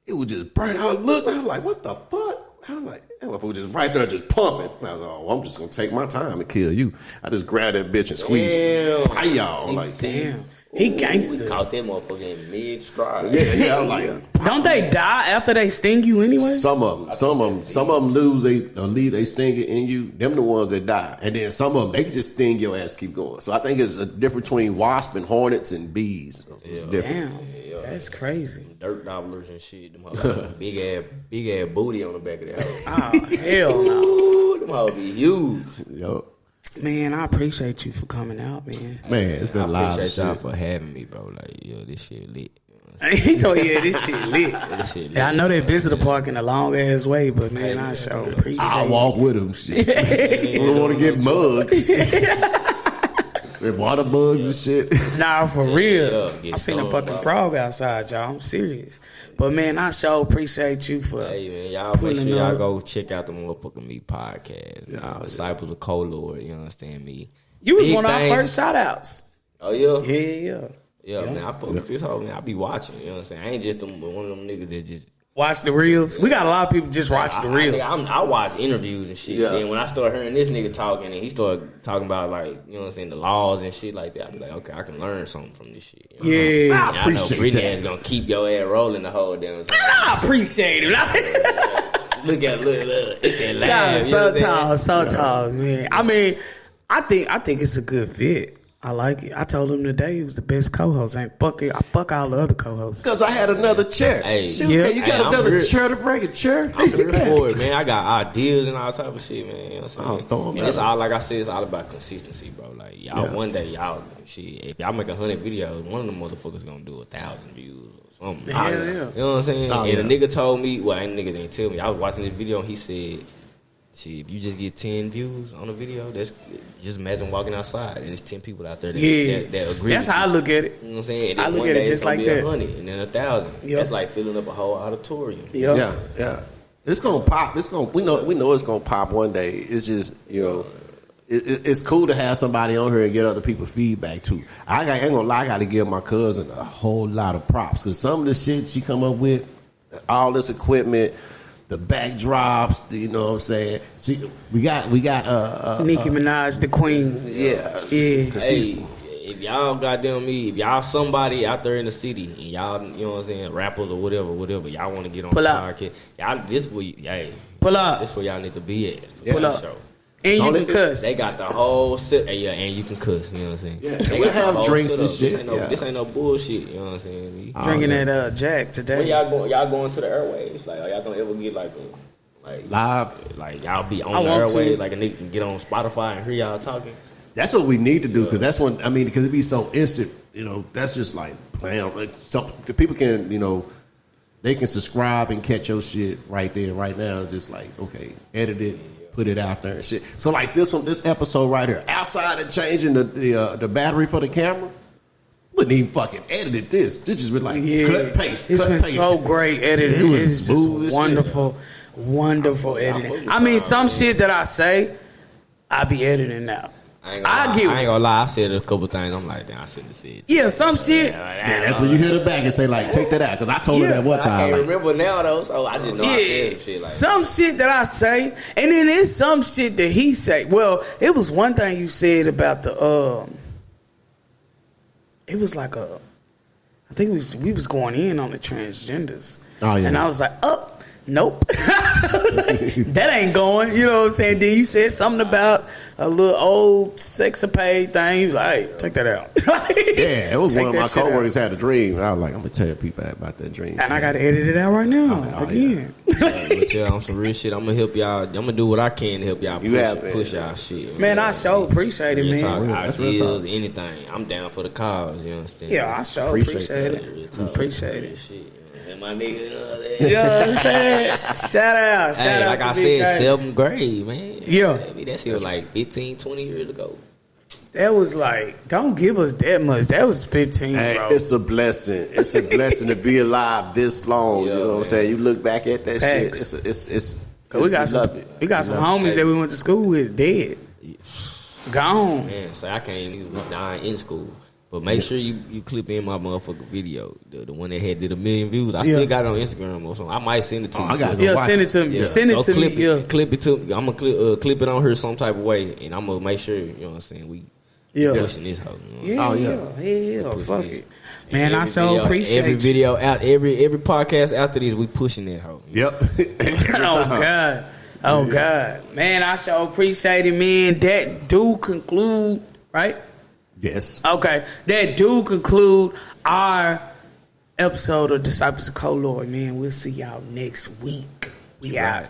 It was just burning. I looked, and I was like, what the fuck? I was like, that motherfucker just right there just pumping. I was like, oh, I'm just going to take my time and kill you. I just grabbed that bitch and squeezed it. Hi, y'all. Like, damn. He gangster. We caught that motherfucker in mid-stride. Yeah, I was like. Don't they die after they sting you anyway? Some of them lose leave they stinger in you. Them the ones that die. And then some of them, they just sting your ass, keep going. So I think it's a difference between wasp and hornets and bees. It's different. Damn, that's crazy. Dirt gobblers and shit. Them hoes, big ass booty on the back of that hoe. Oh, hell no. Ooh, them hoes be huge. Yo. Man, I appreciate you for coming out, man. Man, it's been a lot of shit. I appreciate y'all for having me, bro. Like, yo, this shit lit. He told you, this shit lit. This shit lit. Yeah, I know they visitor park in a long ass way, but man, I sure appreciate it. I walk with them, shit. We don't want to get mugged. Water bugs and shit. Nah, for real. Yeah, I seen a fucking frog outside, y'all. I'm serious. But man, I sure appreciate you for. Hey man, y'all make sure y'all go check out the motherfucking Me podcast. Disciples of Co-Lord, you understand me? You was Big one of our thing. first shout outs. Oh yeah? Yeah. Man, I fuck with this whole man. I be watching, you know what I'm saying? I ain't just one of them niggas that just Watch the reels. We got a lot of people just watch the reels. I watch interviews and shit. Yeah. And when I started hearing this nigga talking and he started talking about like, you know what I'm saying, the laws and shit like that, I be like, okay, I can learn something from this shit. You know? Yeah. I I know appreciate Brittany that. is gonna keep your ass rolling the whole damn time. I appreciate it. look, it's that God, laugh. so tall, man. I mean, I think it's a good fit. I like it. I told him today he was the best co-host. I fuck all the other co-hosts. Because I had another chair. Hey, Shit, yeah. okay, you got Hey, I'm another here. chair to bring a chair? I'm here for it, man. I got ideas and all type of shit, man. You know what I'm I'll saying? throw 'em And it's at us. all, like I said, it's all about consistency, bro. Like, y'all, Yeah. one day, y'all, shit, if y'all make 100 videos, one of them motherfuckers gonna do 1,000 views or something. Yeah. You know what I'm saying? Oh, and yeah. a nigga told me, well, ain't nigga didn't tell me. I was watching this video and he said, See, if you just get 10 views on a video, that's just imagine walking outside and there's 10 people out there that agree. That's with how you. I look at it. You know what I'm saying? And I then look one at day it just it's gonna like be that. 100 and then 1,000. Yep. That's like filling up a whole auditorium. Yep. Yeah. It's gonna pop. We know it's gonna pop one day. It's just it's cool to have somebody on here and get other people's feedback too. I ain't gonna lie, I got to give my cousin a whole lot of props because some of the shit she come up with, all this equipment, the backdrops, you know what I'm saying? We got Nicki Minaj, the queen. Yeah. Hey, if y'all goddamn me, if y'all somebody out there in the city and y'all, you know what I'm saying, rappers or whatever, y'all want to get on Pull the up. podcast, y'all, this where Pull up. this where y'all need to be at. Pull up. Show. And you can cuss. They got the whole set, and you can cuss. You know what I'm saying? Yeah, they we got the have whole drinks setup. and shit. This ain't no bullshit. You know what I'm saying? Drinking that Jack today. When y'all going to the airwaves? Like, are y'all gonna ever get like live? Like y'all be on I the want to. airwaves, like a nigga can get on Spotify and hear y'all talking. That's what we need to do because that's when because it be so instant. You know, that's just like bam. Like the people can they can subscribe and catch your shit right there, right now. Just like okay, edit it, put it out there and shit. So like this episode right here, outside of changing the battery for the camera, wouldn't even fucking edited this. This just been like cut paste. It's cut, been paste. so great edited. It was It's smooth just as wonderful, wonderful editing. I mean, some shit that I say, I be editing now. I ain't gonna lie. I said a couple things. I'm like, damn, I shouldn't have said. Yeah, some shit. Yeah, that's when you hit her back and say like, take that out because I told her that one I time. can't Like, remember now though, so I just know I said some shit like some shit that I say, and then there's some shit that he say. Well, it was one thing you said about the it was like I think we was going in on the transgenders. Oh yeah, and I was like, nope. That ain't going. You know what I'm saying? Then you said something about a little old sexapade thing. He was like, hey, take that out. yeah, it was Take one of my that shit coworkers had a dream. And I was like, I'm gonna tell people about that dream. And I got to edit it out right now again. But yeah, on some real shit, I'm gonna help y'all. I'm gonna do what I can to help y'all push y'all shit. Man, I sure appreciate it, Real man. talk, ideas, anything. I'm down for the cause. You understand? Yeah, I sure appreciate it. Real talk, Appreciate real it. shit. And my nigga, You know what I'm saying? Shout out. hey, out like to I Big said, J. 7th grade, man. Yeah. That shit was like 15, 20 years ago. That was like, don't give us that much. That was 15, Hey, bro. it's a blessing. It's a blessing to be alive this long. Yeah, you know what I'm saying? You look back at that Facts. shit. It's. We got some, love it. we got some homies that we went to school with dead. Gone. Man, so I can't even die in school. But make sure you clip in my motherfucking video, the one that did 1 million views. I still got it on Instagram or something. I might send it to you. I gotta go watch send it to me. Yeah. Send it Go to clip me. it, clip it to me. I'm gonna clip it on her some type of way, and I'm gonna make sure you know what I'm saying. We pushing this hoe. You know what I'm saying? Yeah. Fuck this. it, man. I Every so video- appreciate every you. video out, every podcast after this, we pushing that hoe. Yep. Oh God, man. I so appreciate it, man. That do conclude, right? Yes. Okay, that do conclude our episode of Disciples of Co-Lord, man. We'll see y'all next week. We out.